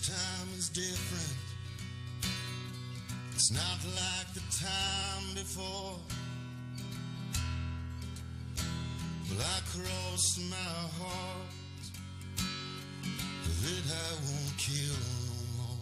This time is different. It's not like the time before. Well, I crossed my heart that I won't kill no more.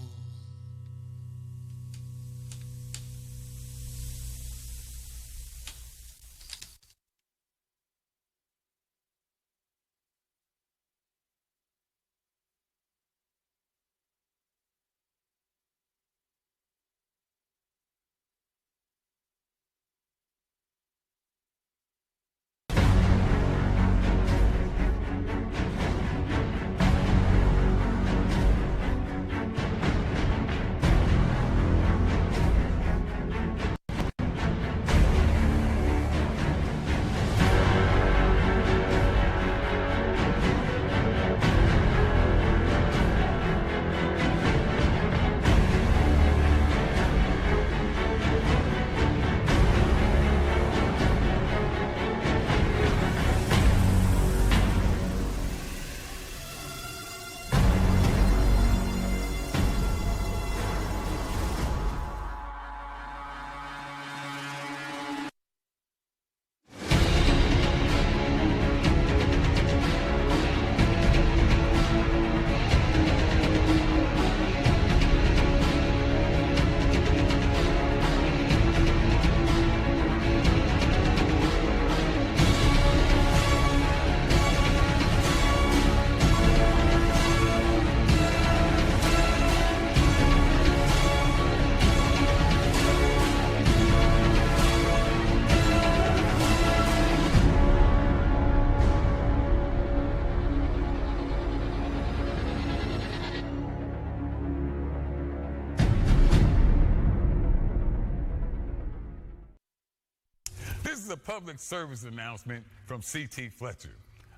This is a public service announcement from C.T. Fletcher.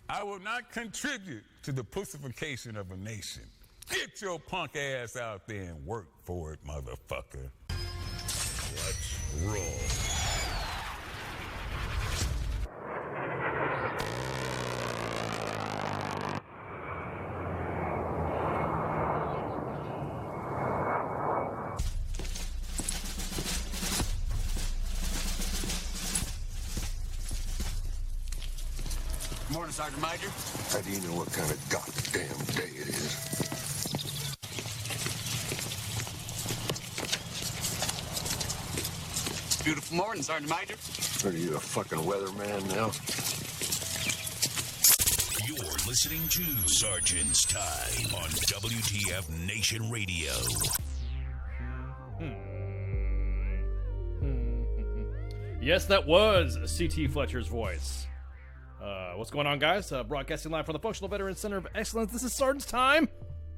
I will not contribute to the pussification of a nation. Get your punk ass out there and work for it, motherfucker. Let's roll. Morning, Sergeant Major. How do you know what kind of goddamn day it is? Beautiful morning, Sergeant Major. Are you a fucking weatherman now? You're listening to Sergeant's Time on WTF Nation Radio. Yes, that was C.T. Fletcher's voice. What's going on, guys? Broadcasting live from the Functional Veteran Center of Excellence. This is Sergeant's Time.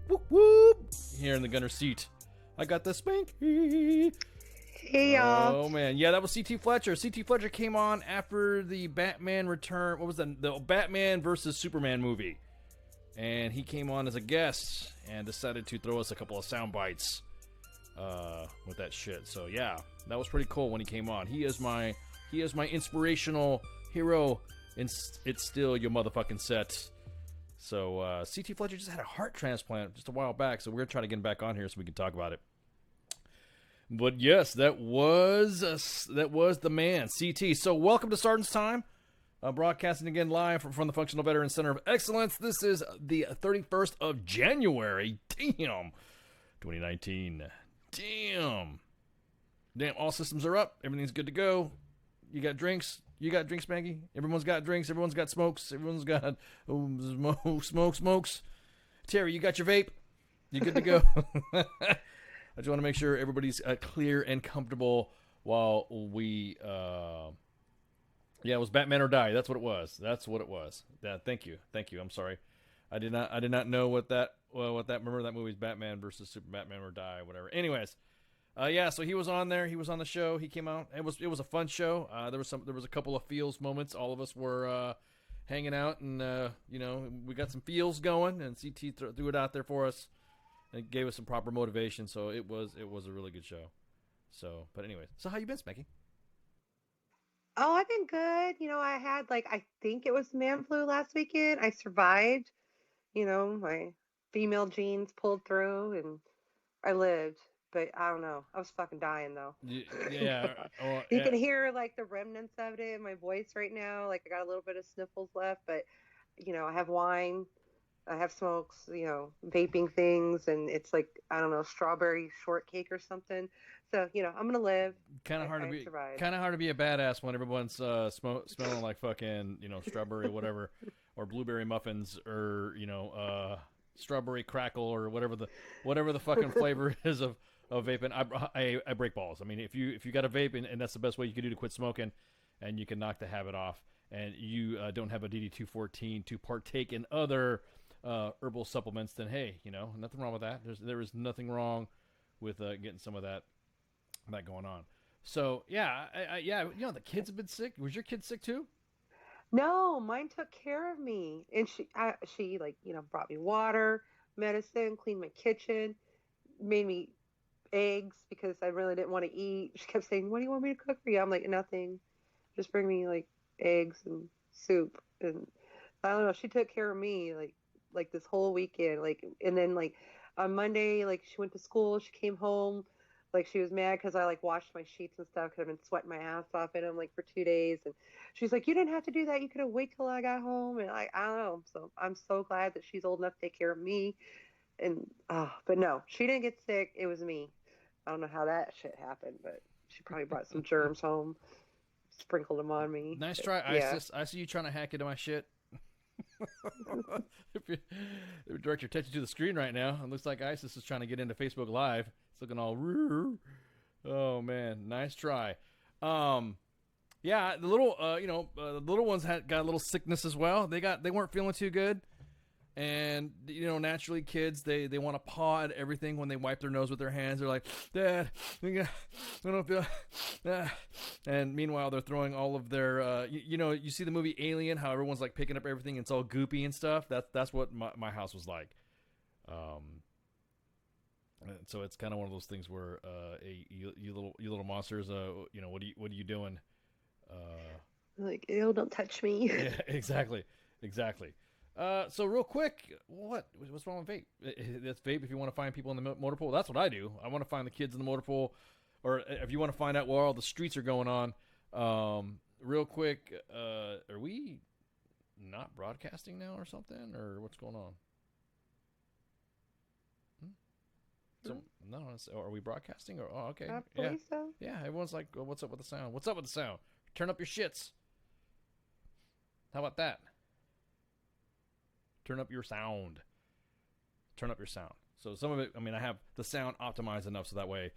Whoop, whoop. Here in the gunner seat. I got the spanky. Hey, y'all. Oh, man. Yeah, that was C.T. Fletcher. C.T. Fletcher came on after the Batman return. What was that? The Batman versus Superman movie. And he came on as a guest and decided to throw us a couple of sound bites with that shit. So, yeah, that was pretty cool when he came on. He is my inspirational hero. It's still your motherfucking set. So C.T. Fletcher just had a heart transplant just a while back, so we're going to try to get him back on here so we can talk about it. But yes, that was the man, C.T. So welcome to Sergeant's Time, broadcasting again live from the Functional Veteran Center of Excellence. This is the 31st of January. Damn. 2019. Damn, all systems are up. Everything's good to go. You got drinks. You got drinks, Maggie? Everyone's got drinks. Everyone's got smokes. Everyone's got smokes. Terry, you got your vape? You good to go? I just want to make sure everybody's clear and comfortable while we... Yeah, it was Batman or Die. That's what it was. Yeah, thank you. I'm sorry. I did not know what that... remember that movie's Batman versus Super Batman or Die, whatever. Anyways... yeah, so he was on there. He was on the show. He came out. It was a fun show. There was a couple of feels moments. All of us were hanging out, and we got some feels going. And CT threw it out there for us, and gave us some proper motivation. So it was a really good show. So, but anyways, so how you been, Spanky? Oh, I've been good. I had I think it was man flu last weekend. I survived. My female genes pulled through, and I lived. But I don't know. I was fucking dying though. Yeah. Well, You can hear like the remnants of it in my voice right now. Like I got a little bit of sniffles left, but I have wine, I have smokes, vaping things, and it's like I don't know, strawberry shortcake or something. So I'm gonna live. kind of hard to I be survived. kind of hard to be a badass when everyone's smelling like fucking strawberry whatever, or blueberry muffins, or strawberry crackle, or whatever the fucking flavor is of vaping. I break balls. I mean, if you got a vape, and that's the best way you can do to quit smoking, and you can knock the habit off, and you don't have a DD214 to partake in other herbal supplements, then hey, nothing wrong with that. There is nothing wrong with getting some of that going on. So yeah, the kids have been sick. Was your kid sick too? No, mine took care of me, and she like brought me water, medicine, cleaned my kitchen, made me eggs because I really didn't want to eat. She kept saying, "What do you want me to cook for you?" I'm like, "Nothing. Just bring me like eggs and soup." And I don't know. She took care of me like this whole weekend. And then like on Monday, like she went to school. She came home. Like she was mad because I like washed my sheets and stuff because I've been sweating my ass off in them like for 2 days. And she's like, "You didn't have to do that. You could have waited till I got home." And I don't know. So I'm so glad that she's old enough to take care of me. And but no, she didn't get sick. It was me. I don't know how that shit happened, but she probably brought some germs home, sprinkled them on me. Nice try, Yeah. ISIS. I see you trying to hack into my shit. If you direct your attention to the screen right now, it looks like ISIS is trying to get into Facebook Live. It's looking all. Oh man, nice try. Yeah, the little, the little ones got a little sickness as well. They weren't feeling too good. And naturally, kids they want to paw at everything when they wipe their nose with their hands. They're like, "Dad, I don't feel." And meanwhile, they're throwing all of their. You see the movie Alien, how everyone's like picking up everything, and it's all goopy and stuff. That's what my house was like. So it's kind of one of those things where, you little monsters, what are you doing? Like, ew, don't touch me. Yeah, exactly. So real quick, what's wrong with vape? That's vape if you want to find people in the motor pool. That's what I do. I want to find the kids in the motor pool, or if you want to find out where all the streets are going on. Real quick, are we not broadcasting now or something, or what's going on? So no, are we broadcasting? Or okay, I believe so. Yeah, everyone's like, well, "What's up with the sound? What's up with the sound? Turn up your shits." How about that? Turn up your sound. So some of it, I mean, I have the sound optimized enough so that way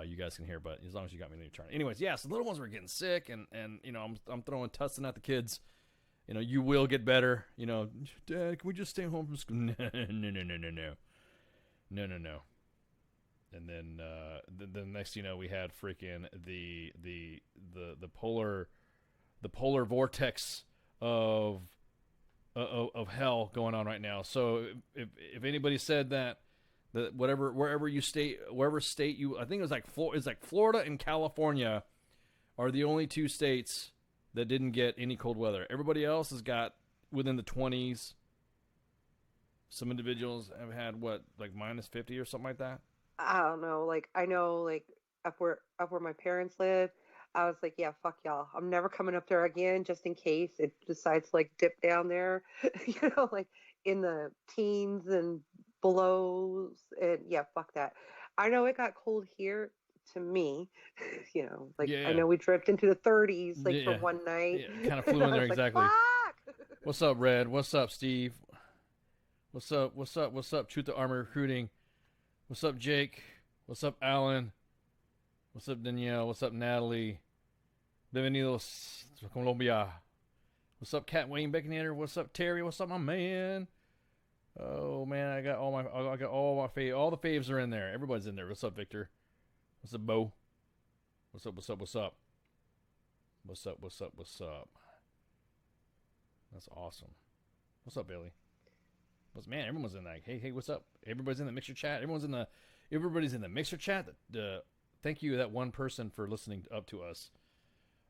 you guys can hear, but as long as you got me to turn. Anyways, yeah, so the little ones were getting sick, and I'm throwing tussin at the kids. You will get better. Dad, can we just stay home from school? No. And then the next we had freaking the polar vortex of hell going on right now. So if anybody said that wherever state you, I think it's like Florida and California are the only two states that didn't get any cold weather. Everybody else has got within the 20s. Some individuals have had like minus 50 or something like that. I don't know. Like I know, like up where my parents live, I was like, yeah, fuck y'all. I'm never coming up there again, just in case it decides to like dip down there, like in the teens and belows. And yeah, fuck that. I know it got cold here to me, I know we dripped into the 30s for one night. Yeah, kind of flew in there exactly. Fuck! What's up, Red? What's up, Steve? What's up, Truth to Armor Recruiting? What's up, Jake? What's up, Alan? What's up, Danielle? What's up, Natalie? Bienvenidos to Colombia. What's up, Cat Wayne Beckinator? What's up, Terry? What's up, my man? Oh man, I got all the faves are in there. Everybody's in there. What's up, Victor? What's up, Bo? What's up? That's awesome. What's up, Billy? Man, everyone's in that. Hey, what's up? Everybody's in the mixer chat. Everybody's in the mixer chat. Thank you, that one person, for listening up to us.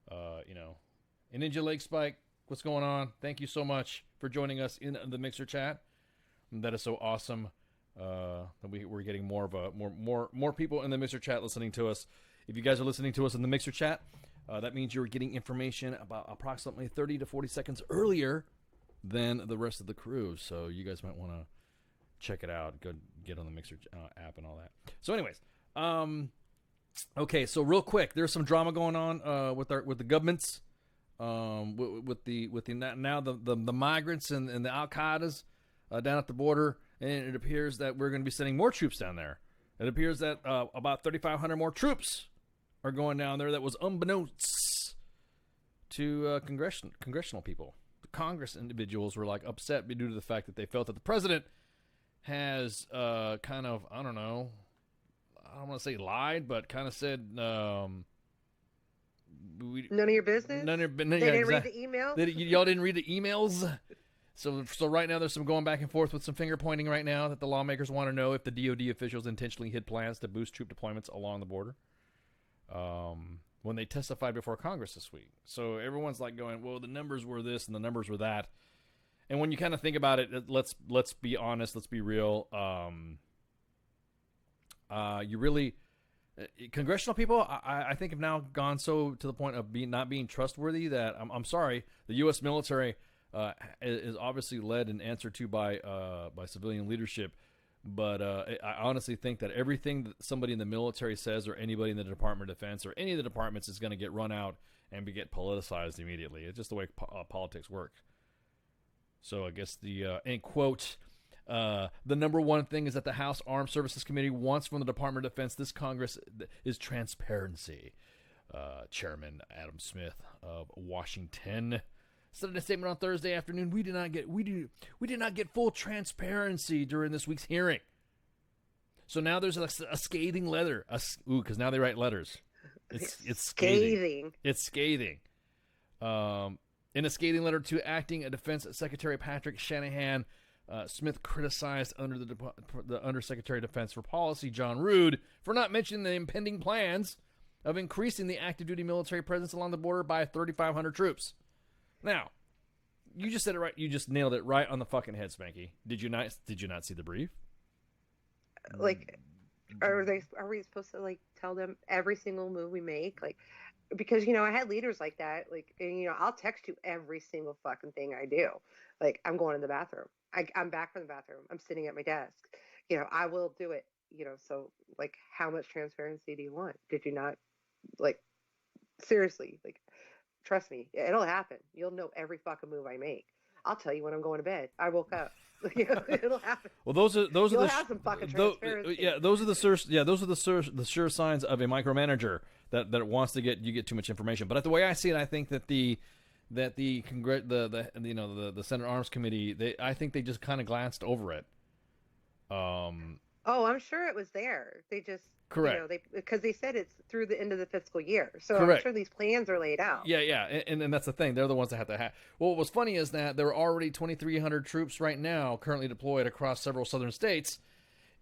And Ninja Lake Spike, what's going on? Thank you so much for joining us in the mixer chat. That is so awesome. We're getting more people in the Mixer chat listening to us. If you guys are listening to us in the Mixer chat, that means you're getting information about approximately 30 to 40 seconds earlier than the rest of the crew. So you guys might want to check it out. Go get on the Mixer app and all that. So, anyways, okay. So real quick, there's some drama going on with the governments, with the migrants and the Al Qaeda's down at the border, and it appears that we're going to be sending more troops down there. It appears that about 3,500 more troops are going down there. That was unbeknownst to congressional people. The Congress individuals were like upset due to the fact that they felt that the president has kind of, I don't know, I don't want to say lied, but kind of said none of your business. They didn't read the emails. Y'all didn't read the emails. So right now there's some going back and forth with some finger pointing right now that the lawmakers want to know if the DoD officials intentionally hid plans to boost troop deployments along the border. When they testified before Congress this week. So everyone's like going, well, the numbers were this and the numbers were that. And when you kind of think about it, let's be honest, let's be real. You really, congressional people, I think have now gone so to the point of not being trustworthy that I'm sorry, the U.S. military is obviously led and answered to by civilian leadership. But I honestly think that everything that somebody in the military says or anybody in the Department of Defense or any of the departments is going to get run out and get politicized immediately. It's just the way politics work. So I guess the, end quote, the number one thing is that the House Armed Services Committee wants from the Department of Defense this Congress is transparency. Chairman Adam Smith of Washington said in a statement on Thursday afternoon, we did not get full transparency during this week's hearing. So now there's a scathing letter. Because now they write letters. It's scathing. It's scathing. In a scathing letter to Acting Defense Secretary Patrick Shanahan, Smith criticized the Undersecretary of Defense for Policy, John Rood, for not mentioning the impending plans of increasing the active duty military presence along the border by 3,500 troops. Now, you just said it right. You just nailed it right on the fucking head, Spanky. Did you not see the brief? Like, are we supposed to like tell them every single move we make? Like, because I had leaders like that. Like, and, I'll text you every single fucking thing I do. Like, I'm going to the bathroom. I'm back from the bathroom. I'm sitting at my desk. I will do it. So like, how much transparency do you want? Did you not, like, seriously, like, trust me, it'll happen. You'll know every fucking move I make. I'll tell you when I'm going to bed. I woke up. It'll happen. Well, those are have some fucking transparency. Those are the sure signs of a micromanager that wants to get too much information. But the way I see it, I think that the Senate Arms Committee, I think they just kind of glanced over it. I'm sure it was there. They just correct because they said it's through the end of the fiscal year, so correct. I'm sure these plans are laid out. Yeah, and that's the thing. They're the ones that have to have. Well, what was funny is that there are already 2,300 troops right now currently deployed across several southern states,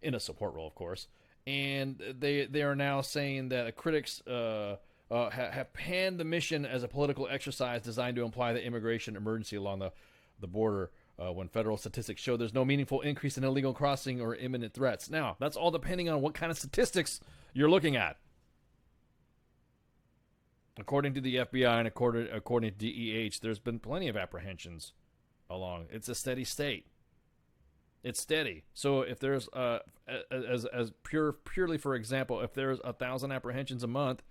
in a support role, of course. And they are now saying that critics have panned the mission as a political exercise designed to imply the immigration emergency along the border. When federal statistics show there's no meaningful increase in illegal crossing or imminent threats. Now, that's all depending on what kind of statistics you're looking at. According to the FBI and according to DEH, there's been plenty of apprehensions along. It's a steady state. It's steady. So if there's purely for example, if there's 1,000 apprehensions a month,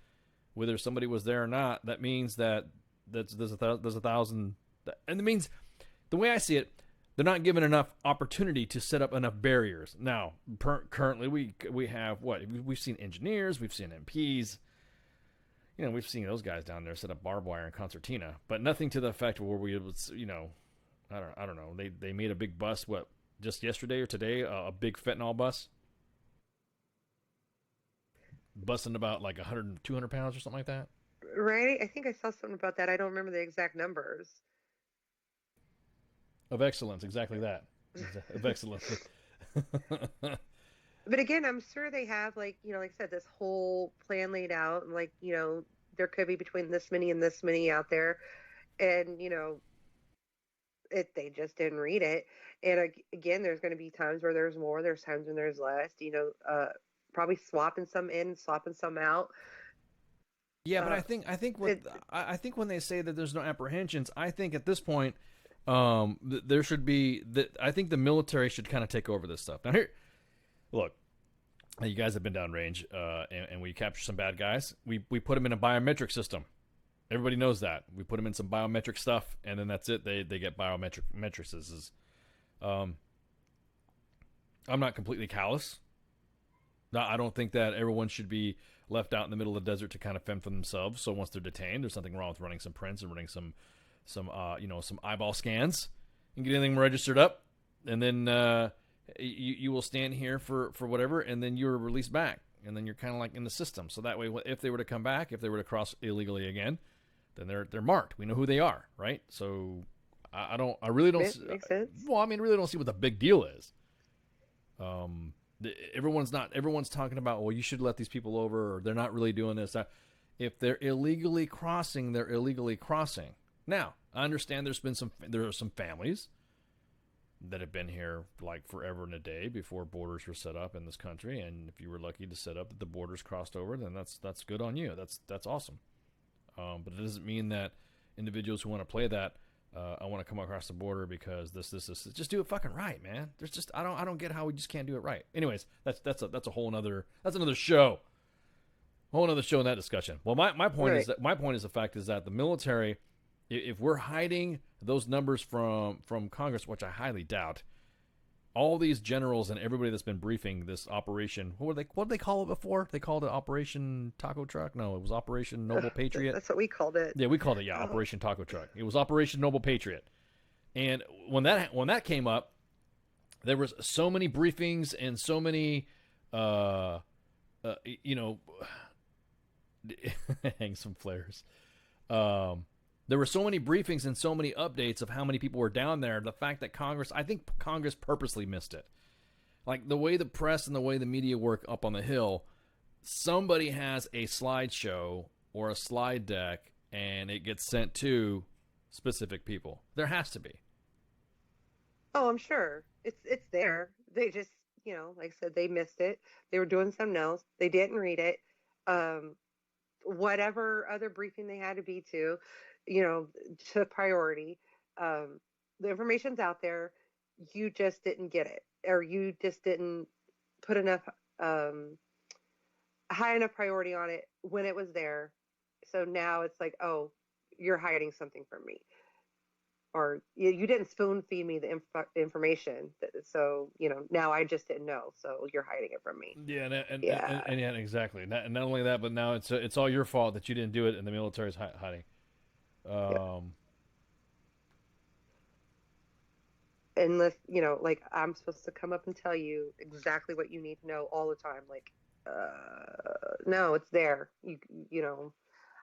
whether somebody was there or not, that means that there's 1,000, and it means. The way I see it, they're not given enough opportunity to set up enough barriers. Now, currently, we have what? We've seen engineers, we've seen MPs. We've seen those guys down there set up barbed wire and concertina, but nothing to the effect where we was, I don't know. They made a big bus, just yesterday or today, a big fentanyl bus. Busting about like 100, 200 pounds or something like that. Right? I think I saw something about that. I don't remember the exact numbers. Of excellence, exactly that. Of excellence. But again, I'm sure they have, like I said, this whole plan laid out, and like, there could be between this many and this many out there, and They just didn't read it. And again, there's going to be times where there's more, there's times when there's less, probably swapping some in, swapping some out. Yeah, but I think when they say that there's no apprehensions, I think at this point, there should be that. I think the military should kind of take over this stuff. Now here, look, you guys have been downrange, and we capture some bad guys. We put them in a biometric system. Everybody knows that. We put them in some biometric stuff, and then that's it. They get biometric matrices. I'm not completely callous. No, I don't think that everyone should be left out in the middle of the desert to kind of fend for themselves. So once they're detained, there's nothing wrong with running some prints and running some eyeball scans and getting them registered up, and then you will stand here for whatever, and then you're released back, and then you're kind of like in the system. So that way, if they were to come back, if they were to cross illegally again, then they're marked. We know who they are, right? So I really don't. Makes sense. Well, I mean, really don't see what the big deal is. Everyone's talking about, well, you should let these people over, or they're not really doing this. If they're illegally crossing, they're illegally crossing. Now, I understand there are some families that have been here like forever and a day before borders were set up in this country, and if you were lucky to set up that the borders crossed over, then that's good on you. That's awesome. But it doesn't mean that individuals who want to play that, I want to come across the border because this. Just do it fucking right, man. There's just I don't get how we just can't do it right. Anyways, that's a whole another show. Whole another show in that discussion. Well, my point is the fact is that the military, if we're hiding those numbers from Congress, which I highly doubt, all these generals and everybody that's been briefing this operation, what did they call it before? They called it Operation Taco Truck? No, it was Operation Noble Patriot. That's what we called it. Yeah, we called it, Operation Taco Truck. It was Operation Noble Patriot. And when that came up, there was so many briefings and so many, hang some flares. There were so many briefings and so many updates of how many people were down there. The fact that I think Congress purposely missed it. Like the way the press and the way the media work up on the Hill, somebody has a slideshow or a slide deck and it gets sent to specific people. There has to be. Oh, I'm sure. It's there. They just, like I said, they missed it. They were doing something else. They didn't read it. Whatever other briefing they had to be to priority. The information's out there. You just didn't get it, or you just didn't put enough high enough priority on it when it was there. So now it's like, oh, you're hiding something from me, or you didn't spoon feed me the information. So now I just didn't know. So you're hiding it from me. Yeah, and exactly. Not only that, but now it's all your fault that you didn't do it, and the military's hiding. Unless like I'm supposed to come up and tell you exactly what you need to know all the time. Like, no, it's there.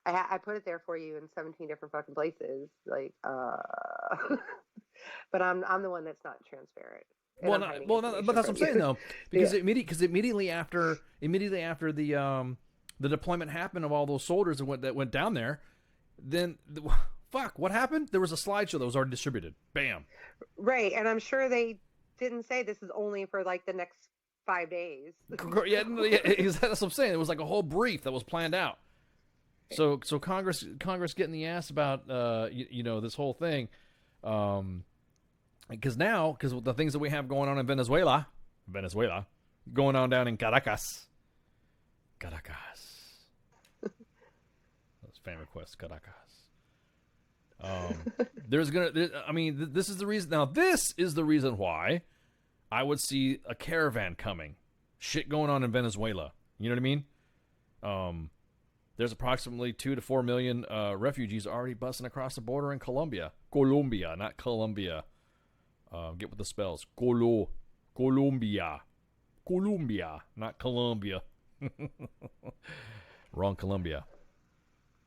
I put it there for you in 17 different fucking places. Like, but I'm the one that's not transparent. But that's what I'm saying though, because immediately after the deployment happened of all those soldiers that went down there. Then, what happened? There was a slideshow that was already distributed. Bam. Right, and I'm sure they didn't say this is only for like the next 5 days. Yeah, that's what I'm saying. It was like a whole brief that was planned out. So Congress getting the ass about this whole thing, because the things that we have going on in Venezuela, going on down in Caracas. Fan request, Caracas. This is the reason. Now, this is the reason why I would see a caravan coming. Shit going on in Venezuela. You know what I mean? There's approximately 2 to 4 million refugees already busting across the border in Colombia. Colombia, not Colombia. Get with the spells. Colombia, not Colombia. Wrong Colombia.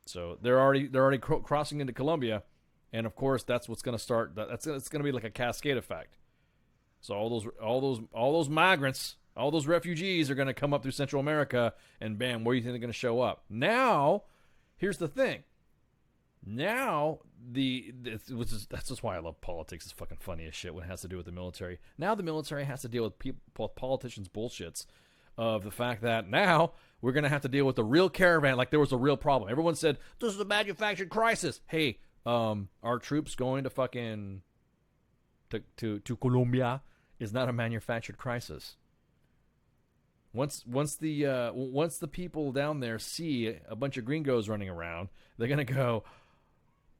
So they're already crossing into Colombia, and of course that's what's going to start. It's going to be like a cascade effect. So all those migrants, all those refugees are going to come up through Central America, and bam, where do you think they're going to show up? Now, here's the thing: Now, that's just why I love politics. It's fucking funny as shit when it has to do with the military. Now the military has to deal with politicians' bullshits of the fact that now we're going to have to deal with the real caravan like there was a real problem. Everyone said, this is a manufactured crisis. Hey, our troops going to fucking to Colombia is not a manufactured crisis. Once the people down there see a bunch of gringos running around, they're going to go,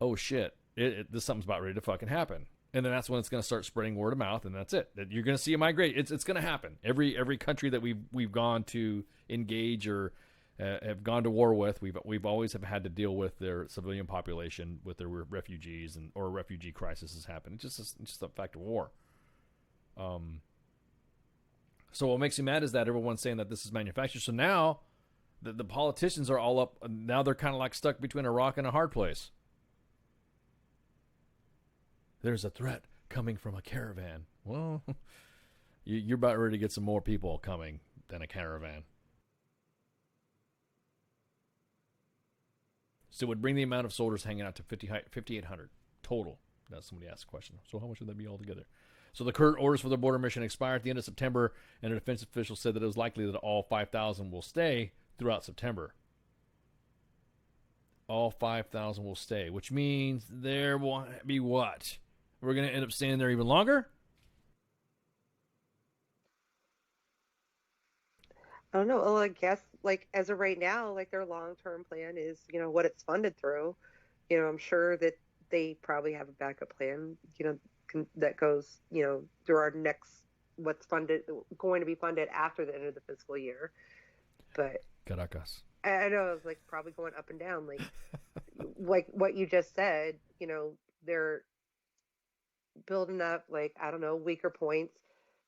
oh shit, this something's about ready to fucking happen. And then that's when it's going to start spreading word of mouth, and that's it. You're going to see a migration. It's going to happen. Every country that we've gone to engage or have gone to war with, we've always have had to deal with their civilian population, with their refugees, or a refugee crisis has happened. It's just a fact of war. So what makes me mad is that everyone's saying that this is manufactured. So now the politicians are all up. Now they're kind of like stuck between a rock and a hard place. There's a threat coming from a caravan. Well, you're about ready to get some more people coming than a caravan. So it would bring the amount of soldiers hanging out to 5,800 total. That's somebody asked a question. So how much would that be altogether? So the current orders for the border mission expire at the end of September, and a defense official said that it was likely that all 5,000 will stay throughout September. All 5,000 will stay, which means there will be what? We're going to end up staying there even longer? I don't know. Well, I guess, like, as of right now, like, their long-term plan is, what it's funded through. I'm sure that they probably have a backup plan, that goes, through our next, what's going to be funded after the end of the fiscal year. But Caracas. I know it's like probably going up and down, like what you just said. They're building up, like, I don't know, weaker points.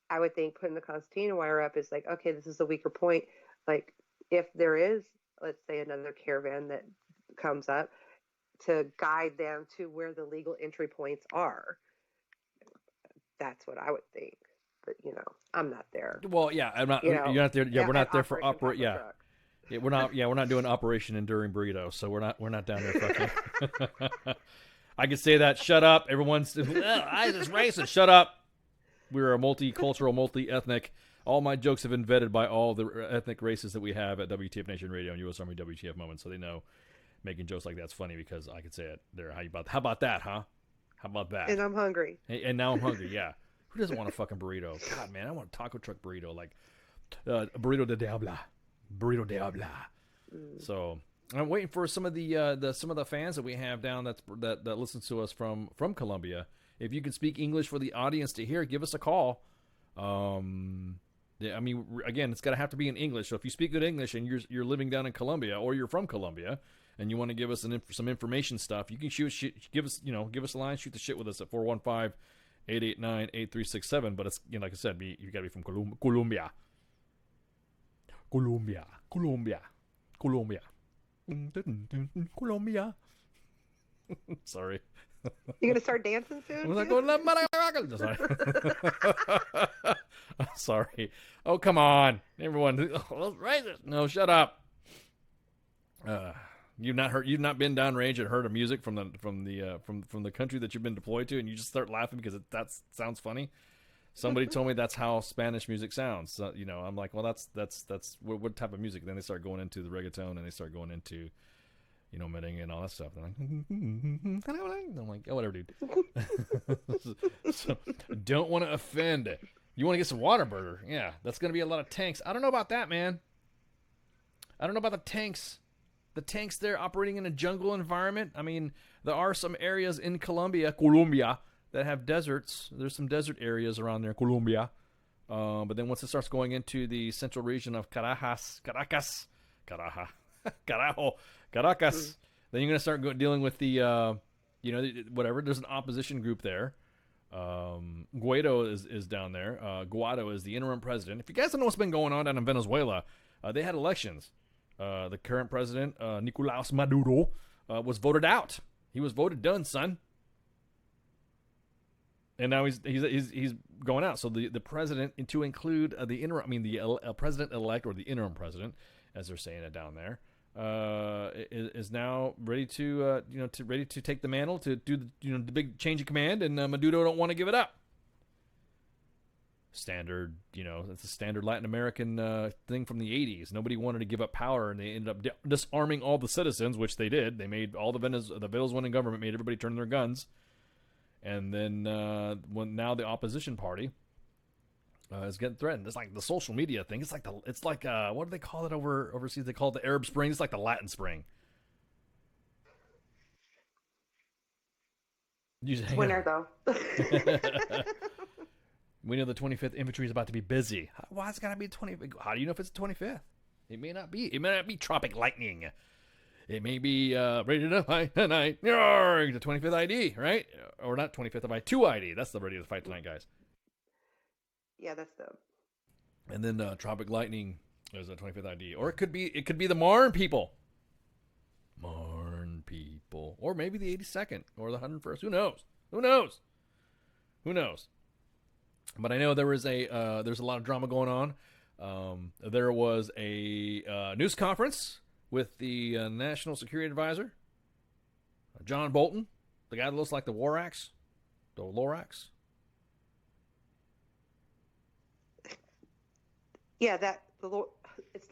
I would think putting the concertina wire up is like, okay, this is a weaker point. Like, if there is, let's say, another caravan that comes up, to guide them to where the legal entry points are. That's what I would think. But I'm not there. Well, yeah, I'm not. You're not there. Yeah, we're not there for operate. Yeah. Yeah, we're not. Yeah, we're not doing Operation Enduring Burrito, so we're not down there fucking. I could say that. Shut up, everyone's. I just racist. Shut up. We're a multicultural, multi-ethnic. All my jokes have been vetted by all the ethnic races that we have at WTF Nation Radio and U.S. Army WTF Moments, so they know making jokes like that's funny because I could say it there. How about that, huh? How about that? And I'm hungry. And now I'm hungry. Yeah. Who doesn't want a fucking burrito? God, man, I want a taco truck burrito, like burrito de diabla. Burrito de habla. So I'm waiting for some of the fans that we have down that listens to us from Colombia. If you can speak English for the audience to hear, give us a call. Yeah, I mean, again, it's got to have to be in English. So if you speak good English and you're living down in Colombia or you're from Colombia and you want to give us some information stuff, you can give us a line, shoot the shit with us at 415-889-8367. But it's like I said, you got to be from Colombia. Colombia. Sorry. You gonna start dancing soon? Sorry. Oh, come on, everyone. No, shut up. You've not been downrange and heard of music from the country that you've been deployed to, and you just start laughing because that sounds funny. Somebody told me that's how Spanish music sounds. So, I'm like, well, that's what type of music? Then they start going into the reggaeton, and they start going into, merengue and all that stuff. I'm like, oh, whatever, dude. So, don't want to offend. You want to get some Whataburger? Yeah, that's going to be a lot of tanks. I don't know about that, man. I don't know about the tanks. The tanks there operating in a jungle environment. I mean, there are some areas in Colombia, that have deserts. There's some desert areas around there, Colombia. But then once it starts going into the central region of Caracas, then you're going to start dealing with the, whatever. There's an opposition group there. Guaido is down there. Guaido is the interim president. If you guys don't know what's been going on down in Venezuela, they had elections. The current president, Nicolás Maduro, was voted out. He was voted done, son. And now he's going out. So the president, to include the interim, the president-elect or the interim president, as they're saying it down there, is now ready to ready to take the mantle to do the big change of command, and Maduro don't want to give it up. Standard, it's a standard Latin American thing from the 80s. Nobody wanted to give up power, and they ended up disarming all the citizens, which they did. They made all the Venezuelan government made everybody turn their guns, and then now the opposition party is getting threatened. It's like the social media thing. It's like what do they call it overseas? They call it the Arab Spring. It's like the Latin Spring. Winter though. We know the 25th Infantry is about to be busy. Why is it got to be 25th? How do you know if it's the 25th? It may not be. It may not be tropic lightning. It may be ready to fight tonight. The 25th ID, right? Or not 25th of 2 ID. That's the ready to fight tonight, guys. Yeah, that's the. And then tropic lightning is a 25th ID, or it could be the Marne people. Marne people, or maybe the 82nd or the 101st. Who knows? But I know there's a lot of drama going on. There was a news conference with the National Security Advisor, John Bolton, the guy that looks like the Lorax. Yeah, it's the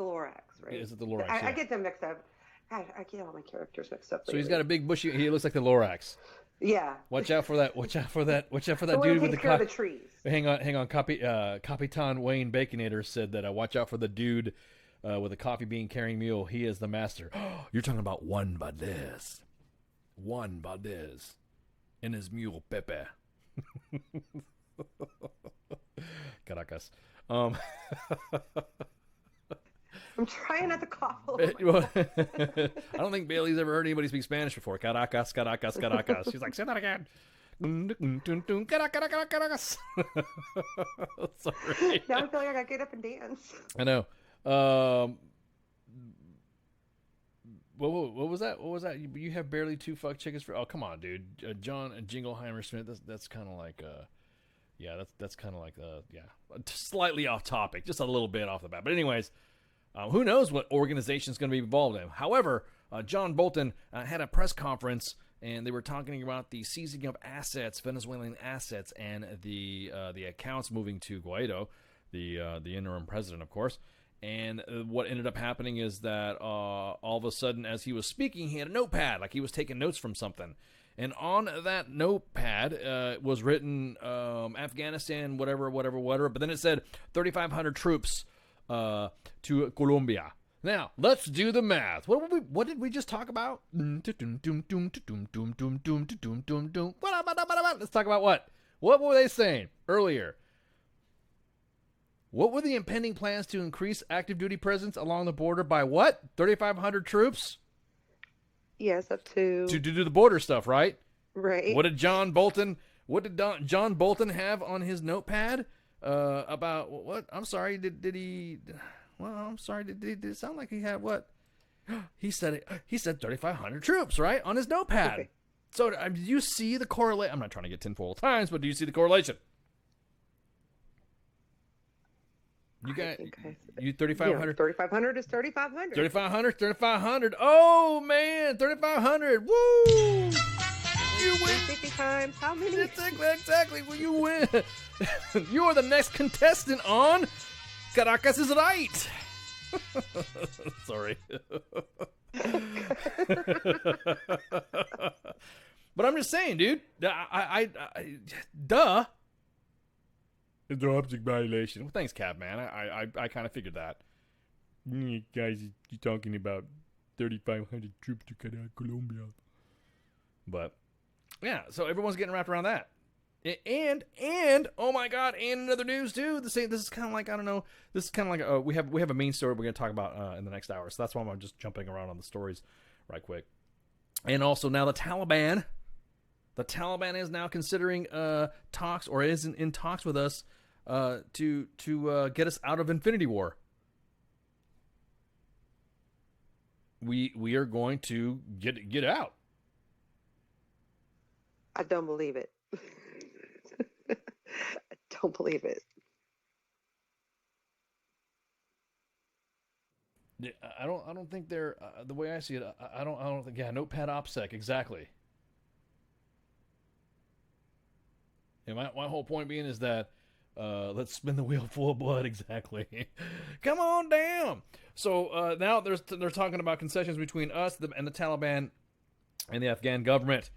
Lorax, right? Is it the Lorax? I get them mixed up. God, I get all my characters mixed up. So he's got a big bushy. He looks like the Lorax. Yeah. Watch out for that dude with the trees. Hang on. Capitan Wayne Baconator said that watch out for the dude with a coffee bean carrying mule. He is the master. You're talking about Juan Valdez, and his mule Pepe. Caracas. I'm trying not to cough. I don't think Bailey's ever heard anybody speak Spanish before. Caracas. She's like, say that again. Caracas. Sorry. Now I feel like I gotta get up and dance. I know. What was that? You have barely 2 fuck chickens for. Oh, come on, dude. John Jingleheimer Smith. That's kind of like that's kind of like slightly off topic, just a little bit off the bat. But anyways. Who knows what organization is going to be involved in? However, John Bolton had a press conference, and they were talking about the seizing of assets, Venezuelan assets, and the accounts moving to Guaido, the interim president, of course. And what ended up happening is that all of a sudden, as he was speaking, he had a notepad, like he was taking notes from something. And on that notepad was written Afghanistan, whatever. But then it said 3,500 troops to Colombia. Now, let's do the math. What did we just talk about? Let's talk about what? What were they saying earlier? What were the impending plans to increase active duty presence along the border by what? 3,500 troops? Yes, up to do the border stuff, right? Right. What did John Bolton have on his notepad? About what? I'm sorry. Did he? Well, I'm sorry. Did it sound like he had what? He said 3,500 troops, right, on his notepad. Okay. So do you see the correlation? I'm not trying to get tinfoil times, but do you see the correlation? You got you 3,500. 3,500 is 3,500. 3,500. Oh man, 3,500. Woo! You win 50 times. How many? Exactly. Well, you win. You are the next contestant on Caracas is Right. Sorry. But I'm just saying, dude. Duh. It's an object violation. Well, thanks, Cap, man. I kind of figured that. Guys, you're talking about 3,500 troops to Colombia. But yeah, so everyone's getting wrapped around that. And oh my God, and another news too. This is kind of like, I don't know. This is kind of like we have a main story we're going to talk about in the next hour. So that's why I'm just jumping around on the stories right quick. And also now the Taliban is now considering talks, or is in talks with us to get us out of Infinity War. We are going to get out. I don't believe it. I don't believe it. Yeah, I don't think they're the way I see it. I don't think. Yeah, notepad OPSEC exactly. And my whole point being is that let's spin the wheel full of blood. Exactly. Come on down. So now they're talking about concessions between us and the Taliban and the Afghan government.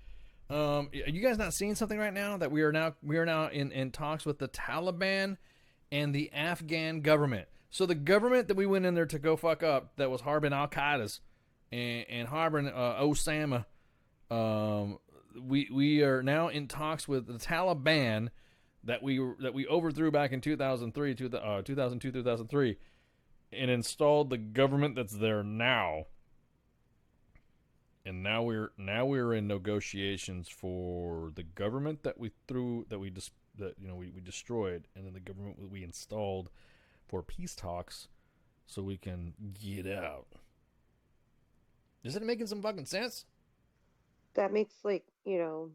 Are you guys not seeing something right now that we are now in talks with the Taliban and the Afghan government? So the government that we went in there to go fuck up, that was harboring Al Qaeda's and harboring Osama, we are now in talks with the Taliban that we overthrew back in 2002, 2003, and installed the government that's there now. And now we're in negotiations for the government that we destroyed, and then the government we installed for peace talks, so we can get out. Is it making some fucking sense? That makes like, 0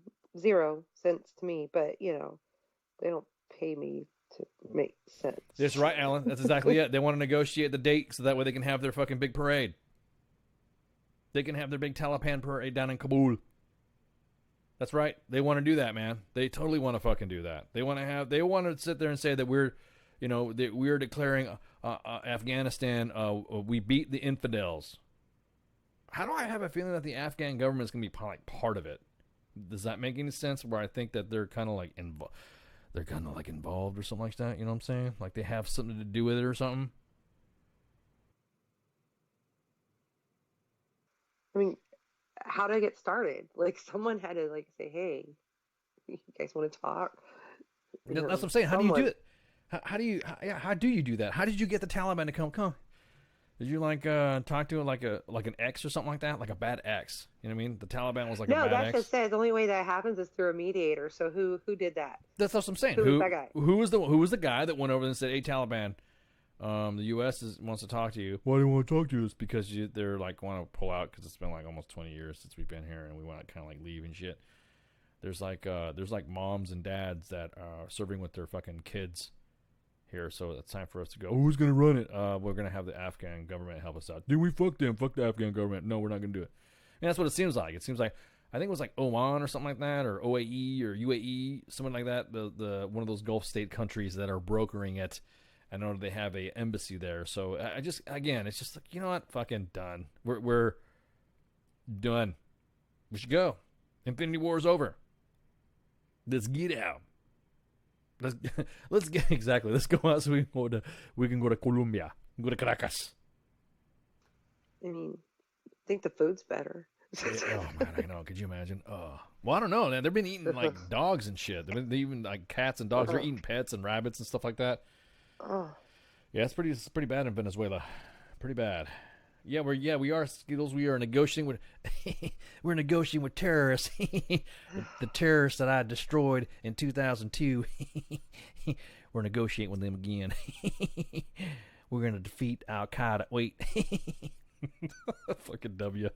sense to me, but they don't pay me to make sense. That's right, Alan. That's exactly it. They want to negotiate the date so that way they can have their fucking big parade. They can have their big Taliban parade down in Kabul. That's right. They want to do that, man. They totally want to fucking do that. They want to sit there and say that we're declaring Afghanistan. We beat the infidels. How do I have a feeling that the Afghan government is going to be like part of it? Does that make any sense? Where I think that they're kind of like involved or something like that. You know what I'm saying? Like they have something to do with it or something. I mean, how did I get started? Like someone had to say, "Hey, you guys want to talk?" That's what I'm saying. How do you do it? How do you do that? How did you get the Taliban to come? Did you talk to it like an ex or something like that, like a bad ex? You know what I mean? The Taliban was like a bad ex. No, that's just said the only way that happens is through a mediator. So who did that? That's what I'm saying. Who was that guy? Who was the guy that went over and said, "Hey, Taliban, the U.S. wants to talk to you. Why do you want to talk to us? Because they're want to pull out because it's been almost 20 years since we've been here and we want to kind of leave and shit. There's moms and dads that are serving with their fucking kids here, so it's time for us to go. Who's gonna run it? We're gonna have the Afghan government help us out. Then we fuck them. Fuck the Afghan government. No, we're not gonna do it. And that's what it seems like. It seems like I think it was Oman or something like that, or OAE or UAE, something like that. The one of those Gulf state countries that are brokering it. I know they have a embassy there, so it's just you know what, fucking done. We're done. We should go. Infinity War is over. Let's get out. Let's get exactly. Let's go out so we can go to Colombia, go to Caracas. I mean, I think the food's better. Oh man, I know. Could you imagine? Well, I don't know. Man, they've been eating dogs and shit. They even cats and dogs. They're eating pets and rabbits and stuff like that. Oh. Yeah, it's pretty bad in Venezuela. Pretty bad. Yeah, we are Skittles. We are negotiating with we're negotiating with terrorists. the terrorists that I destroyed in 2002. We're negotiating with them again. We're gonna defeat Al Qaeda. Wait. Fucking W.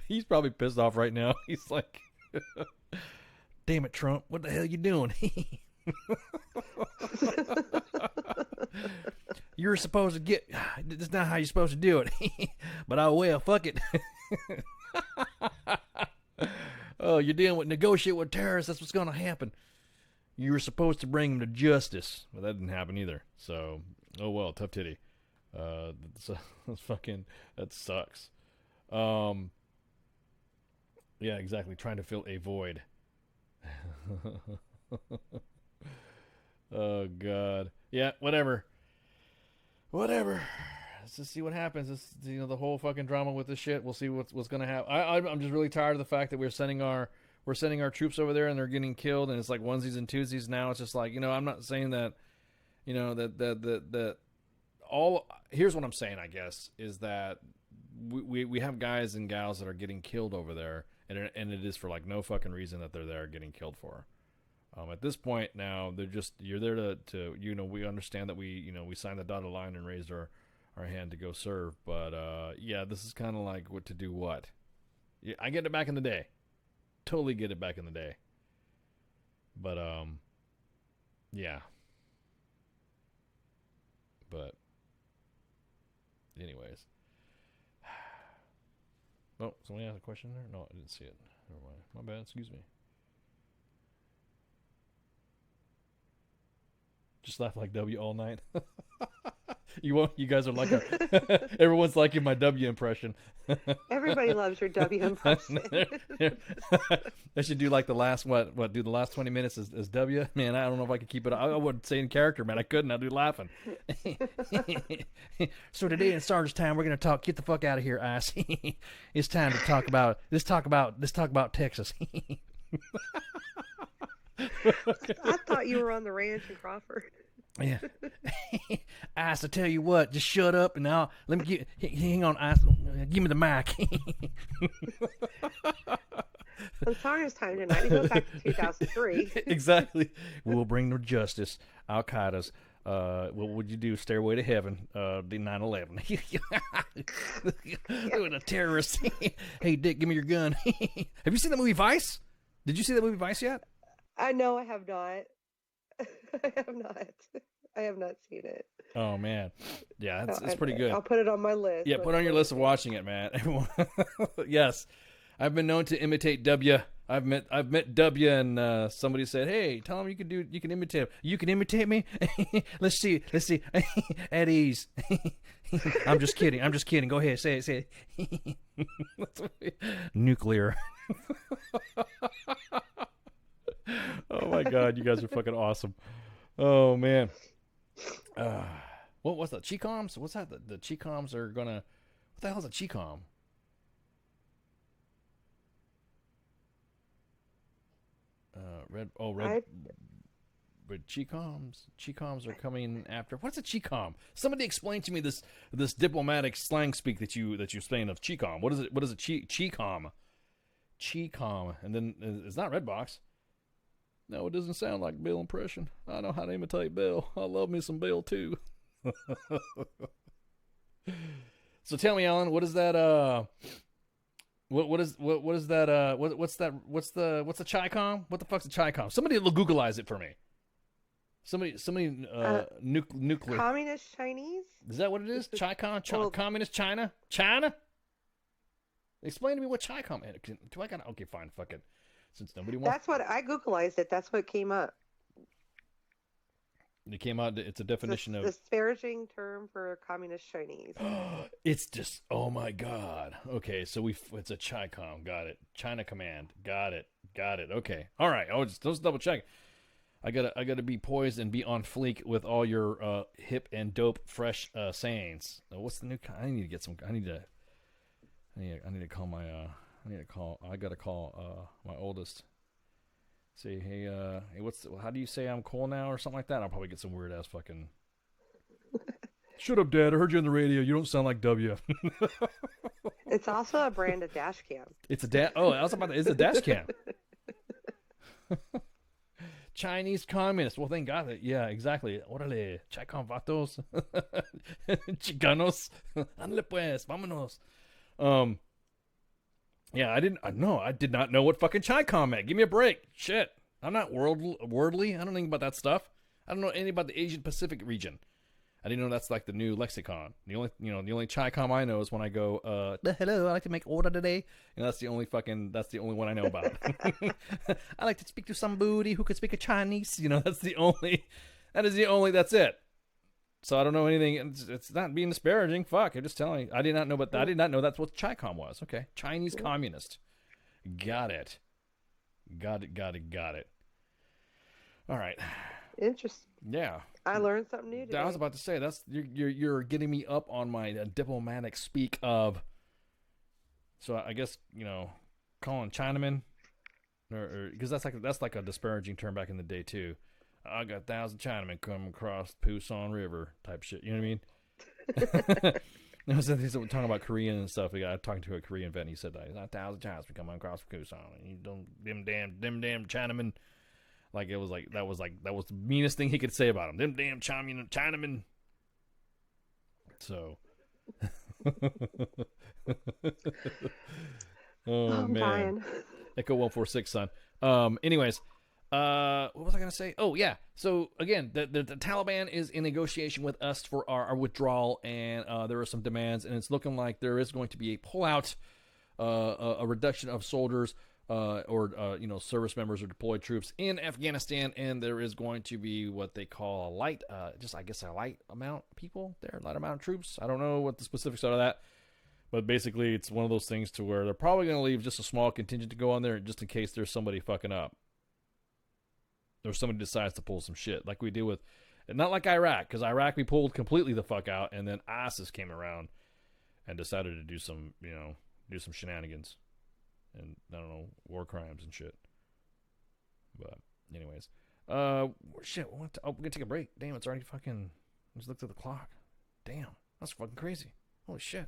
He's probably pissed off right now. He's like, damn it, Trump, what the hell you doing? You're supposed to get. That's not how you're supposed to do it. But I will. Fuck it. Oh, you're dealing with negotiate with terrorists. That's what's going to happen. You were supposed to bring them to justice. Well, that didn't happen either. So, oh well, tough titty. That's fucking. That sucks. Yeah, exactly. Trying to fill a void. Oh God. Yeah. Whatever. Let's just see what happens. This, the whole fucking drama with this shit. We'll see what's gonna happen. I'm just really tired of the fact that we're sending our troops over there and they're getting killed and it's like onesies and twosies. Now it's just I'm not saying that, that all. Here's what I'm saying. I guess is that we have guys and gals that are getting killed over there, and it is for no fucking reason that they're there getting killed for. At this point now, you're there to we understand that we signed the dotted line and raised our hand to go serve, but yeah, this is kind of like what to do what. Yeah, I get it back in the day, totally get it back in the day, but yeah, but anyways, Oh, somebody asked a question there? No, I didn't see it. Never mind. My bad. Excuse me. Just laugh like W all night. You guys are like everyone's liking my W impression. Everybody loves your W impression. I should do like the last do the last 20 minutes as W. Man, I don't know if I could keep it. I wouldn't say in character, man. I couldn't. I'd be laughing. So today in Sarge's time, we're gonna talk. Get the fuck out of here, ass. It's time to talk about. Let's talk about Texas. I thought you were on the ranch in Crawford. Yeah. Ass, I tell you what, just shut up and now let me hang on, Ass. Give me the mic. On Sarge's time tonight, it goes back to 2003. Exactly. We'll bring them justice. Al Qaeda's. What would you do? Stairway to Heaven. The 9/11. With a terrorist. Hey, Dick, give me your gun. Have you seen the movie Vice? Did you see that movie Vice yet? No, I have not. I have not seen it. Oh man, yeah, it's pretty good. I'll put it on my list. Yeah, put it on your list of watching it, man. Everyone, yes, I've been known to imitate W. I've met W, and somebody said, "Hey, tell him you can imitate him. You can imitate me. Let's see, at ease." I'm just kidding. Go ahead, say it. Nuclear. Oh my God, you guys are fucking awesome. Oh man. What was that? Chi-coms? What's that? The Chi-coms are gonna. What the hell is a Chi-com? Red. But Chi-coms. Chi-coms are coming after. What's a Chi-com? Somebody explain to me this diplomatic slang speak that you saying of Chi-com. What is it? What is a Chi-com? Chi-com, and then it's not Redbox. No, it doesn't sound like Bill impression. I know how to imitate Bill. I love me some Bill too. So tell me, Alan, what is that? What is that? What's the Chi-com? What the fuck's a Chi-com? Somebody Googleize it for me. Somebody nuclear. Communist Chinese? Is that what it is? Chi-com? Communist China? Explain to me what Chi-com is. Do I got? Okay, fine. Fuck it. Since nobody wants. That's what I Googleized it. That's what came up. It came out. It's a definition of disparaging term for communist Chinese. It's just, oh my God. Okay, so it's a Chi-com. Got it. China Command. Got it. Okay. All right. Oh, just double check. I gotta be poised and be on fleek with all your hip and dope fresh sayings. What's the new? I need to get some. I need to call my. I gotta call my oldest. Say, hey, how do you say I'm cool now or something like that? I'll probably get some weird ass fucking. Shut up, Dad! I heard you on the radio. You don't sound like W. It's also a brand of dash cam. It's a Oh, I was about to. It's a dash cam. Chinese communist. Well, thank God that. Yeah, exactly. Órale, Chi-com vatos, chicanos, ándale pues, vámonos. Yeah, I did not know what fucking Chi-com meant. Give me a break. Shit. I'm not worldly. I don't know anything about that stuff. I don't know anything about the Asian Pacific region. I didn't know that's like the new lexicon. The only Chi-com I know is when I go, hello, I'd like to make order today. And that's the only one I know about. I like to speak to somebody who could speak a Chinese. That's it. So I don't know anything. It's not being disparaging. Fuck, I'm just telling you. I did not know that's what Chi-com was. Okay. Chinese communist. Got it. All right. Interesting. Yeah. I learned something new today. I was about to say, that's you're getting me up on my diplomatic speak of. So I guess, calling Chinaman, or because that's like a disparaging term back in the day too. I got 1,000 Chinamen coming across Pusan River type shit. You know what I mean? There was things that were talking about Korean and stuff. I talking to a Korean vet, and he said that 1,000 Chinamen coming across Pusan. And you don't them damn Chinamen. Like that was the meanest thing he could say about him. Them damn Chinamen. So. Oh man. Dying. Echo 146, son. Anyways. What was I going to say? Oh, yeah. So, again, the Taliban is in negotiation with us for our withdrawal, and there are some demands, and it's looking like there is going to be a pullout a reduction of soldiers or service members or deployed troops in Afghanistan, and there is going to be what they call a light amount of people there, a light amount of troops. I don't know what the specifics are of that, but basically it's one of those things to where they're probably going to leave just a small contingent to go on there just in case there's somebody fucking up or somebody decides to pull some shit like we did with, not like Iraq, because Iraq we pulled completely the fuck out, and then ISIS came around and decided to do some shenanigans and, I don't know, war crimes and shit. But anyways, shit, we're gonna take a break. Damn, it's already fucking, let's look at the clock. Damn, that's fucking crazy. Holy shit.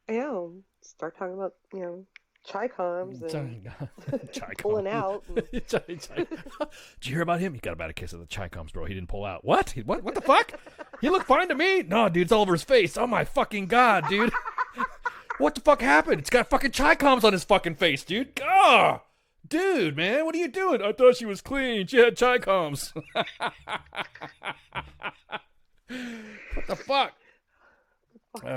I know. Start talking about, Chi-coms and pulling out. Did you hear about him? He got about a case of the Chi-coms, bro. He didn't pull out. What? What the fuck? He looked fine to me. No, dude, it's all over his face. Oh my fucking god, dude. What the fuck happened? It's got fucking Chi-coms on his fucking face, dude. Ah, dude, man, what are you doing? I thought she was clean. She had Chi-coms. What the fuck? All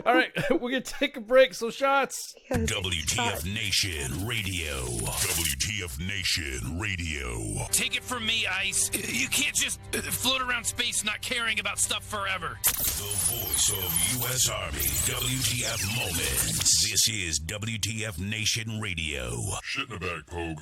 right, we're gonna take a break. So shots. WTF Nation Radio. WTF Nation Radio. Take it from me, Ice. You can't just float around space not caring about stuff forever. The voice of U.S. Army. WTF Moments. This is WTF Nation Radio. Shit in the bag, Pogue.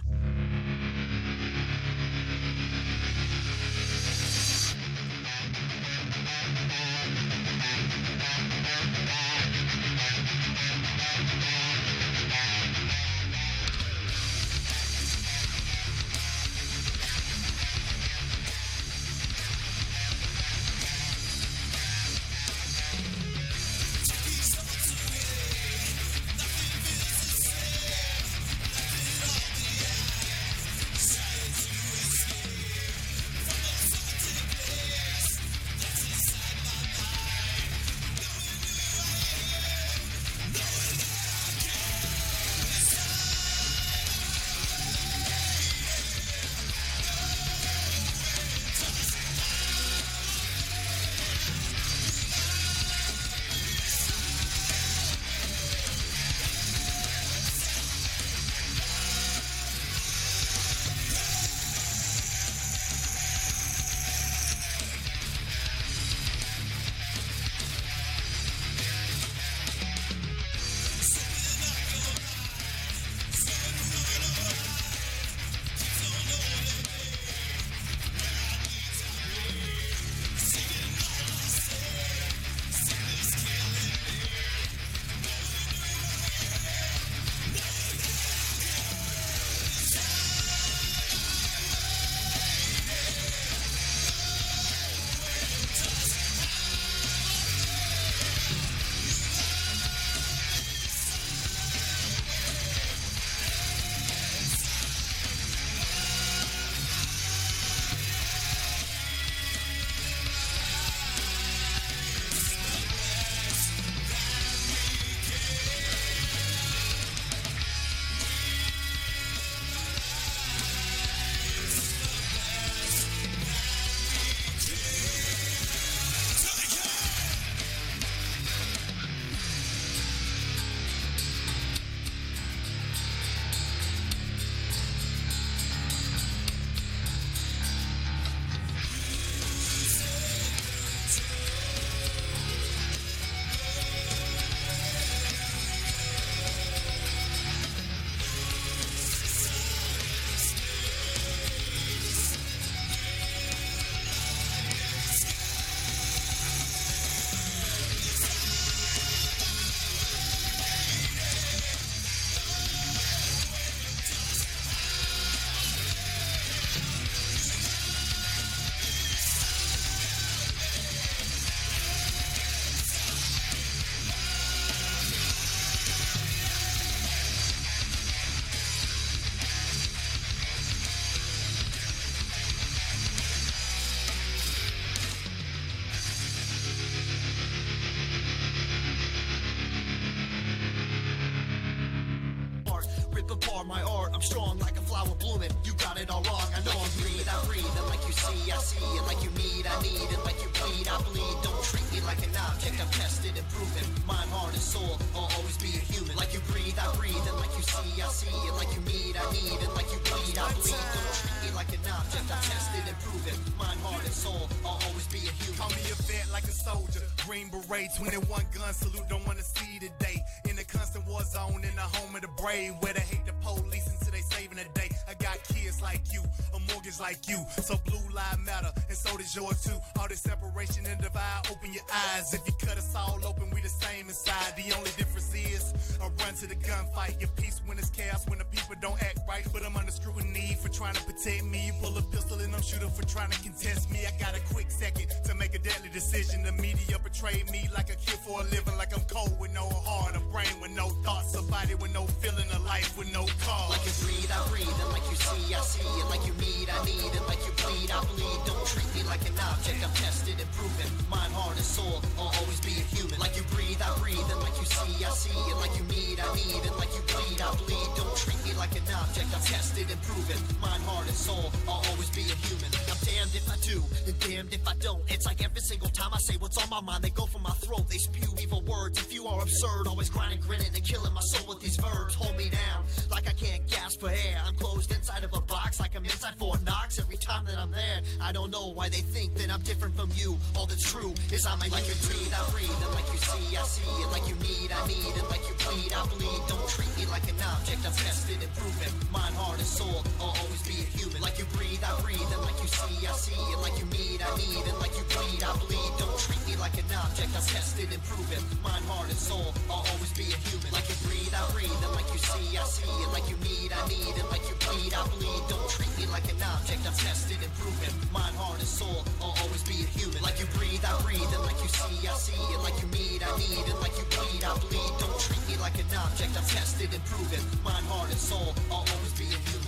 my art. I'm strong like a flower blooming. You got it all wrong. I know I'm breathe, I breathe. And like you see, I see. And like you need, I need. And like you bleed, I bleed. Don't treat me like an object. I'm tested and proven. Mind, heart, and soul. I'll always be a human. Like you breathe, I breathe. And like you see, I see. And like you need, I need. And like you bleed, I bleed. Don't treat me like an object. I'm tested and proven. Mind, heart, and soul. I'll always be a human. Call me a vet like a soldier. Green beret, 21 gun salute. Don't wanna see today. In the constant war zone, in the home of the brave, where they hate the police until they saving the day. I got kids like you, a mortgage like you. So blue lives matter, and so does yours too. All this separation and divide, open your eyes. If you cut us all open, we the same inside. The only difference is I run to the gunfight. Your peace when it's chaos, when the people don't act right. But I'm under scrutiny for trying to protect me. You pull a pistol and I'm shooting for trying to contest me. I got a quick second to make a deadly decision. The media portray me like a kid for a living, like I'm cold with no heart, a brain with no thoughts, a body with no feeling, a life with no cause. Like you breathe, I breathe, and like you see, I see, and like you need, I need, and like you bleed, I bleed. Don't treat me like an object. I'm tested and proven. Mind, heart, and soul. I'll always be a human. Like you breathe, I breathe, and like you see, I see, and like you need, I need, and like you bleed, I bleed. Don't treat me like an object. I'm tested and proven. Mind, heart, and soul. I'll always be a human. I'm damned if I do, and damned if I don't. It's like every single time I say what's on my mind, they go for my throat. They spew evil words. If you are absurd, always grinding, grinning, and killing my soul with these verbs. Hold me down like I can't gasp for air. I'm closed inside of a box like I'm inside Fort Knox. Every time that I'm there, I don't know why they think that I'm different from you. All that's true is I'm a like you breathe, I breathe, and like you see, I see, and like you need, I need, and like you bleed, I bleed. Don't treat me like an object. I'm tested and proven. Mind, heart, and soul. I'll always be a human. Like you breathe, I breathe, and like you see, I see, and like you need, I need, and like you bleed, I bleed. Don't treat me like an object. I'm tested and proven. Mind, heart, and soul. I'll always be a human. Like you breathe, I breathe, and like you see, I see, and like you need, I need, and like you bleed, I bleed. Don't treat me like an object. I'm tested and proven. Mind, heart, and soul. I'll always be a human. Like you breathe, I breathe, and like you see, I see, and like you need, I need, and like you bleed, I bleed. Don't treat me like an object. I'm tested and proven. Mind, heart, and soul. I'll always be a human.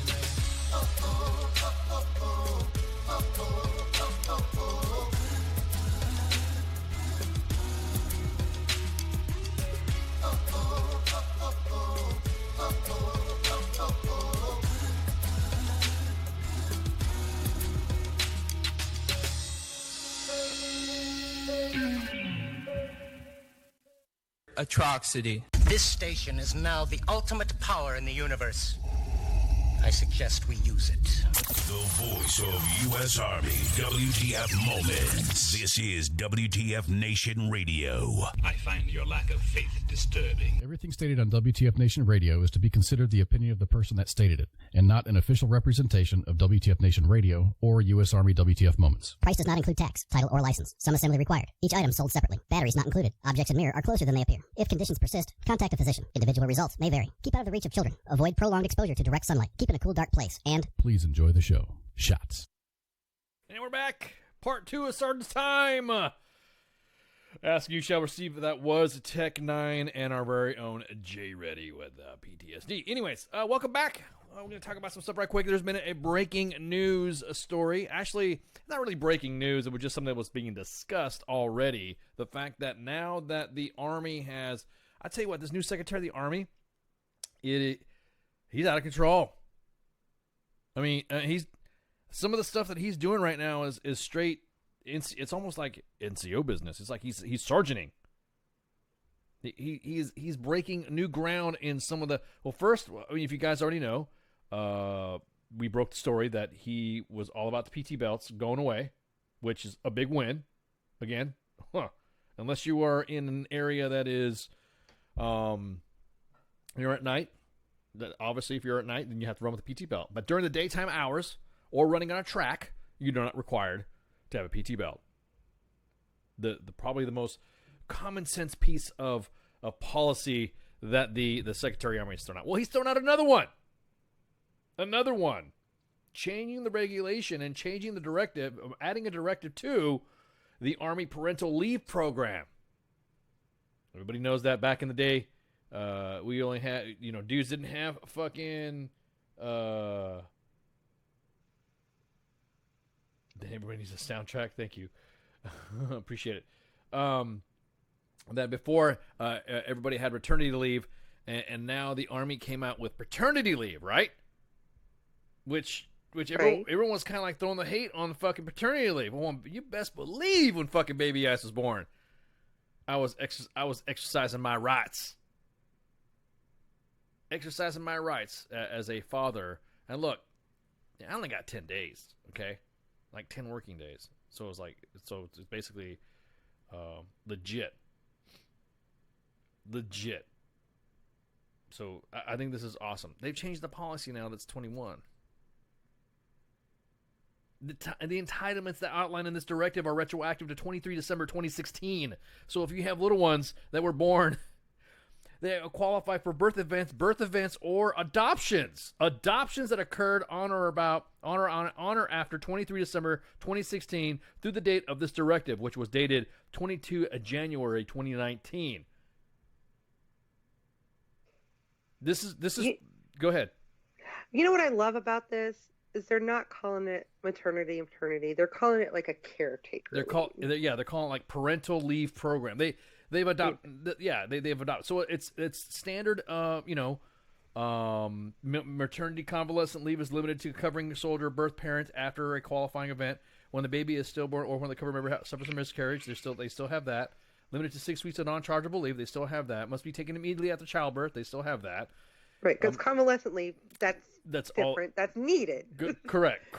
Atrocity. This station is now the ultimate power in the universe. I suggest we use it. The voice of U.S. Army, WTF Moments. This is WTF Nation Radio. I find your lack of faith disturbing. Everything stated on WTF Nation Radio is to be considered the opinion of the person that stated it, and not an official representation of WTF Nation Radio or U.S. Army WTF Moments. Price does not include tax, title, or license. Some assembly required. Each item sold separately. Batteries not included. Objects in mirror are closer than they appear. If conditions persist, contact a physician. Individual results may vary. Keep out of the reach of children. Avoid prolonged exposure to direct sunlight. Keep in a cool, dark place. And please enjoy the show. Shots. And we're back. Part 2 of Sergeant's Time. Ask You Shall Receive. That was Tech 9 and our very own J Ready with PTSD. Anyways, welcome back. We're going to talk about some stuff right quick. There's been a breaking news story. Actually, not really breaking news. It was just something that was being discussed already. The fact that now that the Army has... I tell you what, this new Secretary of the Army, he's out of control. I mean, he's... Some of the stuff that he's doing right now is straight... It's almost like NCO business. It's like he's sergeanting. He's breaking new ground in some of the... Well, first, I mean, if you guys already know, we broke the story that he was all about the PT belts going away, which is a big win. Again, unless you are in an area that is... you're at night. Obviously, if you're at night, then you have to run with a PT belt. But during the daytime hours or running on a track, you're not required to have a PT belt. The probably the most common sense piece of policy that the Secretary of the Army has thrown out. Well, he's thrown out another one. Another one. Changing the regulation and changing the directive, adding a directive to the Army Parental Leave Program. Everybody knows that back in the day, we only had, dudes didn't have fucking, everybody needs a soundtrack. Thank you. Appreciate it. That before, everybody had maternity leave, And now the Army came out with paternity leave, right? Which Right. everyone was kind of like throwing the hate on fucking paternity leave. Well, you best believe when fucking baby ass was born, I was exercising my rights. Exercising my rights as a father. And look, I only got 10 days, okay? Like 10 working days. So it's basically legit. Legit. So I think this is awesome. They've changed the policy now that's 21. The entitlements that outlined in this directive are retroactive to 23 December 2016. So if you have little ones that were born, they qualify for birth events or adoptions. Adoptions that occurred on or after 23 December 2016 through the date of this directive, which was dated 22 January 2019. This is go ahead. You know what I love about this is they're not calling it maternity and paternity. They're calling it like a caretaker. They're calling it like parental leave program. They've adopted they've adopted. So it's standard maternity convalescent leave is limited to covering soldier birth parents after a qualifying event when the baby is stillborn or when the covered member suffers a miscarriage. They still have that. Limited to 6 weeks of non-chargeable leave. They still have that. Must be taken immediately after childbirth. They still have that. Right, because convalescent leave, that's different. That's needed. Good, correct.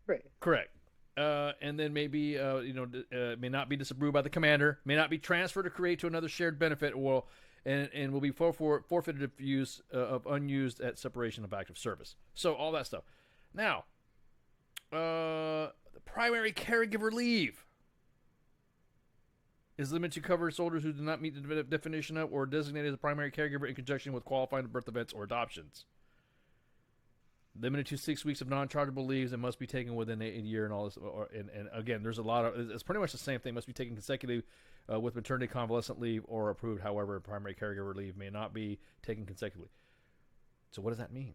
Right. Correct. And then maybe, may not be disapproved by the commander, may not be transferred or created to another shared benefit, and will be forfeited if use of unused at separation of active service. So all that stuff. Now, the primary caregiver leave is limited to cover soldiers who do not meet the definition of or designated as a primary caregiver in conjunction with qualifying birth events or adoptions. Limited to 6 weeks of non-chargeable leaves and must be taken within a year and all this. And again, there's a lot of, it's pretty much the same thing. Must be taken consecutively with maternity convalescent leave or approved. However, primary caregiver leave may not be taken consecutively. So what does that mean?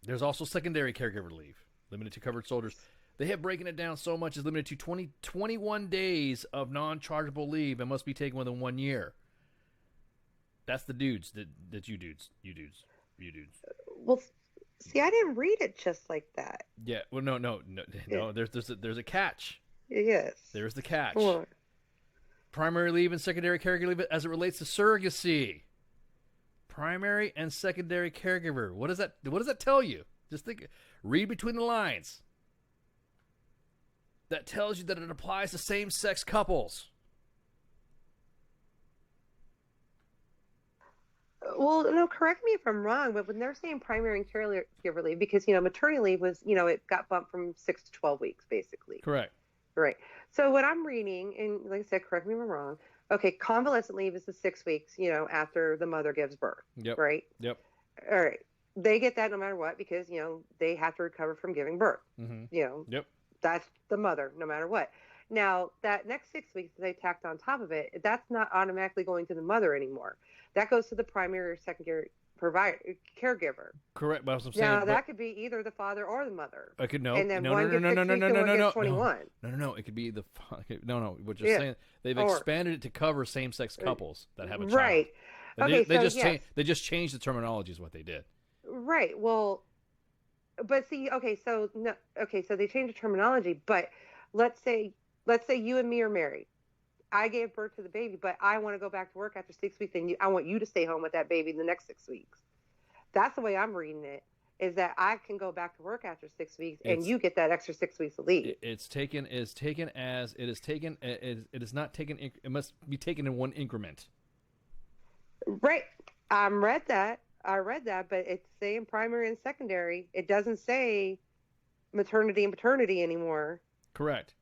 There's also secondary caregiver leave, limited to covered soldiers. They have breaking it down so much is limited to 21 days of non-chargeable leave and must be taken within 1 year. That's the dudes that you dudes. Well, see, I didn't read it just like that. Yeah. Well, no. There's a catch. Yes. There's the catch. Come on. Primary leave and secondary caregiver leave as it relates to surrogacy. Primary and secondary caregiver. What does that tell you? Just read between the lines. That tells you that it applies to same-sex couples. Well, no, correct me if I'm wrong, but when they're saying primary and caregiver leave, because, maternity leave was, it got bumped from 6 to 12 weeks, basically. Correct. Right. So what I'm reading, and like I said, correct me if I'm wrong, okay, convalescent leave is the 6 weeks, after the mother gives birth. Yep. Right? Yep. All right. They get that no matter what because, they have to recover from giving birth. Mm-hmm. Yep. That's the mother, no matter what. Now, that next 6 weeks that they tacked on top of it, that's not automatically going to the mother anymore. That goes to the primary or secondary caregiver. Correct, but I'm saying now that could be either the father or the mother. I could no. And then no. one gets 6 weeks and one gets 21. No. It could be the no. We're just saying they've expanded it to cover same-sex couples that have a child. Right. They just changed the terminology is what they did. Right. Well, but see, so they changed the terminology, but let's say you and me are married. I gave birth to the baby, but I want to go back to work after 6 weeks, and I want you to stay home with that baby the next 6 weeks. That's the way I'm reading it, is that I can go back to work after 6 weeks, and you get that extra 6 weeks of leave. It is not taken. It must be taken in one increment. Right. I read that, but it's saying primary and secondary. It doesn't say maternity and paternity anymore. Correct.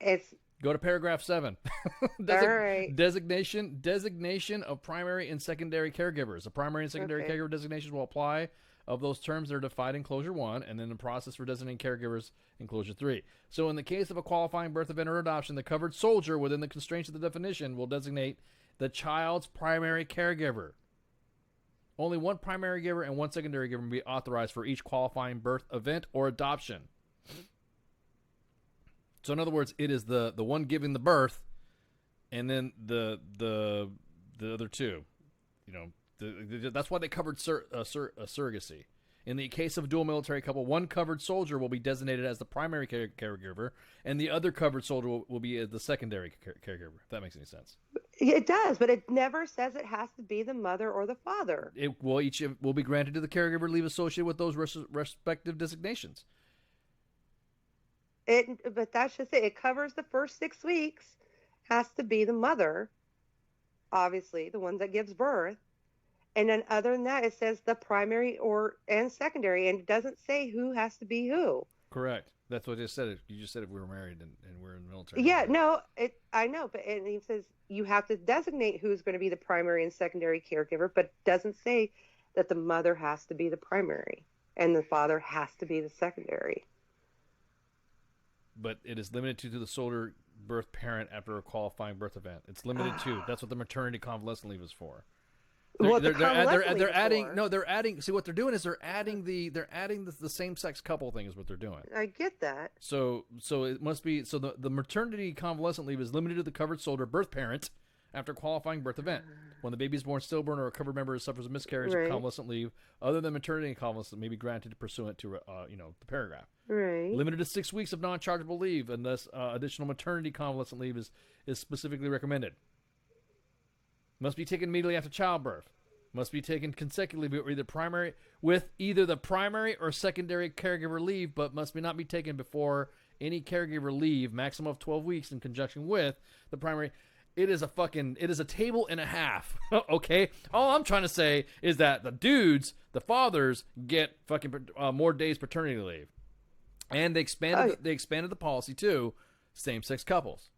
It's go to paragraph 7. All right. Designation of primary and secondary caregivers. The primary and secondary caregiver designations will apply of those terms that are defined in Closure 1 and then the process for designating caregivers in Closure 3. So in the case of a qualifying birth event or adoption, the covered soldier within the constraints of the definition will designate the child's primary caregiver. Only one primary giver and one secondary giver will be authorized for each qualifying birth event or adoption. So in other words, it is the one giving the birth, and then the the other two. You know, that's why they covered surrogacy. In the case of a dual military couple, one covered soldier will be designated as the primary caregiver, and the other covered soldier will be the secondary caregiver, if that makes any sense. It does, but it never says it has to be the mother or the father. It will each will be granted to the caregiver leave associated with those respective designations. But that's just it. It covers the first 6 weeks. Has to be the mother, obviously, the one that gives birth. And then other than that, it says the primary and secondary, and it doesn't say who has to be who. Correct. That's what I just said. You just said if we were married and we're in the military. Yeah, no, I know, but it says you have to designate who's going to be the primary and secondary caregiver, but it doesn't say that the mother has to be the primary and the father has to be the secondary. But it is limited to the soldier birth parent after a qualifying birth event. It's limited to. That's what the maternity convalescent leave is for. They're adding. See, what they're doing is they're adding the same sex couple thing is what they're doing. I get that. So it must be the maternity convalescent leave is limited to the covered soldier birth parent after a qualifying birth event. When the baby is born stillborn or a covered member suffers a miscarriage, Right. convalescent leave other than maternity convalescent may be granted pursuant to the paragraph. Right. Limited to 6 weeks of non-chargeable leave, unless additional maternity convalescent leave is specifically recommended. Must be taken immediately after childbirth. Must be taken consecutively with either the primary or secondary caregiver leave, but must not be taken before any caregiver leave, maximum of 12 weeks in conjunction with the primary. It is a table and a half. Okay? All I'm trying to say is that the fathers get fucking more days paternity leave. And they expanded the policy to same-sex couples.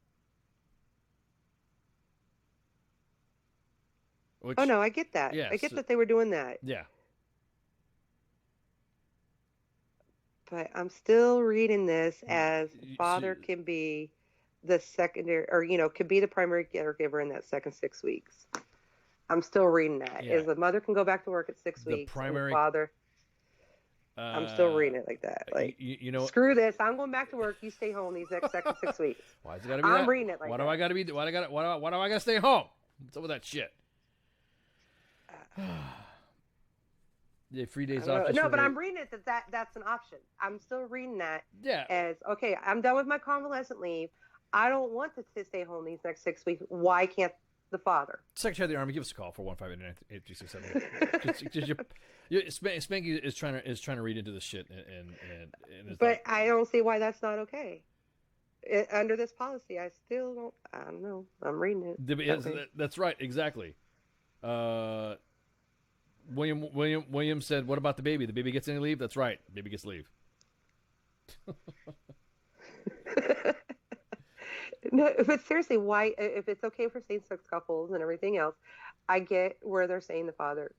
Oh, no, I get that. Yeah, I get that they were doing that. Yeah. But I'm still reading this as father can be the secondary, or, could be the primary caregiver in that second 6 weeks. I'm still reading that. Yeah. Is the mother can go back to work at 6 weeks. Primary and father. I'm still reading it like that. Like, screw this. I'm going back to work. You stay home these next second 6 weeks. Why's it gotta be I'm that? reading it like why that. do I gotta be? Why do I gotta stay home? What's up with that shit? Yeah, 3 days off. No, but I'm reading it that's an option. I'm still reading that. Yeah. As okay, I'm done with my convalescent leave. I don't want to stay home these next 6 weeks. Why can't the father? Secretary of the Army, give us a call for 158-836-78. Spanky is trying to read into this shit, and but I don't see why that's not okay. Under this policy, I still don't. I don't know. I'm reading it. That's right, exactly. William said, "What about the baby? The baby gets any leave?" That's right, baby gets leave. No, but seriously, why? If it's okay for same-sex couples and everything else, I get where they're saying the father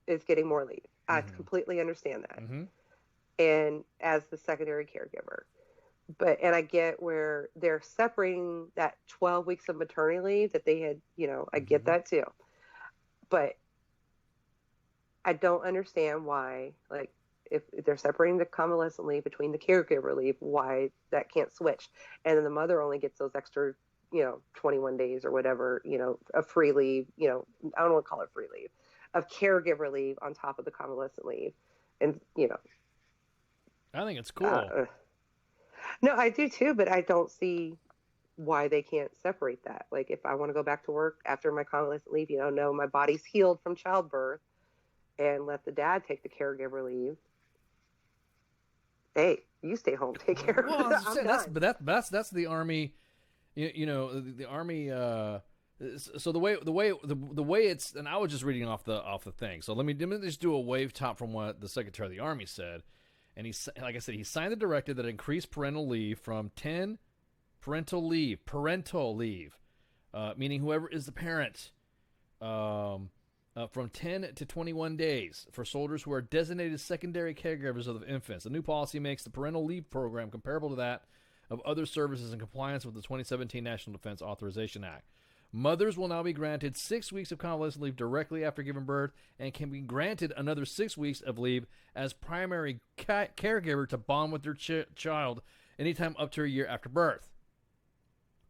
is getting more leave. I completely understand that, and as the secondary caregiver, and I get where they're separating that 12 weeks of maternity leave that they had. I get that too, but I don't understand why, like, if they're separating the convalescent leave between the caregiver leave, why that can't switch. And then the mother only gets those extra, 21 days or whatever, of free leave, I don't want to call it free leave, of caregiver leave on top of the convalescent leave. And, I think it's cool. No, I do too, but I don't see why they can't separate that. Like, if I want to go back to work after my convalescent leave, no, my body's healed from childbirth, and let the dad take the caregiver leave. Hey, you stay home, take care of it. That's the Army. The Army. So the way it's, and I was just reading off the thing. So let me just do a wave top from what the Secretary of the Army said. And he signed the directive that increased parental leave from 10 parental leave, meaning whoever is the parent, from 10 to 21 days for soldiers who are designated secondary caregivers of the infants. The new policy makes the parental leave program comparable to that of other services in compliance with the 2017 National Defense Authorization Act. Mothers will now be granted 6 weeks of convalescent leave directly after giving birth and can be granted another 6 weeks of leave as primary caregiver to bond with their child anytime up to a year after birth.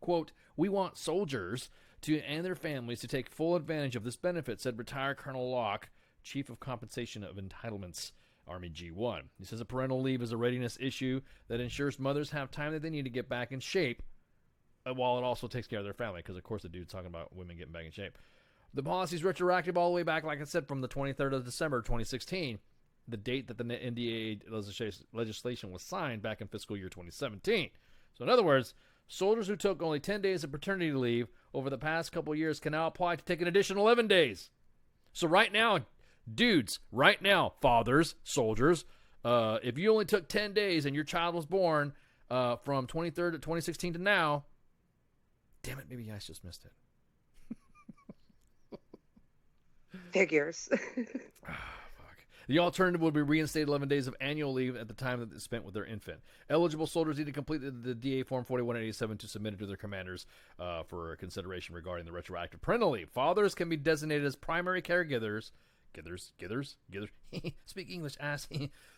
Quote, "We want soldiers and their families to take full advantage of this benefit, said retired Colonel Locke, Chief of Compensation of Entitlements, Army G1. He says a parental leave is a readiness issue that ensures mothers have time that they need to get back in shape, while it also takes care of their family, because, of course, the dude's talking about women getting back in shape. The policy is retroactive all the way back, like I said, from the 23rd of December 2016, the date that the NDAA legislation was signed back in fiscal year 2017. So, in other words, soldiers who took only 10 days of paternity leave over the past couple of years can now apply to take an additional 11 days. So right now, dudes, right now, fathers, soldiers, if you only took 10 days and your child was born from 23rd to 2016 to now, damn it, maybe you guys just missed it. Figures. The alternative would be reinstated 11 days of annual leave at the time that it's spent with their infant. Eligible soldiers need to complete the DA Form 4187 to submit it to their commanders for consideration regarding the retroactive parental leave. Fathers can be designated as primary caregivers. Speak English, ass.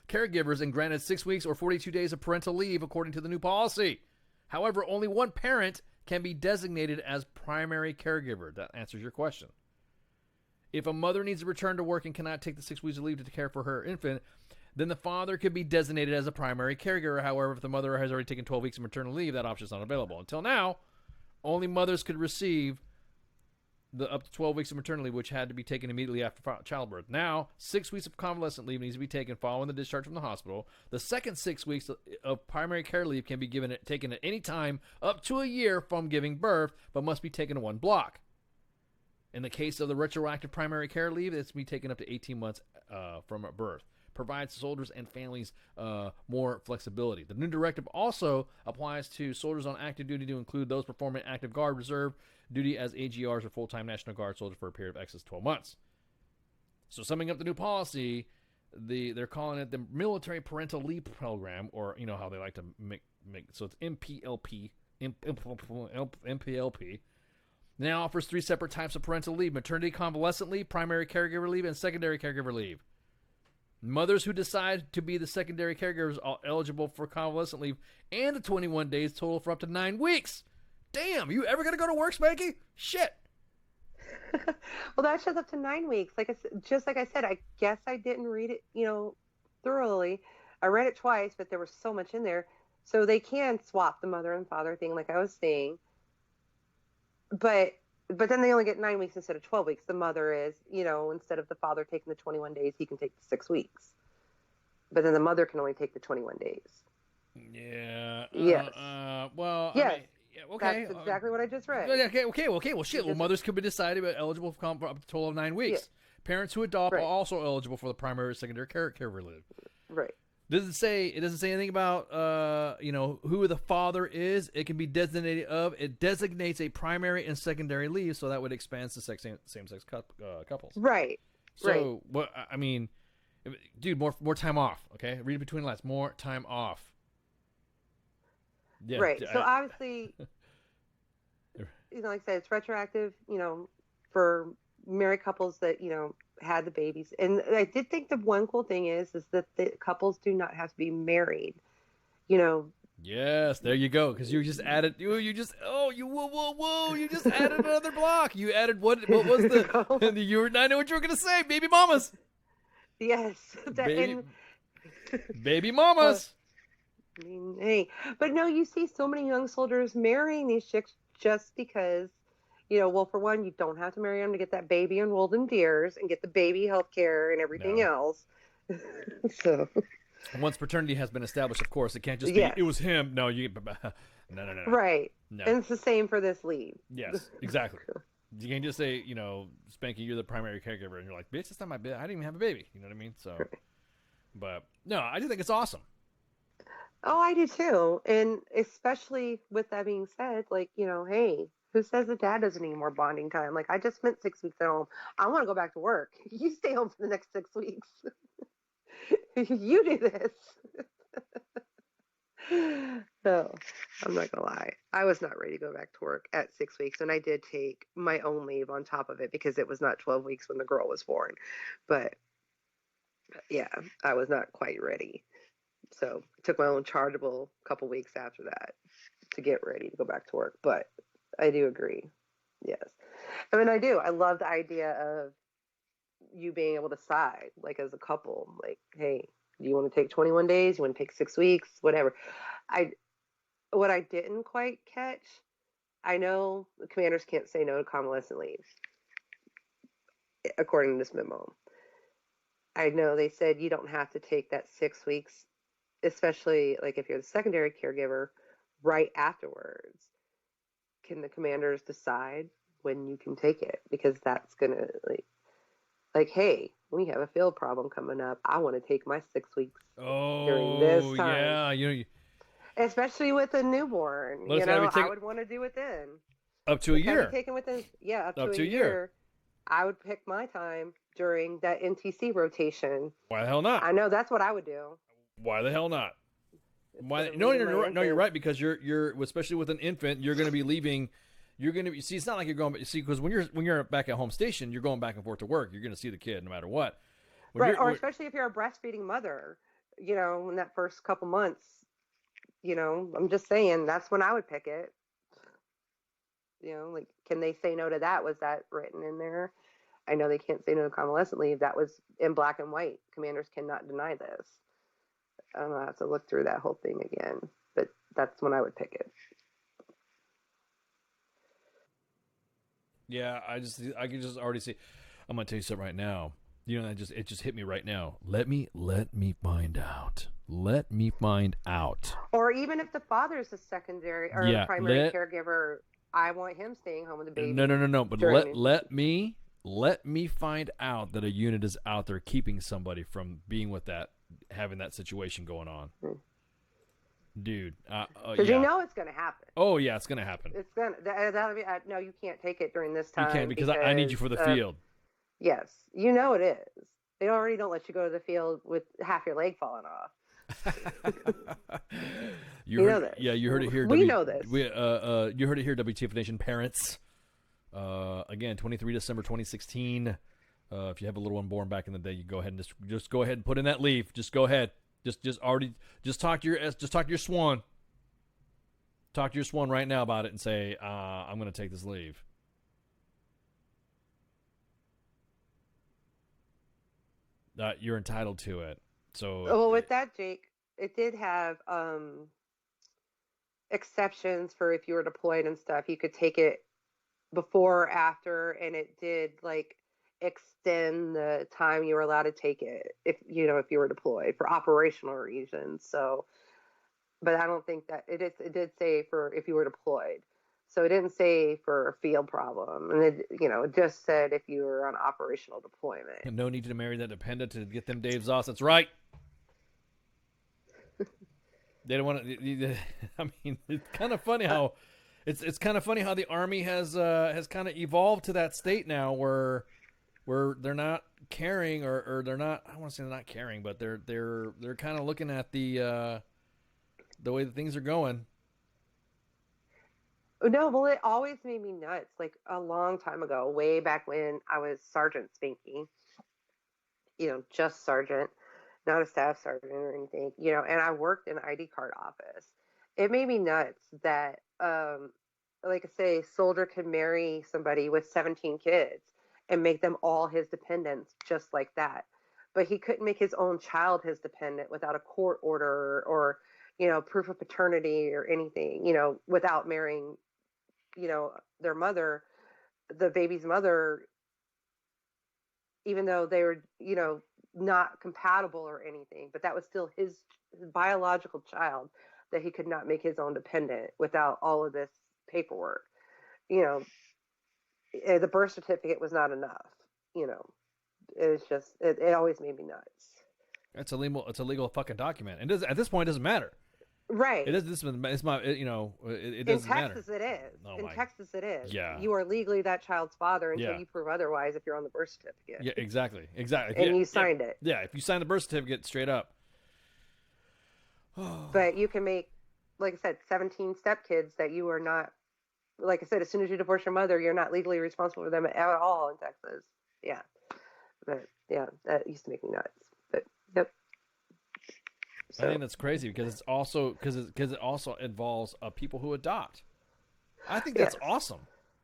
Caregivers and granted 6 weeks or 42 days of parental leave according to the new policy. However, only one parent can be designated as primary caregiver. That answers your question. If a mother needs to return to work and cannot take the 6 weeks of leave to care for her infant, then the father could be designated as a primary caregiver. However, if the mother has already taken 12 weeks of maternal leave, that option is not available. Until now, only mothers could receive the up to 12 weeks of maternity leave, which had to be taken immediately after childbirth. Now, 6 weeks of convalescent leave needs to be taken following the discharge from the hospital. The second 6 weeks of primary care leave can be taken at any time up to a year from giving birth, but must be taken in one block. In the case of the retroactive primary care leave, it's be taken up to 18 months from birth. Provides soldiers and families more flexibility. The new directive also applies to soldiers on active duty to include those performing active guard reserve duty as AGRs or full-time National Guard soldiers for a period of excess 12 months. So summing up the new policy, they're calling it the Military Parental Leave Program, or you know how they like to make so it's MPLP. Now offers 3 separate types of parental leave: maternity convalescent leave, primary caregiver leave, and secondary caregiver leave. Mothers who decide to be the secondary caregivers are eligible for convalescent leave and the 21 days total for up to 9 weeks. Damn, you ever going to go to work, Spanky? Shit. Well, that shows up to 9 weeks. Just like I said, I guess I didn't read it, thoroughly. I read it twice, but there was so much in there. So they can swap the mother and father thing, like I was saying. But then they only get 9 weeks instead of 12 weeks. The mother is, instead of the father taking the 21 days, he can take the 6 weeks. But then the mother can only take the 21 days. Yeah. Yes. Well, yes. I mean, yeah, okay. That's exactly what I just read. Okay. Well, shit. Well, mothers could be decided but eligible for up to a total of 9 weeks. Yeah. Parents who adopt are also eligible for the primary or secondary caregiver leave. Right. It doesn't say anything about who the father is. It can be designated of. It designates a primary and secondary leave, so that would expand to same-sex couples. Right. So what I mean, dude, more time off. Okay, read between the lines. More time off. Yeah. Right. So obviously, like I said, it's retroactive. For married couples that had the babies. And I did think the one cool thing is that the couples do not have to be married, Yes, there you go. Because you just added, you just added another block. You added what was the, I know what you were going to say, baby mamas. Yes. Baby mamas. Hey, but no, you see so many young soldiers marrying these chicks just because, for one, you don't have to marry them to get that baby enrolled in DEERS and get the baby health care and everything else. So once paternity has been established, of course, it can't just be, it was him. No, no. Right. No. And it's the same for this leave. Yes, exactly. You can't just say, Spanky, you're the primary caregiver. And you're like, bitch, that's not my bit. I didn't even have a baby. You know what I mean? So, but no, I just think it's awesome. Oh, I do too. And especially with that being said, hey, who says the dad doesn't need more bonding time? I just spent 6 weeks at home. I want to go back to work. You stay home for the next 6 weeks. You do this. No, I'm not going to lie. I was not ready to go back to work at 6 weeks. And I did take my own leave on top of it because it was not 12 weeks when the girl was born. But yeah, I was not quite ready. So I took my own chargeable a couple weeks after that to get ready to go back to work. But I do agree. Yes. I mean, I do. I love the idea of you being able to decide, like as a couple, like, hey, do you want to take 21 days? You want to take 6 weeks? Whatever. What I didn't quite catch, I know the commanders can't say no to convalescent leave, according to this memo. I know they said you don't have to take that 6 weeks, especially like if you're the secondary caregiver, right afterwards. Can the commanders decide when you can take it? Because that's gonna hey, we have a field problem coming up. I want to take my 6 weeks during this time. Yeah, especially with a newborn. Well, I would want to do it then. Up to a year. Taken within, up to a year. I would pick my time during that NTC rotation. Why the hell not? I know that's what I would do. Why the hell not? Why? No, you're right, because you're especially with an infant, you're going to be leaving. You're going to see. It's not like you're going. See, because when you're back at home station, you're going back and forth to work. You're going to see the kid no matter what. Right, or especially if you're a breastfeeding mother. In that first couple months. I'm just saying that's when I would pick it. Can they say no to that? Was that written in there? I know they can't say no to convalescent leave. That was in black and white. Commanders cannot deny this. I don't know. I have to look through that whole thing again, but that's when I would pick it. Yeah, I can just already see. I'm gonna tell you something right now. It just hit me right now. Let me find out. Let me find out. Or even if the father's the secondary or the primary caregiver, I want him staying home with the baby. No. But let me find out that a unit is out there keeping somebody from being with that, having that situation going on. Dude, because you know it's going to happen. Oh yeah, it's going to happen. It's going to. That'll be. No, you can't take it during this time. You can't because I need you for the field. Yes, you know it is. They already don't let you go to the field with half your leg falling off. You know this. Yeah, you heard it here. We know this. You heard it here, WTF Nation parents. Again, 23 December 2016. If you have a little one born back in the day, you go ahead and just go ahead and put in that leave. Just go ahead. Just talk to your swan. Talk to your swan right now about it and say, I'm going to take this leave. You're entitled to it. So well, with that, Jake, it did have exceptions for if you were deployed and stuff. You could take it before or after, and it did extend the time you were allowed to take it if you were deployed for operational reasons. So, but I don't think that it did say for if you were deployed. So it didn't say for a field problem, and it just said if you were on operational deployment. And no need to marry that dependent to get them Dave's off. That's right. They don't want to. I mean, it's kind of funny how it's kind of funny how the Army has kind of evolved to that state now where they're not caring or they're not. I don't want to say they're not caring, but they're kind of looking at the way that things are going. No, well, it always made me nuts. Like a long time ago, way back when I was Sergeant Spanky, just sergeant, not a staff sergeant or anything, and I worked in an ID card office. It made me nuts that, like I say, soldier could marry somebody with 17 kids and make them all his dependents just like that. But he couldn't make his own child his dependent without a court order or, proof of paternity or anything, without marrying their mother, the baby's mother, even though they were, not compatible or anything, but that was still his biological child that he could not make his own dependent without all of this paperwork. The birth certificate was not enough. It's just, it always made me nuts. It's a legal fucking document. And at this point, it doesn't matter. Right. It is. It doesn't matter. Texas, it is. In Texas, it is. Yeah. You are legally that child's father until you prove otherwise. If you're on the birth certificate. Yeah. Exactly. And you signed it. Yeah. If you sign the birth certificate, straight up. But you can make, like I said, 17 stepkids that you are not. Like I said, as soon as you divorce your mother, you're not legally responsible for them at all in Texas. Yeah. But yeah, that used to make me nuts. But yep. So. I think that's crazy because it also involves people who adopt. I think that's awesome.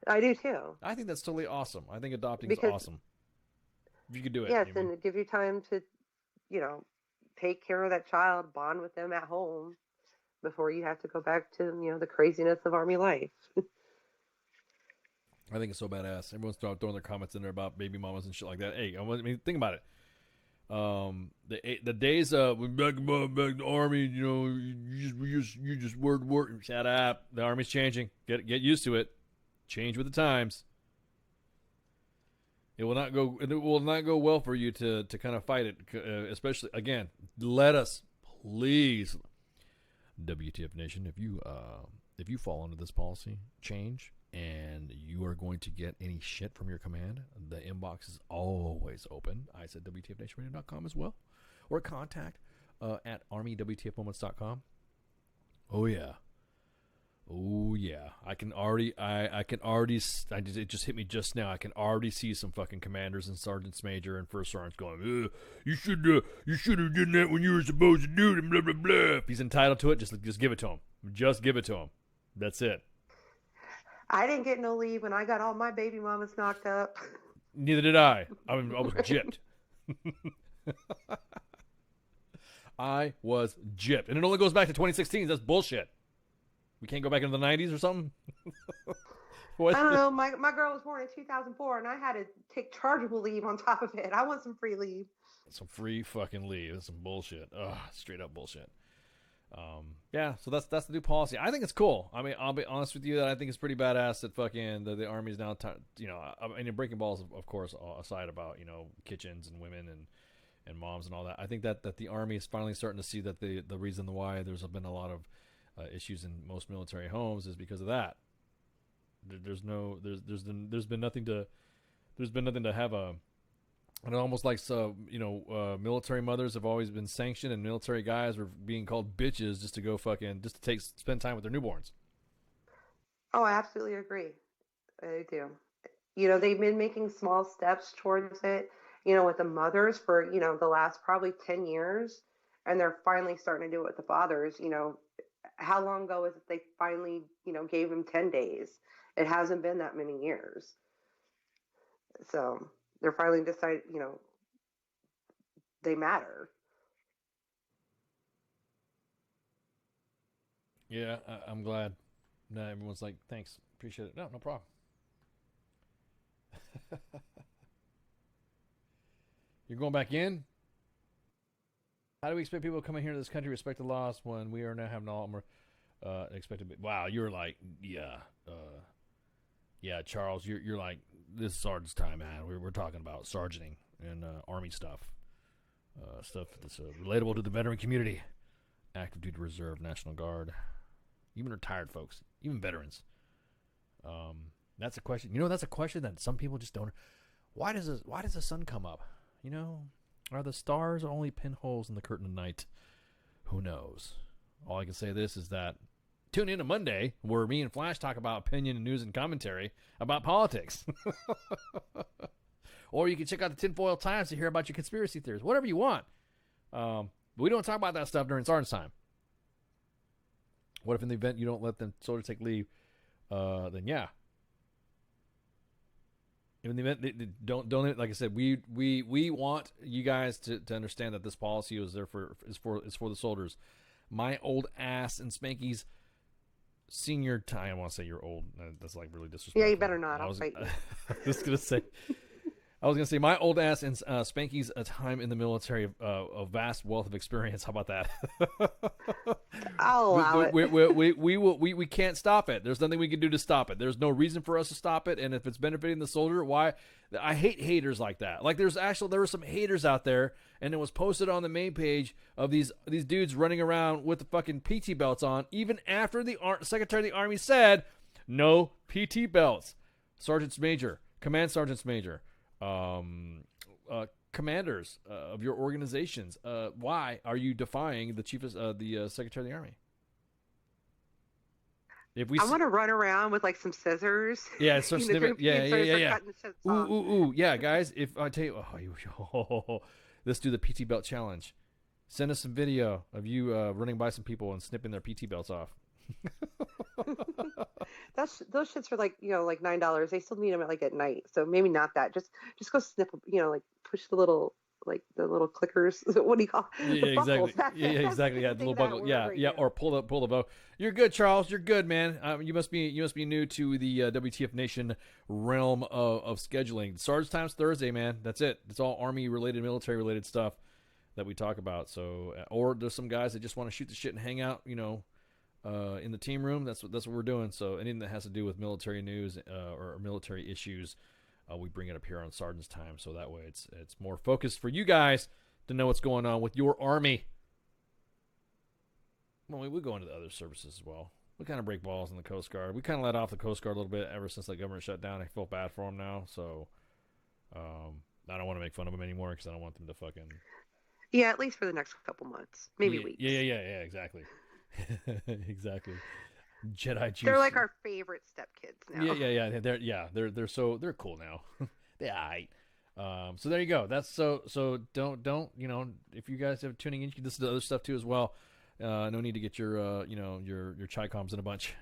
I do too. I think that's totally awesome. I think adopting is Because- awesome. If you could do it. Yes, Amy. and it gives you time to, take care of that child, bond with them at home before you have to go back to, the craziness of Army life. I think it's so badass. Everyone's throwing their comments in there about baby mamas and shit like that. Hey, I mean, think about it. The days of back to the Army, you just work. Shut up. The Army's changing. Get used to it. Change with the times. It will not go well for you to kind of fight it, especially again. Let us please, WTF Nation, if you fall under this policy change and you are going to get any shit from your command, the inbox is always open. I said WTFNationRadio.com as well, or contact at ArmyWTFMoments.com. Oh yeah. I can already. It just hit me just now. I can already see some fucking commanders and sergeants major and first sergeants going, "You should have done that when you were supposed to do it." Blah blah blah. If he's entitled to it, just give it to him. Just give it to him. That's it. I didn't get no leave when I got all my baby mamas knocked up. Neither did I. I was gypped. I was gypped, and it only goes back to 2016. That's bullshit. We can't go back into the 90s or something? I don't know. My girl was born in 2004, and I had to take chargeable leave on top of it. I want some free leave. Some free fucking leave. That's some bullshit. Ugh, straight up bullshit. Yeah, so that's the new policy. I think it's cool. I mean, I'll be honest with you that I think it's pretty badass that fucking the Army's now, I mean, breaking balls, of course, aside about, kitchens and women and moms and all that. I think that the Army is finally starting to see that the reason why there's been a lot of issues in most military homes is because of that. There's been nothing to have a, and almost like military mothers have always been sanctioned, and military guys were being called bitches just to spend time with their newborns. Oh, I absolutely agree. I do. They've been making small steps towards it, with the mothers for, the last probably 10 years, and they're finally starting to do it with the fathers. How long ago is it they finally, gave them 10 days? It hasn't been that many years. So they're finally decided, they matter. Yeah, I'm glad. Now everyone's like, thanks, appreciate it. No problem. You're going back in? How do we expect people coming here to this country to respect the laws when we are now having all more expected? Wow, you're like, yeah, Charles, you're like, this is sergeant's time, man. We're talking about sergeanting and Army stuff that's relatable to the veteran community, active duty reserve, National Guard, even retired folks, even veterans. That's a question. That's a question that some people just don't. Why does the sun come up? Are the stars only pinholes in the curtain of night? Who knows? All I can say this is that tune in to Monday where me and Flash talk about opinion and news and commentary about politics. Or you can check out the Tinfoil Times to hear about your conspiracy theories. Whatever you want. But we don't talk about that stuff during sergeant's time. What if in the event you don't let them soldiers take leave? Then yeah. In the event, don't like I said, we want you guys to understand that this policy is for the soldiers. My old ass and Spanky's senior time. I want to say you're old. That's like really disrespectful. Yeah, you better not. I'll fight you. I was gonna say my old ass and Spanky's time in the military, a vast wealth of experience. How about that? I'll allow it. We can't stop it. There's nothing we can do to stop it. There's no reason for us to stop it. And if it's benefiting the soldier, why? I hate haters like that. Like there were some haters out there, and it was posted on the main page of these dudes running around with the fucking PT belts on, even after the Secretary of the Army said no PT belts. Sergeants Major, Command Sergeants Major. Commanders of your organizations, why are you defying the the Secretary of the Army? I want to run around with like some scissors. Yeah, so snippet. Yeah. Ooh, yeah, guys. If I tell you, let's do the PT belt challenge. Send us some video of you running by some people and snipping their PT belts off. Those shits are like like $9. They still need them at night, so maybe not that. Just go snip, like push the little clickers. What do you call Yeah, the buckles? exactly. Yeah, exactly. Yeah, the little buckle. Yeah, right yeah. now. Or pull the bow. You're good, Charles. You're good, man. You must be new to the WTF Nation realm of scheduling. Sarge Times Thursday, man. That's it. It's all Army related, military related stuff that we talk about. So, or there's some guys that just want to shoot the shit and hang out, in the team room. That's what we're doing. So anything that has to do with military news or military issues, we bring it up here on Sergeant's Time. So that way it's more focused for you guys to know what's going on with your Army. Well, we go into the other services as well. We kind of break balls in the Coast Guard. We kind of let off the Coast Guard a little bit ever since the government shut down. I feel bad for them now. So I don't want to make fun of them anymore because I don't want them to fucking... Yeah, at least for the next couple months, maybe weeks. Yeah, exactly. Exactly. Jedi juice. They're like our favorite stepkids now. They're cool now. They're aight. So there you go. That's so don't if you guys are tuning in, you can listen to other stuff too as well. No need to get your your Chi-Coms in a bunch.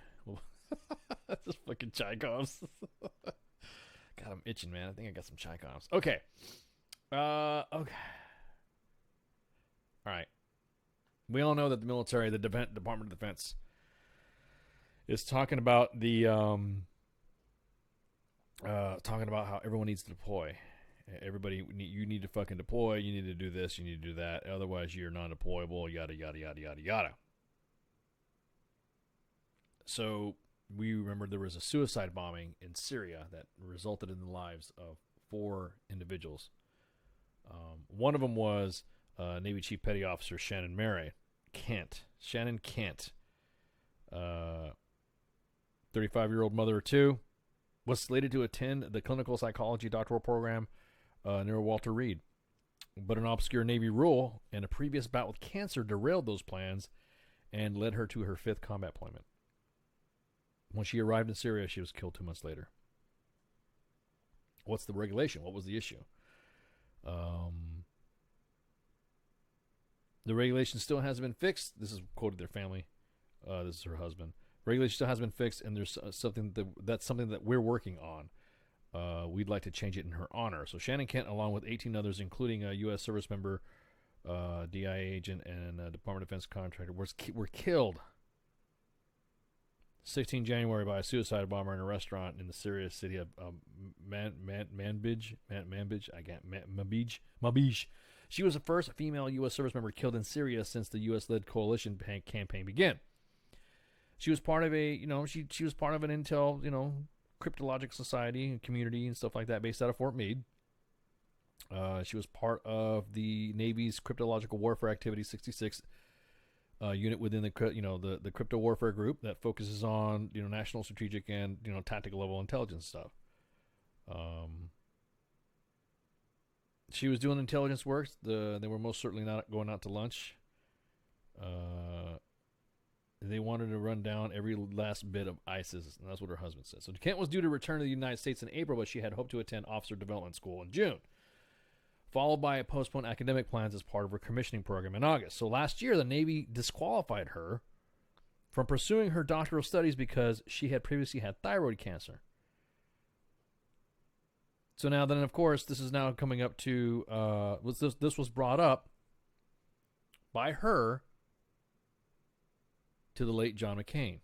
Just fucking Chi-Coms. God, I'm itching, man. I think I got some Chi-Coms. Okay. Okay. All right. We all know that the military, the Department of Defense, is talking about talking about how everyone needs to deploy. Everybody, you need to fucking deploy. You need to do this. You need to do that. Otherwise, you're non-deployable. Yada yada yada yada yada. So we remember there was a suicide bombing in Syria that resulted in the lives of 4 individuals. One of them was Navy Chief Petty Officer Shannon Kent. 35-year-old mother of 2, was slated to attend the clinical psychology doctoral program near Walter Reed. But an obscure Navy rule and a previous bout with cancer derailed those plans and led her to her 5th combat deployment. When she arrived in Syria, she was killed 2 months later. What's the regulation? What was the issue? The regulation still hasn't been fixed. This is quoted their family. This is her husband. Regulation still hasn't been fixed, and there's something that we're working on. We'd like to change it in her honor. So Shannon Kent, along with 18 others, including a U.S. service member, DIA agent, and a Department of Defense contractor, were killed 16 January by a suicide bomber in a restaurant in the Syrian city of Manbij. She was the first female U.S. service member killed in Syria since the U.S.-led coalition campaign began. She was part of she was part of an intel, cryptologic society and community and stuff like that based out of Fort Meade. She was part of the Navy's Cryptological Warfare Activity 66 unit within the crypto warfare group that focuses on national strategic and tactical level intelligence stuff. She was doing intelligence work. They were most certainly not going out to lunch. They wanted to run down every last bit of ISIS, and that's what her husband said. So Kent was due to return to the United States in April, but she had hoped to attend officer development school in June, followed by postponed academic plans as part of her commissioning program in August. So last year, the Navy disqualified her from pursuing her doctoral studies because she had previously had thyroid cancer. So now then, of course, this is now coming up to, this was brought up by her to the late John McCain.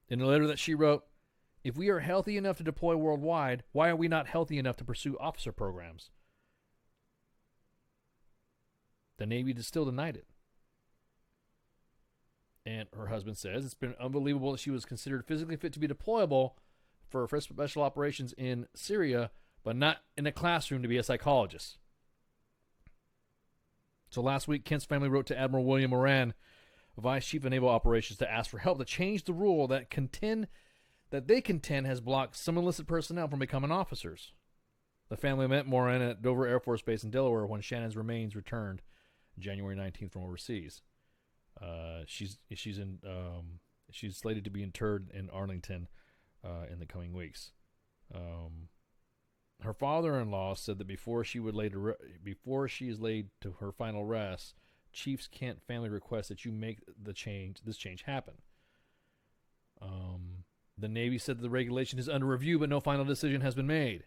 In a letter that she wrote, "If we are healthy enough to deploy worldwide, why are we not healthy enough to pursue officer programs?" The Navy still denied it. And her husband says, "It's been unbelievable that she was considered physically fit to be deployable for special operations in Syria, but not in a classroom to be a psychologist." So last week, Kent's family wrote to Admiral William Moran, Vice Chief of Naval Operations, to ask for help to change the rule that they contend has blocked some enlisted personnel from becoming officers. The family met Moran at Dover Air Force Base in Delaware when Shannon's remains returned January 19th from overseas. She's slated to be interred in Arlington in the coming weeks. Her father-in-law said that before she is laid to her final rest, Chiefs Kent family requests that you make this change happen. The Navy said that the regulation is under review, but no final decision has been made.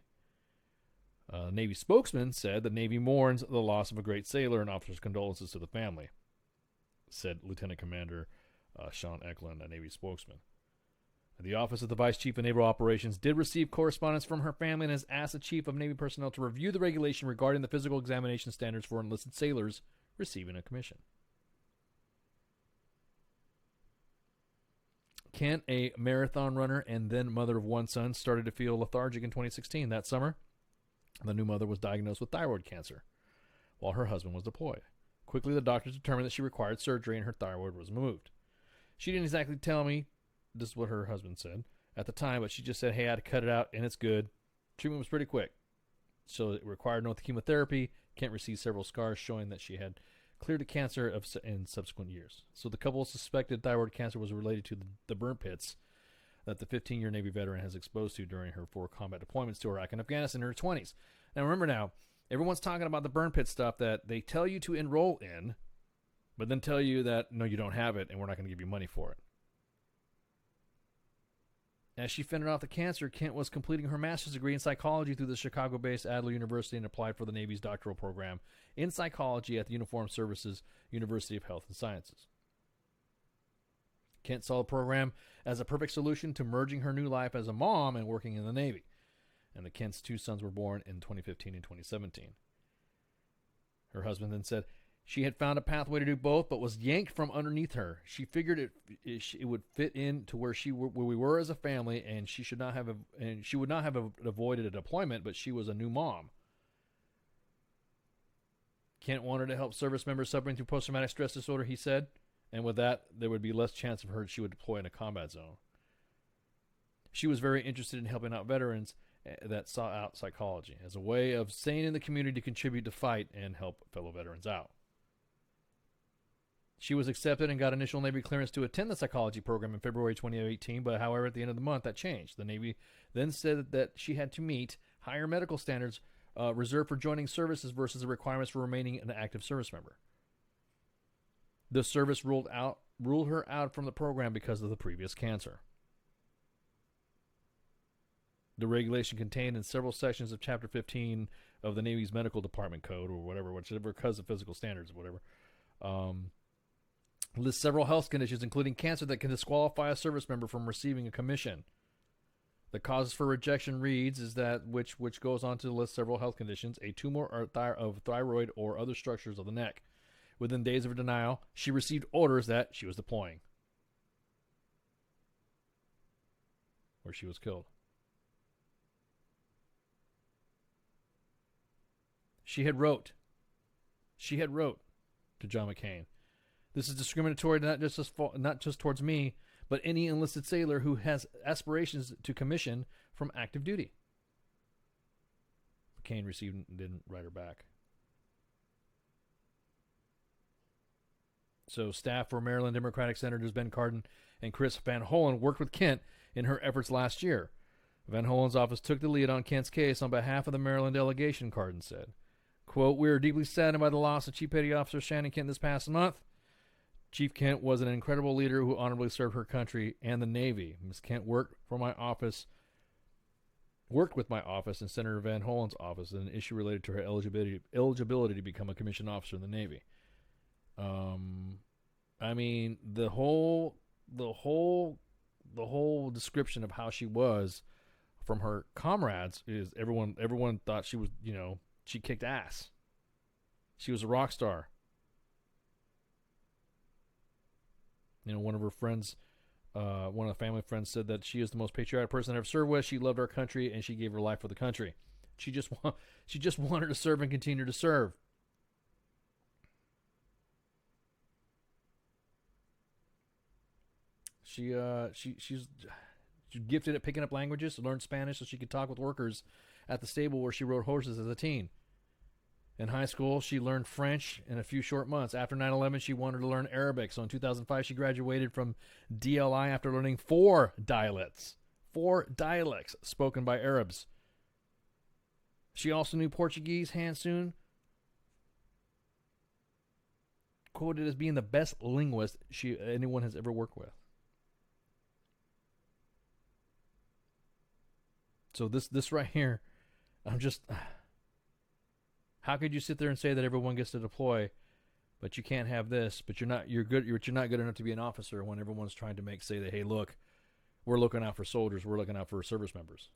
Navy spokesman said the Navy mourns the loss of a great sailor and offers condolences to the family, said Lieutenant Commander Sean Eklund, a Navy spokesman. The Office of the Vice Chief of Naval Operations did receive correspondence from her family and has asked the Chief of Navy personnel to review the regulation regarding the physical examination standards for enlisted sailors receiving a commission. Kent, a marathon runner and then mother of one son, started to feel lethargic in 2016. That summer, the new mother was diagnosed with thyroid cancer while her husband was deployed. Quickly, the doctors determined that she required surgery and her thyroid was removed. She didn't exactly tell me, this is what her husband said at the time, but she just said, hey, I had to cut it out and it's good. Treatment was pretty quick. So it required no chemotherapy. Kent received several scars showing that she had cleared the cancer in subsequent years. So the couple suspected thyroid cancer was related to the burn pits that the 15-year Navy veteran has exposed to during her 4 combat deployments to Iraq and Afghanistan in her 20s. Now remember now, everyone's talking about the burn pit stuff that they tell you to enroll in, but then tell you that, no, you don't have it and we're not going to give you money for it. As she fended off the cancer, Kent was completing her master's degree in psychology through the Chicago-based Adler University and applied for the Navy's doctoral program in psychology at the Uniformed Services University of Health and Sciences. Kent saw the program as a perfect solution to merging her new life as a mom and working in the Navy. And the Kent's 2 sons were born in 2015 and 2017. Her husband then said she had found a pathway to do both, but was yanked from underneath her. She figured it would fit in to where we were as a family, and she would not have avoided a deployment, but she was a new mom. Kent wanted to help service members suffering through post-traumatic stress disorder, he said, and with that, there would be less chance of her she would deploy in a combat zone. She was very interested in helping out veterans that sought out psychology as a way of staying in the community to contribute to fight and help fellow veterans out. She was accepted and got initial Navy clearance to attend the psychology program in February 2018, but however, at the end of the month, that changed. The Navy then said that she had to meet higher medical standards reserved for joining services versus the requirements for remaining an active service member. The service ruled her out from the program because of the previous cancer. The regulation contained in several sections of Chapter 15 of the Navy's Medical Department Code, or whatever, because of physical standards, or whatever, lists several health conditions, including cancer, that can disqualify a service member from receiving a commission. The causes for rejection reads is that which goes on to list several health conditions, a tumor of thyroid or other structures of the neck. Within days of her denial, she received orders that she was deploying, where she was killed. She had wrote to John McCain, this is discriminatory not just towards me, but any enlisted sailor who has aspirations to commission from active duty. McCain didn't write her back. So staff for Maryland Democratic Senators Ben Cardin and Chris Van Hollen worked with Kent in her efforts last year. Van Hollen's office took the lead on Kent's case on behalf of the Maryland delegation, Cardin said. Quote, we are deeply saddened by the loss of Chief Petty Officer Shannon Kent this past month. Chief Kent was an incredible leader who honorably served her country and the Navy. Ms. Kent worked with my office and Senator Van Hollen's office on an issue related to her eligibility to become a commissioned officer in the Navy. I mean, the whole description of how she was from her comrades is everyone thought she was, she kicked ass. She was a rock star. One of her friends, one of the family friends said that she is the most patriotic person I've ever served with. She loved our country and she gave her life for the country. She just wanted to serve and continue to serve. She's gifted at picking up languages, learned Spanish so she could talk with workers at the stable where she rode horses as a teen. In high school, she learned French in a few short months. After 9/11, she wanted to learn Arabic. So in 2005, she graduated from DLI after learning 4 dialects spoken by Arabs. She also knew Portuguese, Hansoon, quoted as being the best linguist anyone has ever worked with. So this right here, I'm just, how could you sit there and say that everyone gets to deploy, but you can't have this, but you're not good enough to be an officer when everyone's trying to say that, hey, look, we're looking out for soldiers, we're looking out for service members.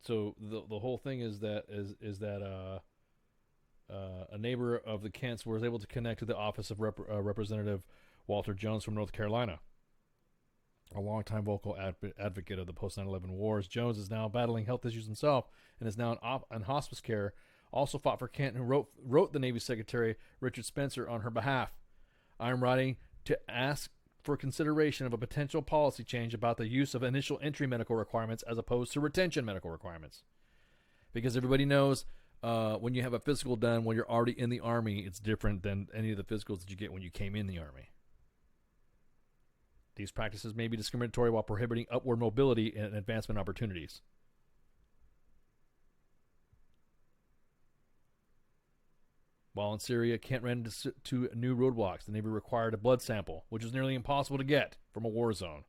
So the whole thing is that a neighbor of the Kents was able to connect to the office of Representative Walter Jones from North Carolina, a longtime vocal advocate of the post 9/11 wars. Jones is now battling health issues himself and is now in hospice care. Also fought for Kent, who wrote the Navy Secretary Richard Spencer on her behalf. I'm writing to ask for consideration of a potential policy change about the use of initial entry medical requirements as opposed to retention medical requirements. Because everybody knows when you have a physical done when you're already in the Army, it's different than any of the physicals that you get when you came in the Army. These practices may be discriminatory while prohibiting upward mobility and advancement opportunities. While in Syria, Kent ran into new roadblocks. The Navy required a blood sample, which was nearly impossible to get from a war zone.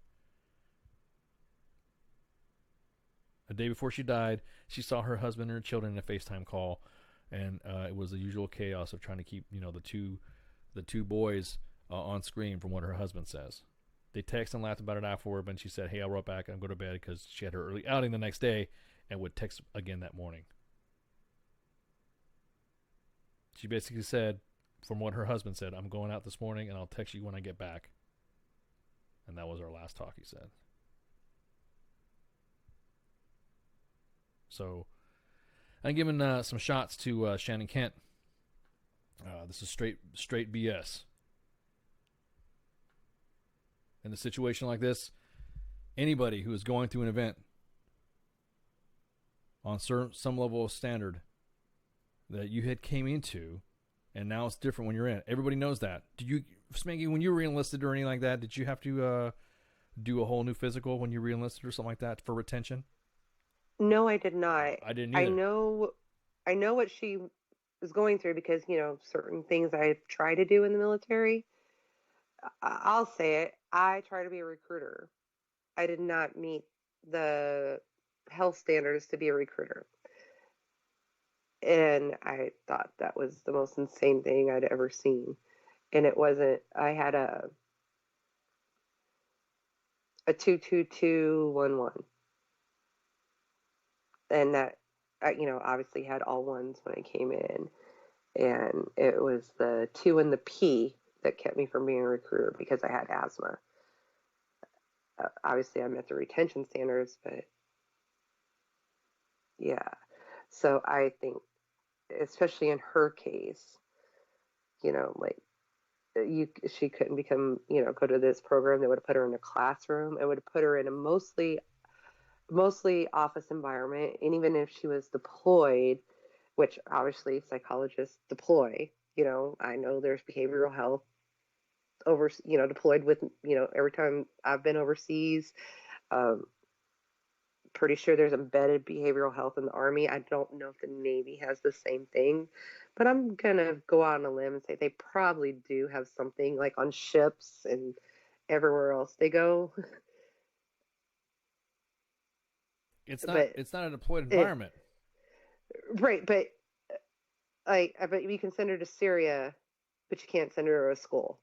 The day before she died, she saw her husband and her children in a FaceTime call, and it was the usual chaos of trying to keep, the two boys on screen, from what her husband says. They texted and laughed about it afterward, but she said, "Hey, I'll write back and go to bed," because she had her early outing the next day, and would text again that morning. She basically said, from what her husband said, "I'm going out this morning, and I'll text you when I get back." And that was our last talk, he said. So, I'm giving some shots to Shannon Kent. This is straight BS. In a situation like this, anybody who is going through an event on some level of standard that you had came into, and now it's different when you're in. Everybody knows that. Spanky, when you were enlisted or anything like that, did you have to do a whole new physical when you re-enlisted or something like that for retention? No, I did not. I didn't either. I know what she was going through because, certain things I've tried to do in the military. I'll say it. I try to be a recruiter. I did not meet the health standards to be a recruiter. And I thought that was the most insane thing I'd ever seen. And it wasn't. I had a 22211. And that, obviously had all ones when I came in. And it was the 2 and the P that kept me from being a recruiter because I had asthma. Obviously, I met the retention standards, but yeah. So I think, especially in her case, she couldn't become, go to this program that would have put her in a classroom. It would have put her in a mostly office environment. And even if she was deployed, which obviously psychologists deploy, I know there's behavioral health deployed with, every time I've been overseas. Pretty sure there's embedded behavioral health in the Army. I don't know if the Navy has the same thing, but I'm going to go out on a limb and say they probably do have something like on ships and everywhere else they go. It's not a deployed environment. Right, but you can send her to Syria, but you can't send her to a school.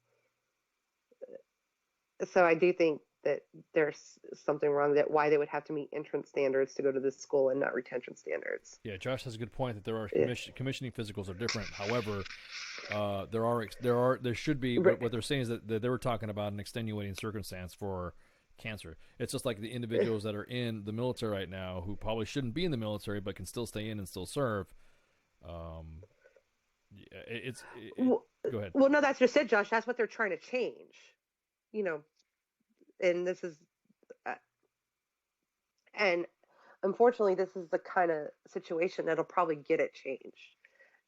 So I do think that there's something wrong that why they would have to meet entrance standards to go to this school and not retention standards. Yeah, Josh has a good point that there are commissioning physicals are different. However, there should be what they're saying is that they were talking about an extenuating circumstance for cancer. It's just like the individuals that are in the military right now who probably shouldn't be in the military but can still stay in and still serve. Go ahead. Well, no, that's just it, Josh. That's what they're trying to change. And this is, and unfortunately, this is the kind of situation that'll probably get it changed.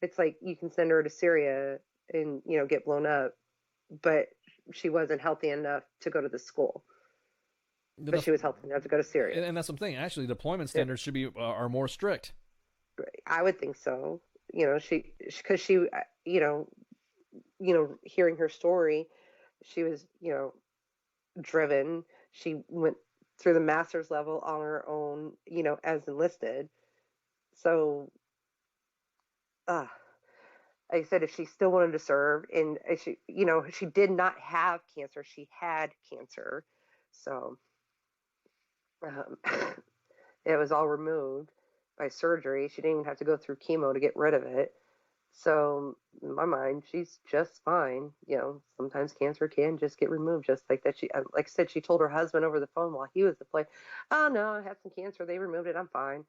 It's like you can send her to Syria and, get blown up, but she wasn't healthy enough to go to the school. But she was healthy enough to go to Syria. And that's something. Actually, deployment standards should be are more strict. I would think so. hearing her story, she was, driven. She went through the master's level on her own, as enlisted. So, like I said, if she still wanted to serve, and she did not have cancer, she had cancer. So, it was all removed by surgery. She didn't even have to go through chemo to get rid of it. So in my mind, she's just fine. Sometimes cancer can just get removed just like that. Like I said, she told her husband over the phone while he was deployed, "Oh no, I had some cancer. They removed it. I'm fine."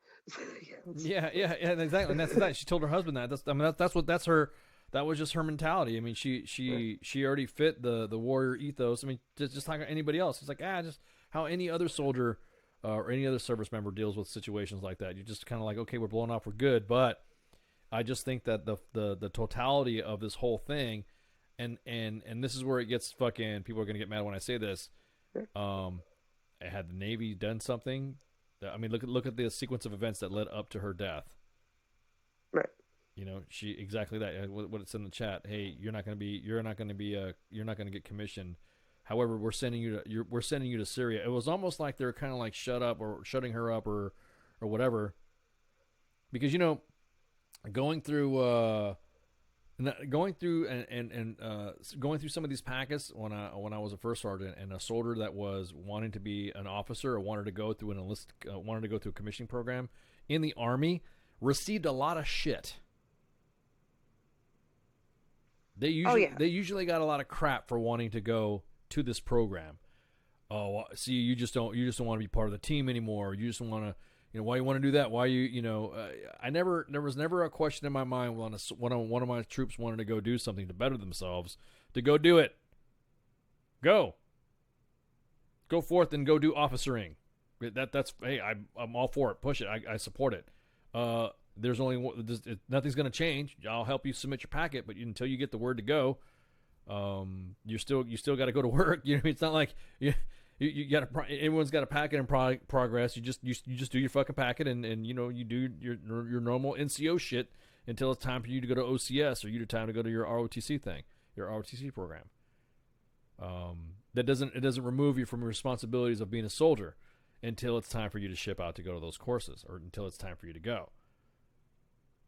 Yeah, exactly. And that's the thing. She told her husband that. That was just her mentality. I mean, she already fit the warrior ethos. I mean, just like anybody else. It's like just how any other soldier or any other service member deals with situations like that. You're just kind of like, okay, we're blowing off, we're good, but I just think that the totality of this whole thing, and this is where it gets fucking, people are going to get mad when I say this. Had the Navy done something? I mean, look at the sequence of events that led up to her death. Right. She exactly that. What it's in the chat. Hey, you're not going to get commissioned. However, we're sending you to Syria. It was almost like they're kind of like shutting her up or whatever, because going through some of these packets when I was a first sergeant, and a soldier that was wanting to be an officer or wanted to go through a commissioning program in the Army received a lot of shit. They usually got a lot of crap for wanting to go to this program. Oh, see, you just don't want to be part of the team anymore. You just want to, why you want to do that? Why there was never a question in my mind when one of my troops wanted to go do something to better themselves, to go do it. Go forth and go do officering. Hey, I'm all for it. Push it. I support it. There's nothing's going to change. I'll help you submit your packet, but until you get the word to go, you still got to go to work. It's not like you got everyone's got a packet in progress. You just do your fucking packet, and you do your normal NCO shit until it's time for you to go to OCS, or time to go to your ROTC thing, your ROTC program. It doesn't remove you from your responsibilities of being a soldier until it's time for you to ship out to go to those courses, or until it's time for you to go.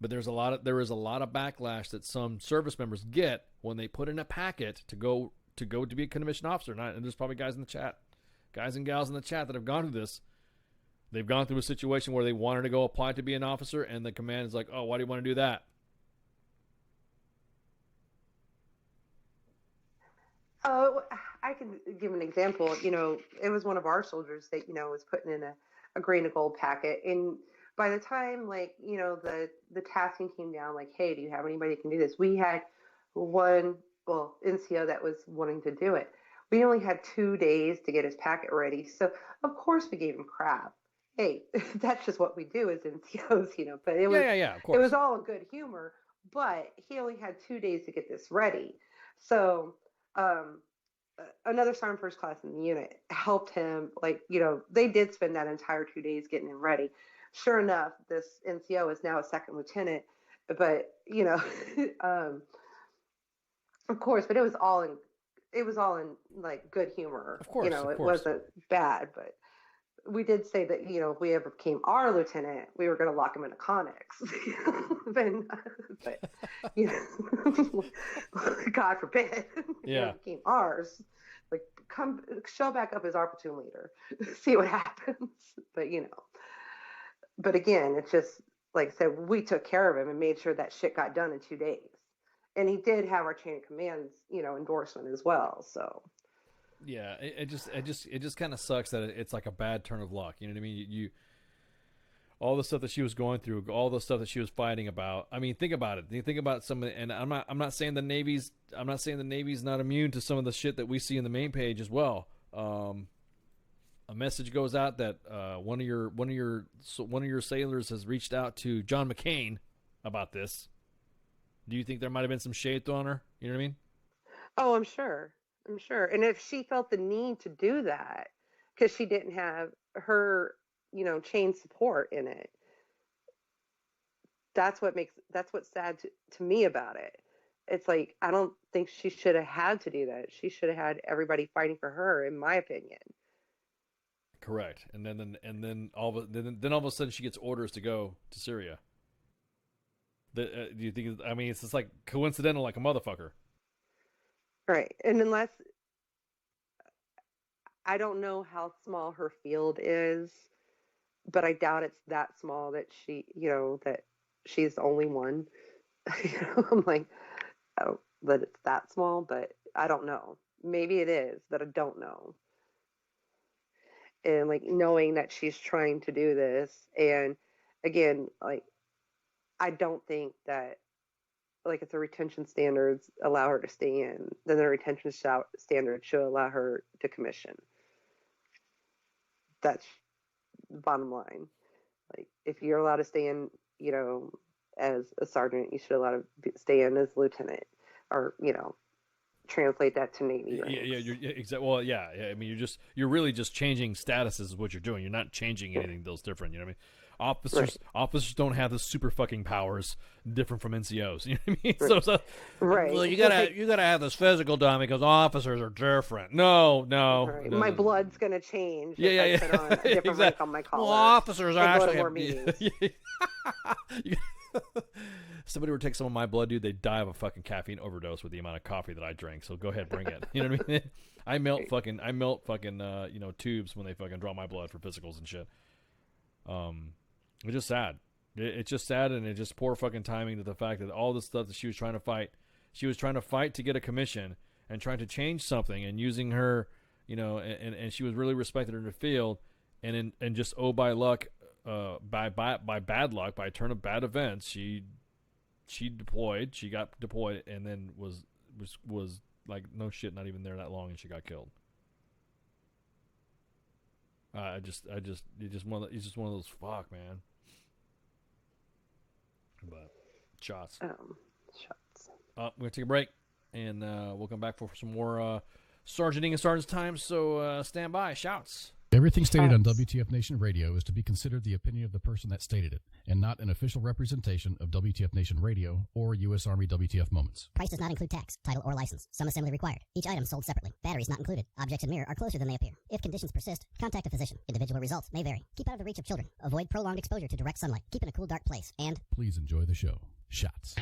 But there is a lot of backlash that some service members get when they put in a packet to go to be a commissioned officer. And there's probably guys and gals in the chat that have gone through this. They've gone through a situation where they wanted to go apply to be an officer, and the command is like, "Oh, why do you want to do that?" Oh, I can give an example. It was one of our soldiers that was putting in a green and gold packet, and by the time the tasking came down, like, hey, do you have anybody that can do this? We had one NCO that was wanting to do it. We only had 2 days to get his packet ready, so of course we gave him crap. Hey, that's just what we do as NCOs, But it was of course. It was all in good humor, but he only had 2 days to get this ready. So another sergeant first class in the unit helped him. They did spend that entire 2 days getting him ready. Sure enough, this NCO is now a second lieutenant, but of course, but it was all in like good humor. Of course, it wasn't bad, but we did say that if we ever became our lieutenant, we were going to lock him in a Connex. but God forbid, yeah, became ours. Like, come show back up as our platoon leader, see what happens. But again, it's just like I said, we took care of him and made sure that shit got done in 2 days. And he did have our chain of commands, endorsement as well. So yeah, it just kind of sucks that it's like a bad turn of luck. You know what I mean? You all the stuff that she was going through, all the stuff that she was fighting about. I mean, think about it. You think about some of and I'm not saying the Navy's not immune to some of the shit that we see in the main page as well. A message goes out that one of your sailors has reached out to John McCain about this. Do you think there might have been some shade thrown on her? You know what I mean? Oh, I'm sure. And if she felt the need to do that because she didn't have her, chain support in it, that's what's sad to me about it. it's like, I don't think she should have had to do that. She should have had everybody fighting for her, in my opinion. Correct. And then all of a sudden she gets orders to go to Syria. Do you think? I mean, it's just like coincidental, like a motherfucker. Right. And unless, I don't know how small her field is, but I doubt it's that small that she, that she's the only one. I'm like, oh, that it's that small, but I don't know. Maybe it is, but I don't know. And like knowing that she's trying to do this, and again, like, I don't think that, like, if the retention standards allow her to stay in, then the retention standards should allow her to commission. That's the bottom line. Like, if you're allowed to stay in, as a sergeant, you should allow to stay in as lieutenant, or translate that to Navy ranks. Yeah, exactly. Well, yeah. I mean, you're really just changing statuses is what you're doing. You're not changing anything that's different. You know what I mean? Officers don't have the super fucking powers different from NCOs. You know what I mean? Right. So right. Well, you gotta have this physical done because officers are different. No. Right. My blood's gonna change. Yeah. If I put on a different rank on my collar. Well, officers I actually go to more meetings. Somebody were to take some of my blood, dude, they'd die of a fucking caffeine overdose with the amount of coffee that I drink. So go ahead, bring it. You know what I mean? I melt fucking tubes when they fucking draw my blood for physicals and shit. It's just sad. It's just sad, and it's just poor fucking timing to the fact that all the stuff that she was trying to fight to get a commission and trying to change something, and using her, and she was really respected in the field, and just by luck, by bad luck, by a turn of bad events, she got deployed, and then was like, no shit, not even there that long, and she got killed. It's just one of those, fuck, man. But shots. Shots. We're gonna take a break, and we'll come back for some more sergeanting and sergeant's time. So stand by. Shouts. Everything stated on WTF Nation Radio is to be considered the opinion of the person that stated it, and not an official representation of WTF Nation Radio or U.S. Army WTF Moments. Price does not include tax, title, or license. Some assembly required. Each item sold separately. Batteries not included. Objects in mirror are closer than they appear. If conditions persist, contact a physician. Individual results may vary. Keep out of the reach of children. Avoid prolonged exposure to direct sunlight. Keep in a cool, dark place. And please enjoy the show. Shots.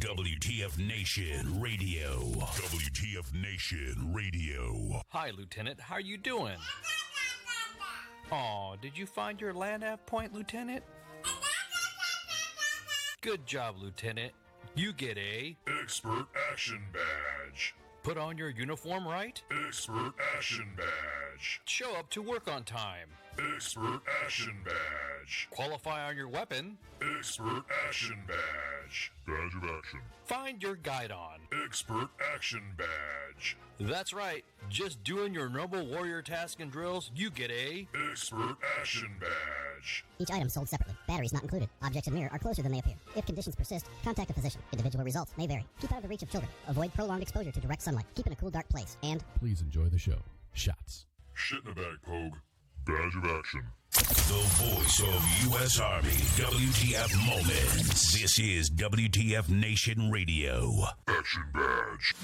WTF Nation Radio. WTF Nation Radio. Hi, Lieutenant. How are you doing? Aw, did you find your land nav point, Lieutenant? Good job, Lieutenant. You get a Expert Action Badge. Put on your uniform right? Expert Action Badge. Show up to work on time. Expert Action Badge. Qualify on your weapon. Expert Action Badge. Badge of Action. Find your guide on. Expert Action Badge. That's right. Just doing your normal warrior task and drills, you get a Expert Action Badge. Each item sold separately. Batteries not included. Objects and mirror are closer than they appear. If conditions persist, contact a physician. Individual results may vary. Keep out of the reach of children. Avoid prolonged exposure to direct sunlight. Keep in a cool, dark place. And please enjoy the show. Shots. Shit in a bag, Pogue. Badge of Action. The voice of U.S. Army. WTF Moments. This is WTF Nation Radio. Action Badge.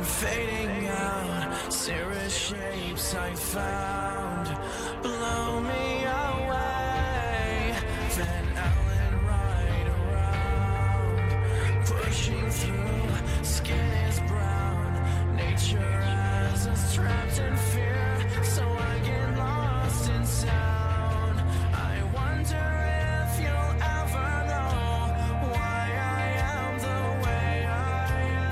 Fading out, serious shapes I found blow me away. Van Allen right around, pushing through. Skin is brown, nature has us trapped in fear. So I get lost in sound. I wonder if you'll ever know why I am the way I am.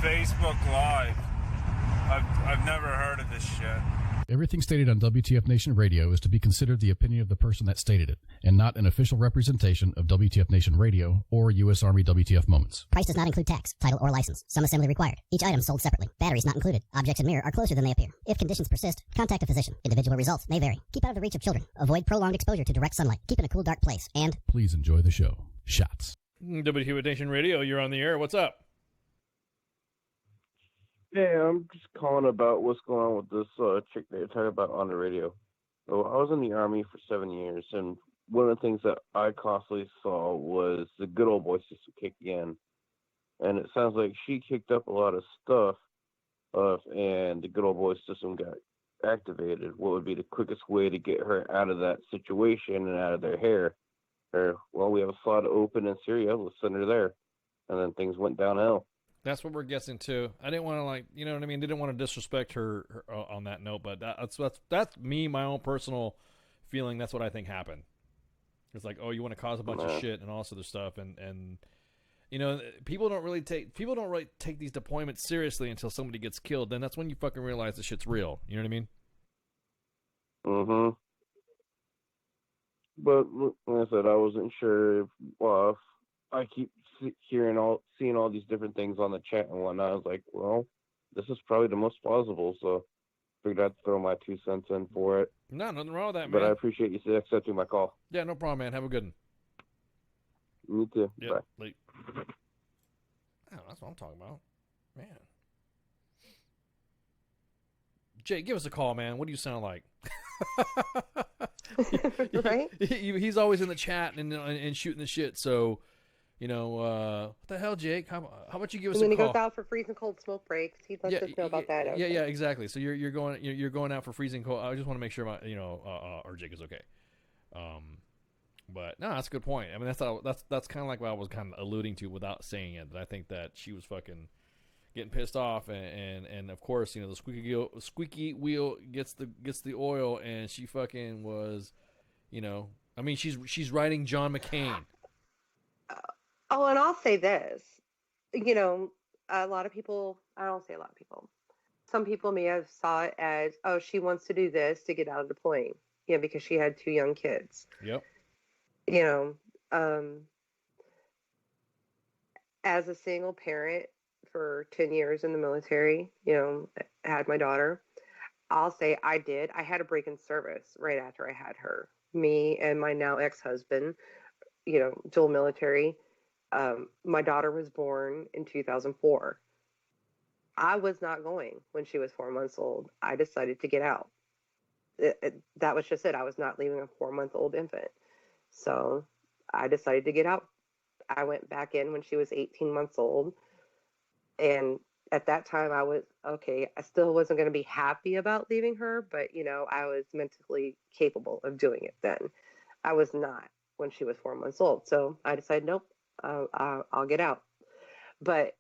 Facebook Live. I've never heard of this shit. Everything stated on WTF Nation Radio is to be considered the opinion of the person that stated it, and not an official representation of WTF Nation Radio or U.S. Army WTF Moments. Price does not include tax, title, or license. Some assembly required. Each item sold separately. Batteries not included. Objects in mirror are closer than they appear. If conditions persist, contact a physician. Individual results may vary. Keep out of the reach of children. Avoid prolonged exposure to direct sunlight. Keep in a cool, dark place. And please enjoy the show. Shots. WTF Nation Radio, you're on the air. What's up? Hey, I'm just calling about what's going on with this chick that you're talking about on the radio. So I was in the Army for 7 years, and one of the things that I constantly saw was the good old boy system kick in. And it sounds like she kicked up a lot of stuff, and the good old boy system got activated. What would be the quickest way to get her out of that situation and out of their hair? Well, we have a slot open in Syria. Let's send her there. And then things went downhill. That's what we're guessing too. I didn't want to you know what I mean? Didn't want to disrespect her on that note, but that's me, my own personal feeling. That's what I think happened. It's like, oh, you want to cause a bunch of shit and all this other stuff, and you know, people don't really take these deployments seriously until somebody gets killed. Then that's when you fucking realize the shit's real. You know what I mean? Mm-hmm. But like I said, I wasn't sure if I keep seeing all these different things on the chat and whatnot. I was like, well, this is probably the most plausible, so figured I'd throw my 2 cents in for it. No, nothing wrong with that, man. But I appreciate you accepting my call. Yeah, no problem, man. Have a good one. Me too. Yep. Bye. Late. Oh, that's what I'm talking about, man. Jay, give us a call, man. What do you sound like? Right? He's always in the chat and shooting the shit. So, you know, what the hell, Jake? How about you give us a call? And then he goes out for freezing cold smoke breaks. He lets us know about that. Okay. Yeah, exactly. So you're going out for freezing cold. I just want to make sure our Jake is okay. But no, that's a good point. I mean, that's kind of like what I was kind of alluding to without saying it. That I think that she was fucking getting pissed off, and of course, you know, the squeaky wheel gets the oil, and she fucking was, you know, I mean, she's riding John McCain. Oh, and I'll say this, you know, a lot of people, I don't say a lot of people, some people may have saw it as, oh, she wants to do this to get out of deploying, you know, because she had 2 young kids. Yep. You know, as a single parent for 10 years in the military, you know, I had my daughter, I'll say I had a break in service right after I had her. Me and my now ex-husband, you know, dual military. My daughter was born in 2004. I was not going when she was 4 months old. I decided to get out. That was just it. I was not leaving a 4-month-old infant. So I decided to get out. I went back in when she was 18 months old. And at that time I was, okay, I still wasn't going to be happy about leaving her, but, you know, I was mentally capable of doing it then. I was not when she was 4 months old. So I decided, nope, I'll get out. But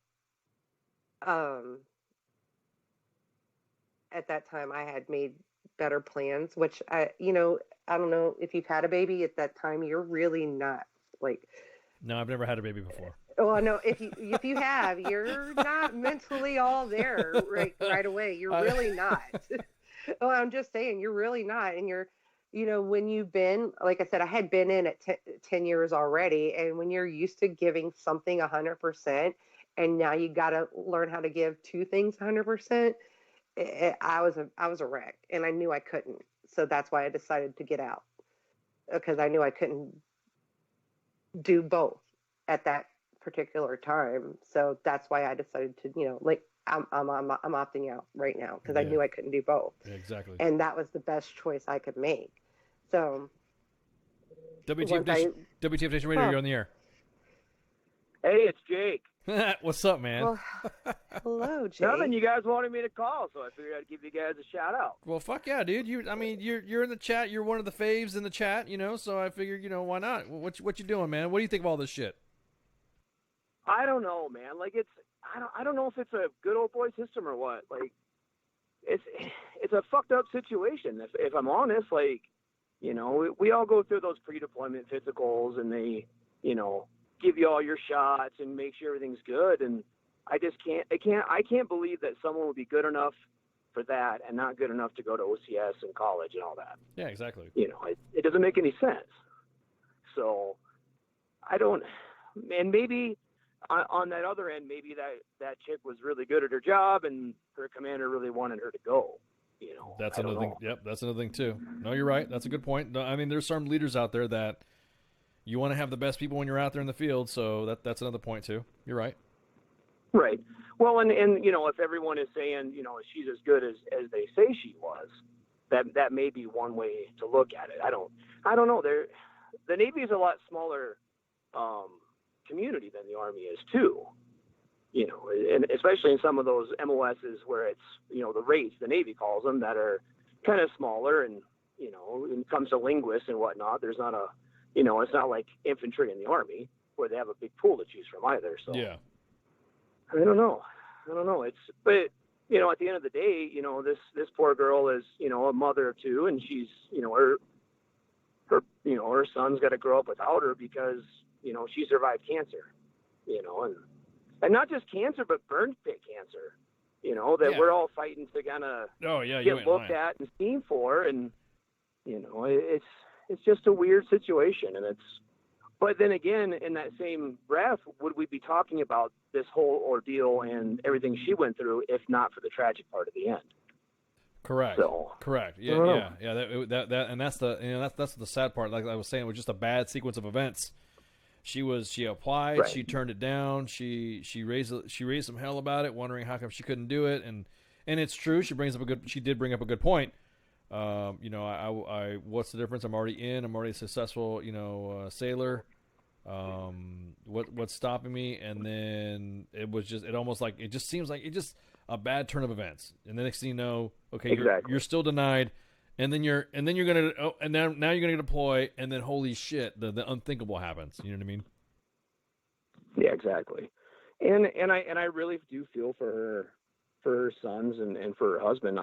at that time I had made better plans, which I don't know if you've had a baby at that time, you're really not like. No, I've never had a baby before. Oh no, if you have, you're not mentally all there right away. You're really not. Oh, I'm just saying, you're really not. And you're, you know, when you've been, like I said, I had been in at 10 years already. And when you're used to giving something 100%, and now you got to learn how to give 2 things 100%, I was a wreck, and I knew I couldn't. So that's why I decided to get out, because I knew I couldn't do both at that particular time. So that's why I decided to, you know, like I'm opting out right now, because I knew I couldn't do both. Yeah, exactly. And that was the best choice I could make. So WTF Nation Radio, you're on the air. Hey, it's Jake. What's up, man? Well, hello, Jake. Nothing. You guys wanted me to call, so I figured I'd give you guys a shout out. Well, fuck yeah, dude. You're in the chat. You're one of the faves in the chat, you know. So I figured, you know, why not? What you doing, man? What do you think of all this shit? I don't know, man. Like, I don't know if it's a good old boy system or what. Like, it's a fucked up situation. If I'm honest, like, you know, we all go through those pre-deployment physicals, and they, you know, give you all your shots and make sure everything's good. And I just can't believe that someone would be good enough for that and not good enough to go to OCS and college and all that. Yeah, exactly. It doesn't make any sense. So I don't, and maybe on that other end, maybe that chick was really good at her job and her commander really wanted her to go. That's another thing. Yep, that's another thing too. No, you're right. That's a good point. No, I mean, there's some leaders out there that you want to have the best people when you're out there in the field. So that's another point too. You're right. Right. Well, and if everyone is saying, she's as good as they say she was, that may be one way to look at it. I don't know. The Navy is a lot smaller community than the Army is too. And especially in some of those MOSs where it's, the rates, the Navy calls them, that are kind of smaller. And, when it comes to linguists and whatnot, there's not it's not like infantry in the Army where they have a big pool to choose from either. So yeah, I don't know. But at the end of the day, this poor girl is, a mother of two, and she's, her son's got to grow up without her because, she survived cancer, and not just cancer, but burn pit cancer, that we're all fighting to kind of get looked at and seen for. And, it's just a weird situation. But then again, in that same breath, would we be talking about this whole ordeal and everything she went through if not for the tragic part of the end? Correct. So, correct. Yeah. That and that's the that's the sad part. Like I was saying, it was just a bad sequence of events. She applied. Right. She turned it down. She raised some hell about it, wondering how come she couldn't do it. And it's true. She did bring up a good point. I what's the difference? I'm already a successful, sailor. What's stopping me? And then it just seems like a bad turn of events. And the next thing you know, okay, you're still denied. And then you're gonna now you're gonna deploy, and then holy shit, the unthinkable happens. You know what I mean? Yeah, exactly. And I really do feel for her sons and for her husband.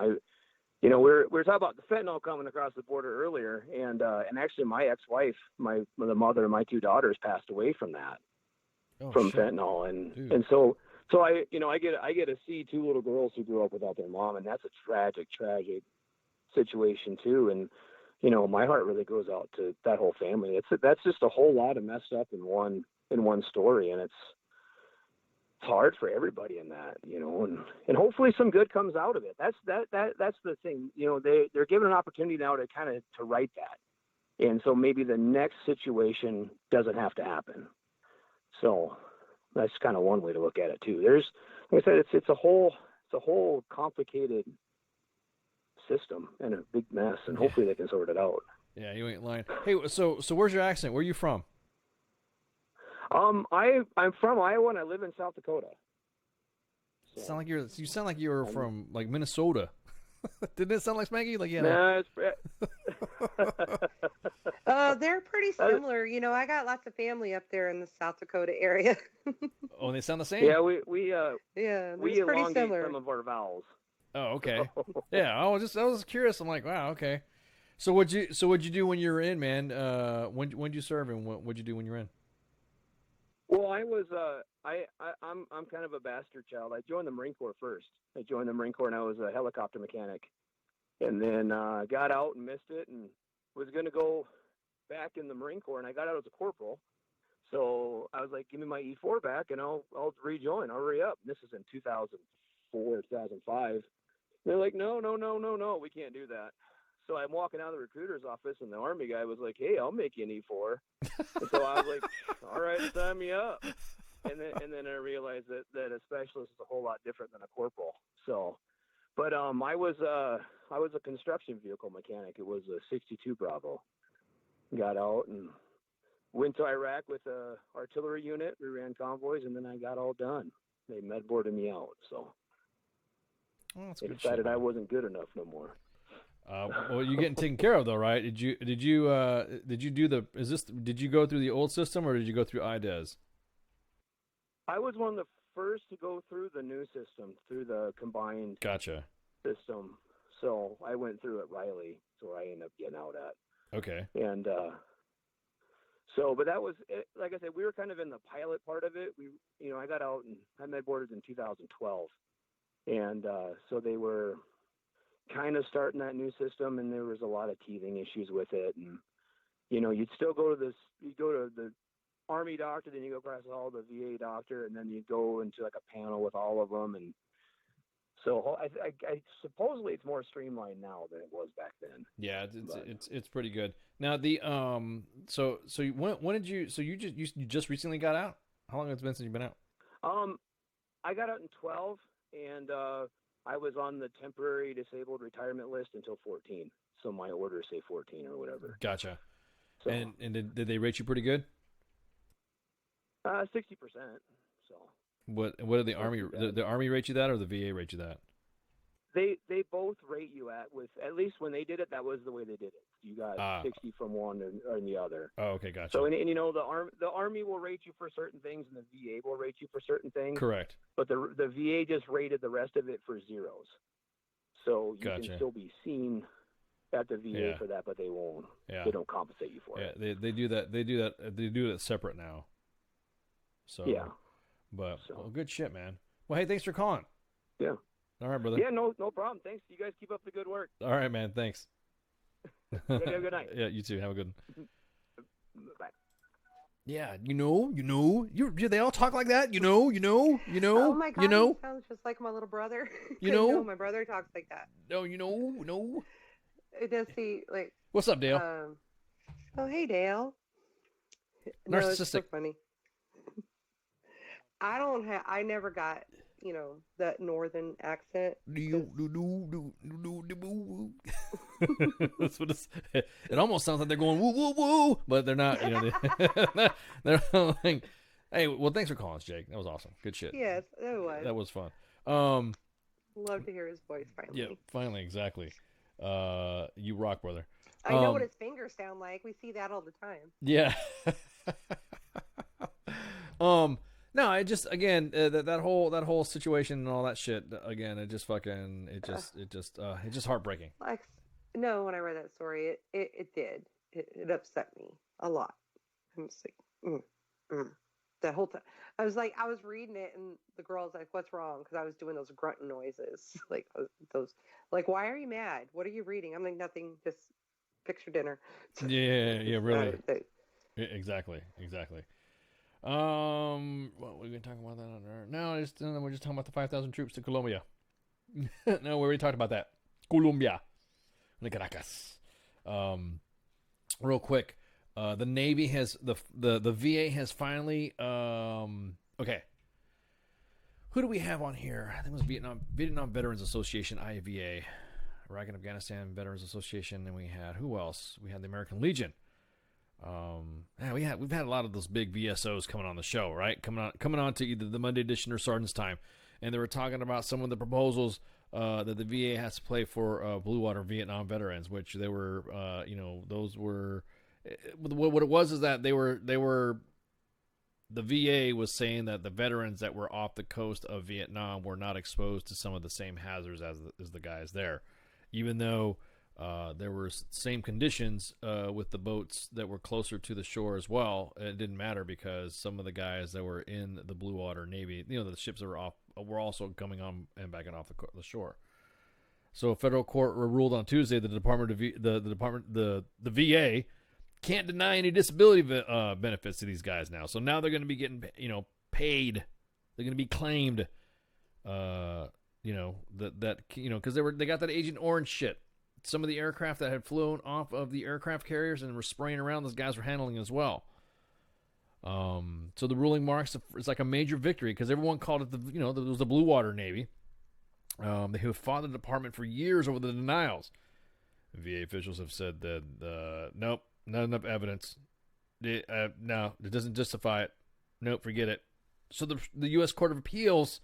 We were talking about the fentanyl coming across the border earlier, and actually my ex-wife, the mother of my two daughters, passed away from that, from fentanyl, and so I get to see two little girls who grew up without their mom, and that's a tragic situation too. And my heart really goes out to that whole family. That's just a whole lot of messed up in one story, and it's hard for everybody in that, and hopefully some good comes out of it. That's the thing. They're given an opportunity now to kind of to right that, and so maybe the next situation doesn't have to happen. So that's kind of one way to look at it too. There's, like I said, it's a whole complicated system and a big mess, and hopefully they can sort it out. Yeah, you ain't lying. Hey, so where's your accent? Where are you from? I'm from Iowa and I live in South Dakota. So. You sound like you're from like Minnesota. Didn't it sound like Spanky? Like Nah, they're pretty similar. I got lots of family up there in the South Dakota area. Oh, they sound the same? Yeah, we pretty similar. Some of our vowels. Oh, okay. Yeah, I was curious. I'm like, wow, okay. So what'd you do when you were in, man? When'd you serve, and what'd you do when you were in? Well, I was I'm kind of a bastard child. I joined the Marine Corps first. I joined the Marine Corps and I was a helicopter mechanic, and then got out and missed it, and was going to go back in the Marine Corps, and I got out as a corporal. So I was like, give me my E4 back, and I'll rejoin. I'll hurry up. And this is in 2004, 2005. They're like, no, we can't do that. So I'm walking out of the recruiter's office, and the Army guy was like, hey, I'll make you an E4. And so I was like, all right, sign me up. And then I realized that a specialist is a whole lot different than a corporal. So, but I was a construction vehicle mechanic. It was a 62 Bravo. Got out and went to Iraq with a artillery unit. We ran convoys, and then I got all done. They med-boarded me out. So they decided I wasn't good enough no more. Well, you're getting taken care of though, right? Did you go through the old system, or did you go through IDES? I was one of the first to go through the new system, through the combined system. So I went through at Riley, so I ended up getting out at. Okay. And but that was, like I said, we were kind of in the pilot part of it. I got out and I med boarded in 2012, and so they were kind of starting that new system, and there was a lot of teething issues with it. And, you know, you'd still go to the Army doctor, then you go across all the VA doctor, and then you go into like a panel with all of them. And so I supposedly it's more streamlined now than it was back then. Yeah, it's pretty good. Now the so when did you you just recently got out? How long has it been since you've been out? I got out in 12, and I was on the temporary disabled retirement list until 14. So my orders say 14 or whatever. Gotcha. So, and did they rate you pretty good? 60%. So what did the Army the Army rate you that, or the VA rate you that? They both rate you at least when they did it, that was the way they did it. You got 60 from one or the other. Oh, okay, gotcha. So and you know the Army will rate you for certain things, and the VA will rate you for certain things. Correct. But the VA just rated the rest of it for zeros. So you Gotcha. can still be seen at the VA for that, but they won't. Yeah. They don't compensate you for it. Yeah, they do that. They do it separate now. So yeah. But well, good shit, man. Well, hey, thanks for calling. Yeah. All right, brother. Yeah, no problem. Thanks. You guys keep up the good work. All right, man. Thanks. Have a good night. Yeah, you too. Have a good one. Bye. Yeah, they all talk like that. You know. Oh my God, you know. he sounds just like my little brother. You know? No, my brother talks like that. No, no. Does he like? What's up, Dale? Oh, hey, Dale. No, it's so Narcissistic. funny. I never got, that northern accent. That's what it almost sounds like they're going woo woo woo, but they're not. They're like, hey, well, thanks for calling us, Jake. That was awesome. Good shit. Yes, it was. That was fun. Love to hear his voice finally. Yeah, finally, exactly. You rock, brother. I know what his fingers sound like. We see that all the time. Yeah. No, I just again that whole situation and all that shit again. It's just heartbreaking. Like, no, when I read that story, it did. It upset me a lot. I'm just like, that whole time. I was reading it, and the girl's like, "What's wrong?" Because I was doing those grunting noises, like those, like, "Why are you mad? What are you reading?" I'm like, "Nothing, just picture dinner." Yeah, really. Exactly. Well, we've been talking about that on there. No, we're just talking about the 5,000 troops to Colombia. No, we already talked about that. Colombia, Caracas. Real quick, the Navy has the VA has finally. Okay. Who do we have on here? I think it was Vietnam Veterans Association, IVA, Iraq and Afghanistan Veterans Association, and we had who else? We had the American Legion. We've had a lot of those big VSOs coming on the show, right? Coming on to either the Monday edition or Sergeant's Time, and they were talking about some of the proposals that the VA has to play for Blue Water Vietnam veterans, which they were, those were what it was is that they were the VA was saying that the veterans that were off the coast of Vietnam were not exposed to some of the same hazards as the guys there, even though. There were same conditions with the boats that were closer to the shore as well. It didn't matter because some of the guys that were in the Blue Water Navy, the ships that were off, were also coming on and backing off the shore. So a federal court ruled on Tuesday that the VA can't deny any disability benefits to these guys now. So now they're going to be getting paid. They're going to be claimed. Because they got that Agent Orange shit. Some of the aircraft that had flown off of the aircraft carriers and were spraying around, those guys were handling as well. So the ruling marks it's like a major victory because everyone called it it was the Blue Water Navy. They have fought the department for years over the denials. VA officials have said that nope, not enough evidence. No, it doesn't justify it. Nope, forget it. So the U.S. Court of Appeals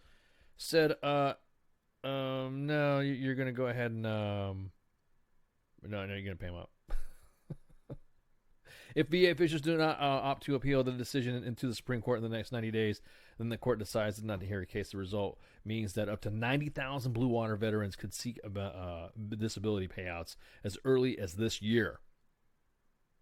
said, no, you're going to go ahead and. No, you're going to pay them up. If VA officials do not opt to appeal the decision into the Supreme Court in the next 90 days, then the court decides not to hear a case. The result means that up to 90,000 Blue Water veterans could seek disability payouts as early as this year.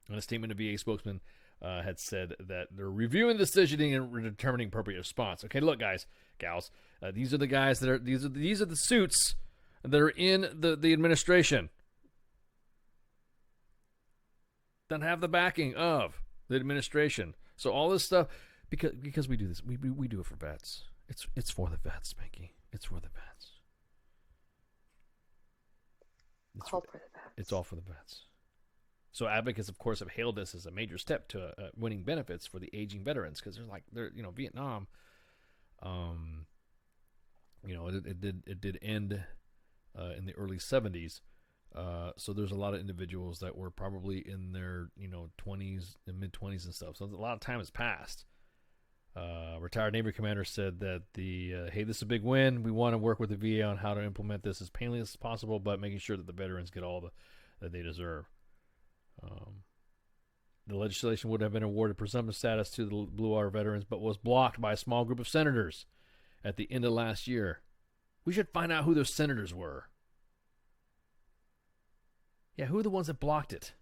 In a statement, a VA spokesman had said that they're reviewing the decision and determining appropriate response. Okay, look, guys, gals, these are the guys that are these are the suits that are in the administration that have the backing of the administration. So all this stuff, because we do this, we do it for vets. It's for the vets, Spanky. It's for the vets. It's all for the vets. It's all for the vets. So advocates, of course, have hailed this as a major step to winning benefits for the aging veterans, because they're Vietnam. It did end in the early 70s. So there's a lot of individuals that were probably in their 20s and mid 20s and stuff. So a lot of time has passed. Retired Navy commander said that hey, this is a big win. We want to work with the VA on how to implement this as painless as possible, but making sure that the veterans get all that they deserve. The legislation would have been awarded presumptive status to the Blue Water veterans, but was blocked by a small group of senators at the end of last year. We should find out who those senators were. Yeah, who are the ones that blocked it?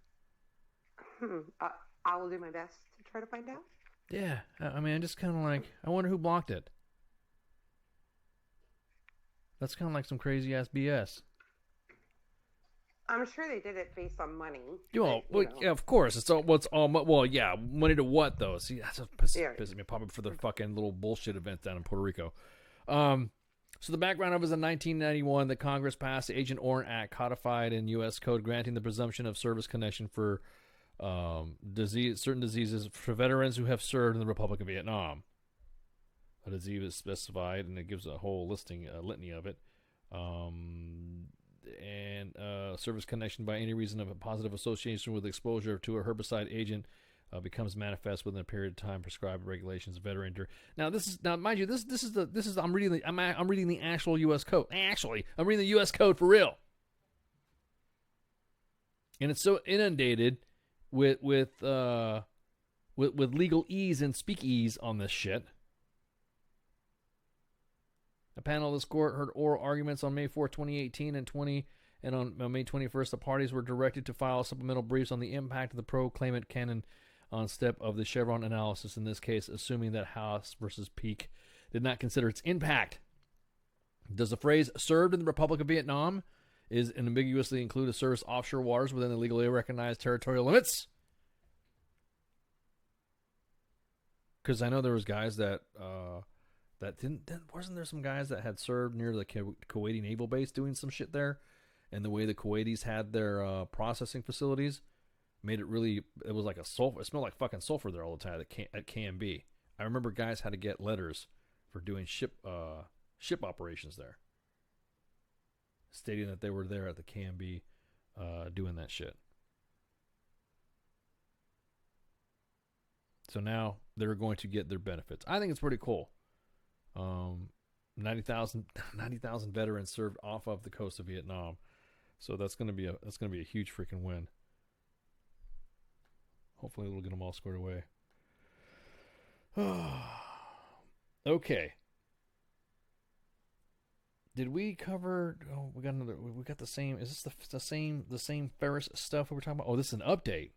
I will do my best to try to find out. Yeah, I mean, I'm just kind of like, I wonder who blocked it. That's kind of like some crazy ass BS. I'm sure they did it based on money. Yeah, of course. It's all. Well, yeah, money to what though? See, that's what pisses me. Probably for the fucking little bullshit event down in Puerto Rico. So the background of it is in 1991 that Congress passed the Agent Orange Act, codified in U.S. Code, granting the presumption of service connection for certain diseases for veterans who have served in the Republic of Vietnam. A disease is specified, and it gives a whole litany of it. And service connection by any reason of a positive association with exposure to a herbicide agent becomes manifest within a period of time prescribed regulations of veteran. Now mind you, this is I'm reading the actual U.S. code. Actually, I'm reading the U.S. code for real, and it's so inundated with legal ease and speak ease on this shit. A panel of this court heard oral arguments on May 4, 2018 and on May 21st, the parties were directed to file supplemental briefs on the impact of the pro-claimant canon on step of the Chevron analysis, in this case, assuming that House versus Peake did not consider its impact. Does the phrase served in the Republic of Vietnam is ambiguously include a service offshore waters within the legally recognized territorial limits? Because I know there was guys that wasn't there some guys that had served near the Kuwaiti naval base doing some shit there, and the way the Kuwaitis had their processing facilities made it really, it was like it smelled like fucking sulfur there all the time at KMB. I remember guys had to get letters for doing ship operations there, stating that they were there at the KMB doing that shit. So now they're going to get their benefits. I think it's pretty cool. 90,000 veterans served off of the coast of Vietnam, so that's gonna be a huge freaking win. Hopefully, we'll get them all squared away. Okay. Did we cover? Oh, we got another. We got the same. Is this the same Ferris stuff we were talking about? Oh, this is an update.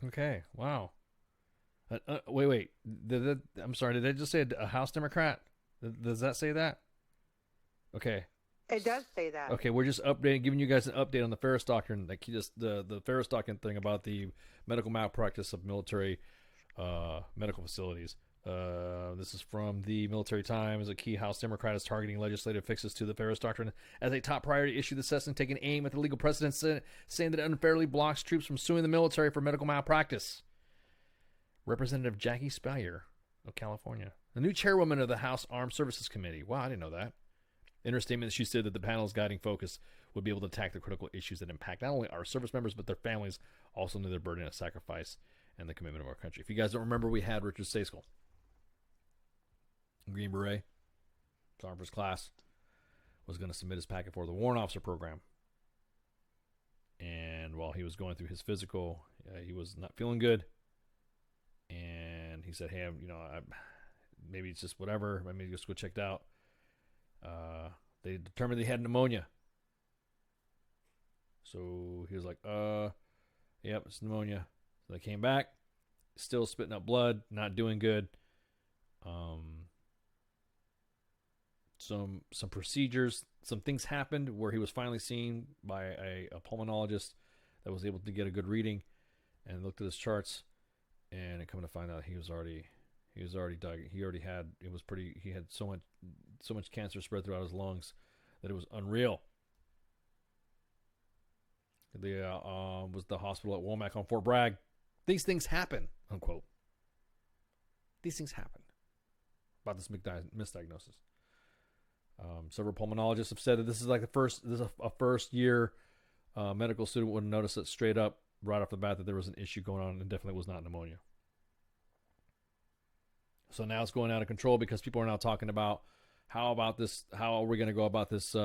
Okay. Wow. Wait. I'm sorry. Did I just say a House Democrat? Does that say that? Okay. It does say that. Okay, we're just giving you guys an update on the Ferris Doctrine, like just the Ferris Doctrine thing about the medical malpractice of military medical facilities. This is from the Military Times. A key House Democrat is targeting legislative fixes to the Ferris Doctrine as a top priority issue this session, taking aim at the legal precedent, saying that it unfairly blocks troops from suing the military for medical malpractice. Representative Jackie Speier of California, the new chairwoman of the House Armed Services Committee. Wow, I didn't know that. In her statement, she said that the panel's guiding focus would be able to attack the critical issues that impact not only our service members, but their families, also know their burden of sacrifice and the commitment of our country. If you guys don't remember, we had Richard Saskel, Green Beret, Sergeant First Class, was going to submit his packet for the Warrant Officer Program. And while he was going through his physical, he was not feeling good. And he said, hey, maybe it's just whatever. Maybe just go checked out. They determined he had pneumonia. So he was like, yep, it's pneumonia. So they came back, still spitting up blood, not doing good. some procedures. Some things happened where he was finally seen by a pulmonologist that was able to get a good reading, and looked at his charts, and it come to find out he had so much cancer spread throughout his lungs that it was unreal. Was the hospital at Womack on Fort Bragg. These things happen, unquote. These things happen about this misdiagnosis. Several pulmonologists have said that this is like a first year medical student would notice it straight up right off the bat that there was an issue going on, and definitely was not pneumonia. So now it's going out of control because people are now talking about how are we going to go about this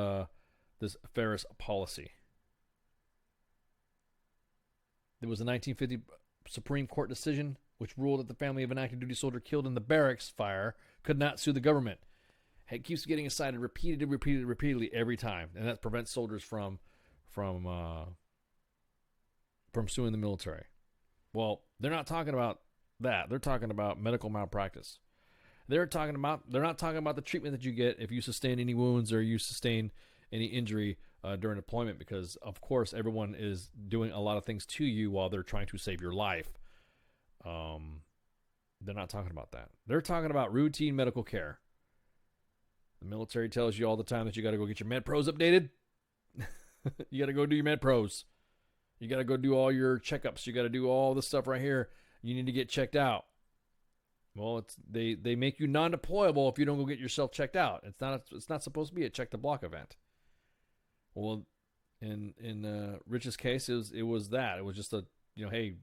Ferris policy. There was a 1950 Supreme Court decision which ruled that the family of an active duty soldier killed in the barracks fire could not sue the government. It keeps getting cited repeatedly every time, and that prevents soldiers from suing the military. Well, they're not talking about that. They're talking about medical malpractice. They're not talking about the treatment that you get if you sustain any wounds or you sustain any injury during deployment, because of course everyone is doing a lot of things to you while they're trying to save your life. They're not talking about that. They're talking about routine medical care. The military tells you all the time that you got to go get your med pros updated. You got to go do your med pros. You got to go do all your checkups. You got to do all this stuff right here. You need to get checked out. Well, they make you non-deployable if you don't go get yourself checked out. It's not supposed to be a check the block event. Well, in Rich's case, it was that. It was just hey,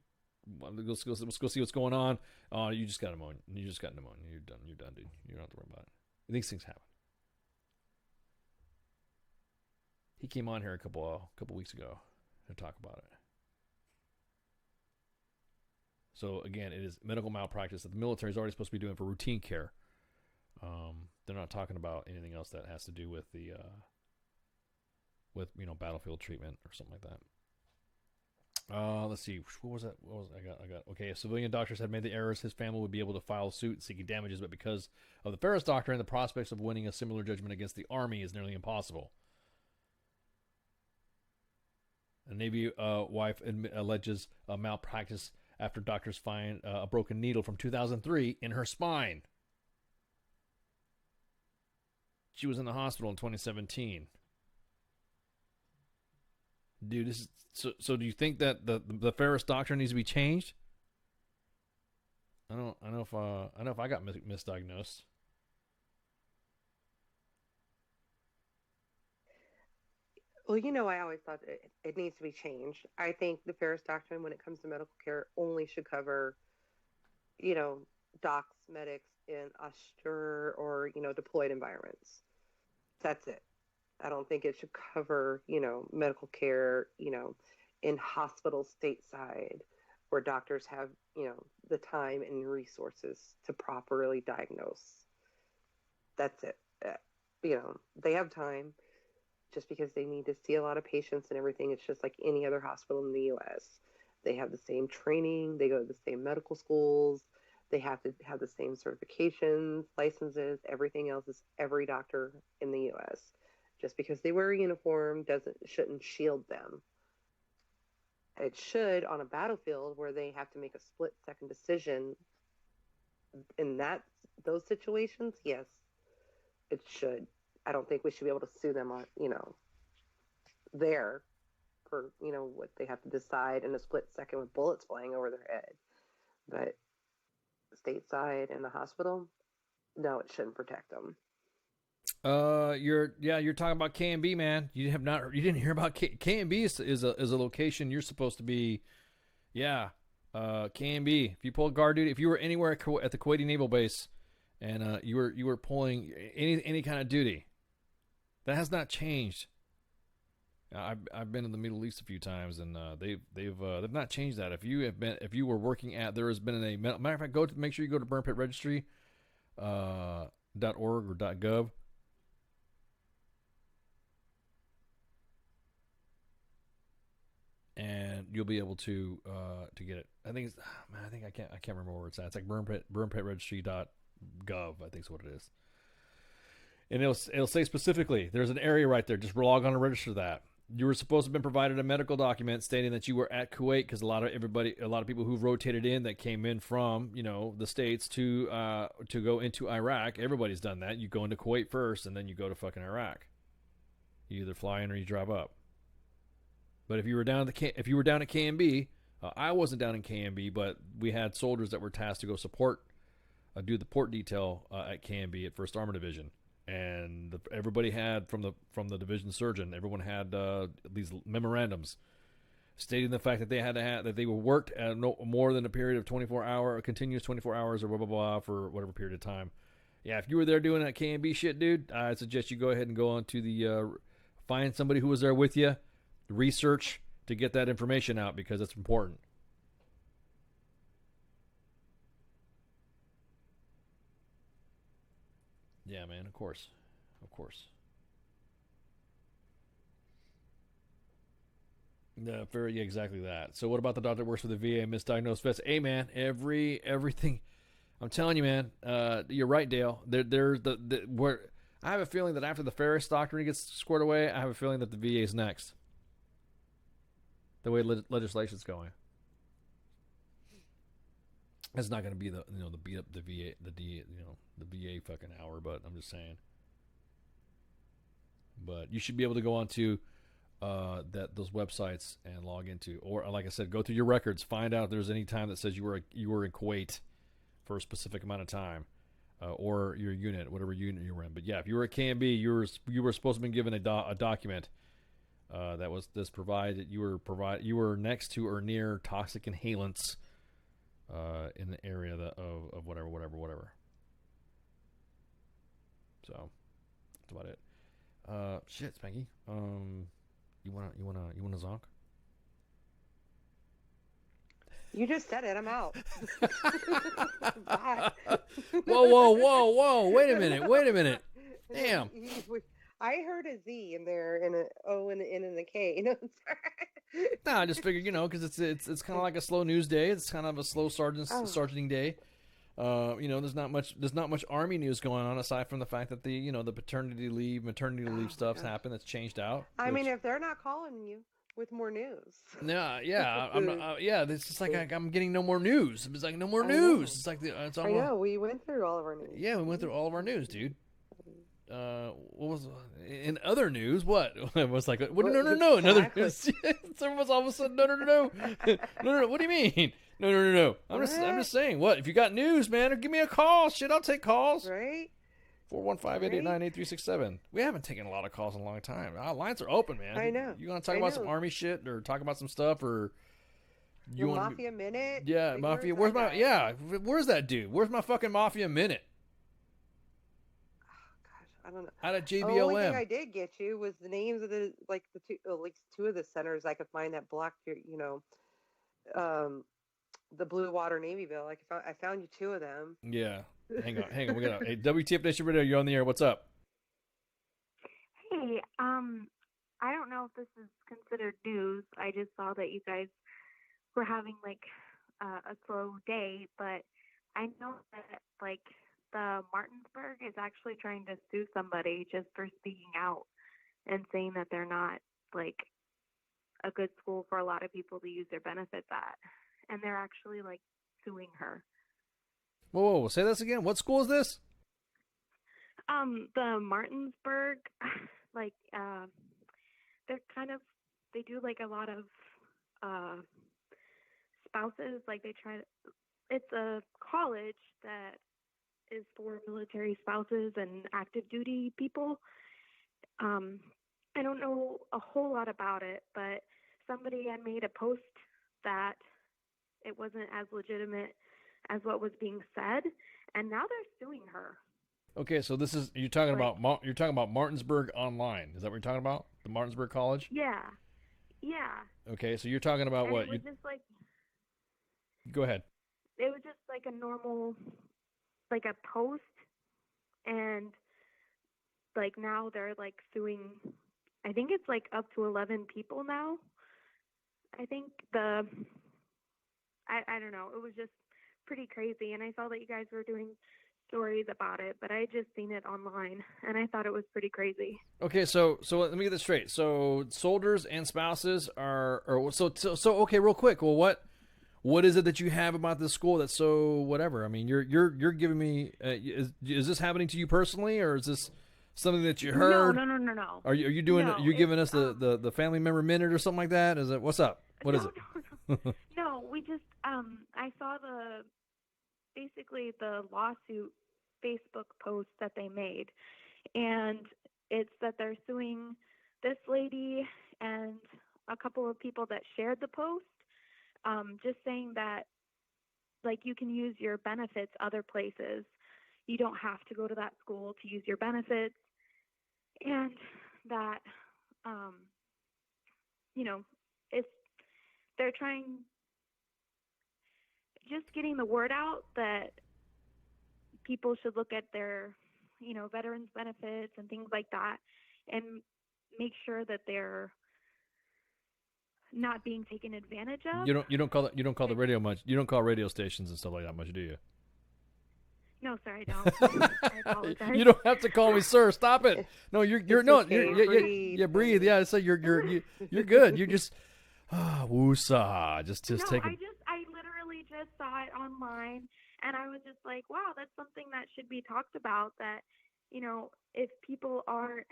let's go see what's going on. Oh, you just got pneumonia. You're done, dude. You don't have to worry about it. These things happen. He came on here a couple weeks ago to talk about it. So again, it is medical malpractice that the military is already supposed to be doing for routine care. They're not talking about anything else that has to do with the battlefield treatment or something like that. Let's see. What was that? I got. Okay, if civilian doctors had made the errors, his family would be able to file a suit seeking damages, but because of the Ferris Doctrine, the prospects of winning a similar judgment against the Army is nearly impossible. A Navy wife alleges malpractice after doctors find a broken needle from 2003 in her spine. She was in the hospital in 2017. Dude, this is so. Do you think that the Ferris Doctrine needs to be changed? I know if I got misdiagnosed. Well, I always thought it needs to be changed. I think the Ferris Doctrine, when it comes to medical care, only should cover, docs, medics in austere or, deployed environments. That's it. I don't think it should cover, medical care, in hospitals stateside where doctors have, the time and resources to properly diagnose. That's it. They have time. Just because they need to see a lot of patients and everything, it's just like any other hospital in the U.S. They have the same training. They go to the same medical schools. They have to have the same certifications, licenses. Everything else is every doctor in the U.S. Just because they wear a uniform shouldn't shield them. It should on a battlefield where they have to make a split-second decision. In those situations, yes, it should. I don't think we should be able to sue them on, there for, what they have to decide in a split second with bullets flying over their head. But stateside in the hospital, no, it shouldn't protect them. You're talking about K&B, man. You didn't hear about K&B is a location you're supposed to be. Yeah. K&B. If you pull guard duty, if you were anywhere at the Kuwaiti Naval Base and you were pulling any kind of duty, that has not changed. I've been in the Middle East a few times, and they've not changed that. If you were working there has been matter of fact, make sure you go to Burn Pit Registry .org or .gov. And you'll be able to get it. I can't remember where it's at. It's like burnpitregistry.gov, I think is what it is. And it'll say specifically, there's an area right there. Just log on and register that. You were supposed to have been provided a medical document stating that you were at Kuwait, because a lot of people who've rotated in that came in from, the States to go into Iraq. Everybody's done that. You go into Kuwait first, and then you go to fucking Iraq. You either fly in or you drive up. But if you were down at KMB, I wasn't down in KMB, but we had soldiers that were tasked to go support, do the port detail at KMB at 1st Armor Division. And everybody had from the division surgeon, everyone had these memorandums stating the fact that they that they were worked at no more than a period of continuous 24 hours or blah blah blah for whatever period of time. Yeah, if you were there doing that KMB shit, dude, I suggest you go ahead and go on to the find somebody who was there with you, research to get that information out, because it's important. Yeah, man, of course. Yeah, exactly that. So what about the doctor that works for the VA, misdiagnosed vets? Hey, man, everything. I'm telling you, man. You're right, Dale. There's where I have a feeling that after the Ferris doctrine gets squared away, I have a feeling that the VA is next. The way legislation's going. It's not going to be the beat up the VA the VA fucking hour, but I'm just saying. But you should be able to go on to those websites and log into, or like I said, go through your records, find out if there's any time that says you were in Kuwait for a specific amount of time, or your unit, whatever unit you were in. But yeah, if you were at KMB, you were supposed to be given a document that was this provided you were next to or near toxic inhalants in the area of whatever. So that's about it. Shit, Spanky. You wanna zonk? You just said it. I'm out. Bye. Whoa! Wait a minute. Damn. I heard a Z in there and an O and an N and a K. Nah, I just figured, because it's kind of like a slow news day. It's kind of a slow sergeanting day. There's not much Army news going on aside from the fact that the paternity leave, maternity leave stuff's happened. That's changed out. I mean, if they're not calling you with more news. Yeah, I'm not, it's just like I'm getting no more news. It's like no more news. It's like it's almost. I know, we went through all of our news. Yeah, we went through all of our news, dude. What was in other news? What it was like? What, no. Another news. Everyone's all of a sudden no. What do you mean? No. I'm just saying. What if you got news, man? Or give me a call. Shit, I'll take calls. Right. 415-889-8367. We haven't taken a lot of calls in a long time. Our lines are open, man. I know. You want to talk about some Army shit or talk about some stuff or you want Mafia Minute? Yeah, Mafia. Where's my? Yeah, where's that dude? Where's my fucking Mafia Minute? I don't know. Out of JBLM. The only thing I did get you was the names of the two of the centers I could find that blocked your, the Blue Water Navyville. I found you two of them. Yeah. Hang on. We got a WTF Nation Radio. You're on the air. What's up? Hey, I don't know if this is considered news. I just saw that you guys were having a slow day, but I know that the Martinsburg is actually trying to sue somebody just for speaking out and saying that they're not a good school for a lot of people to use their benefits at, and they're actually suing her. Whoa, say this again. What school is this? The Martinsburg, they're they do a lot of spouses, it's a college that is for military spouses and active duty people. I don't know a whole lot about it, but somebody had made a post that it wasn't as legitimate as what was being said, and now they're suing her. Okay, so you're talking about Martinsburg Online. Is that what you're talking about? The Martinsburg College? Yeah. Okay, so you're talking about what? It was just Go ahead. It was just a normal, a post, and now they're suing. I think it's up to 11 people now. I think I don't know. It was just pretty crazy, and I saw that you guys were doing stories about it, but I just seen it online, and I thought it was pretty crazy. Okay, so let me get this straight. So soldiers and spouses are, or so okay, real quick. Well, what is it that you have about this school that's so whatever? I mean, you're giving me is this happening to you personally, or is this something that you heard? No. Are you doing? No, are you giving us the family member minute or something like that? Is it what's up? What is it? No, we just I saw basically the lawsuit Facebook post that they made, and it's that they're suing this lady and a couple of people that shared the post, just saying that like you can use your benefits other places. You don't have to go to that school to use your benefits, and that it's they're trying just getting the word out that people should look at their veterans benefits and things like that and make sure that they're not being taken advantage of. You don't call the radio much. You don't call radio stations and stuff like that much, do you? No, sorry, I don't. I apologize. You don't have to call me sir. Stop it. No, you're breathe. Yeah, so you're good. You just woosah. Just take it. I literally just saw it online, and I was just like, wow, that's something that should be talked about. That if people are,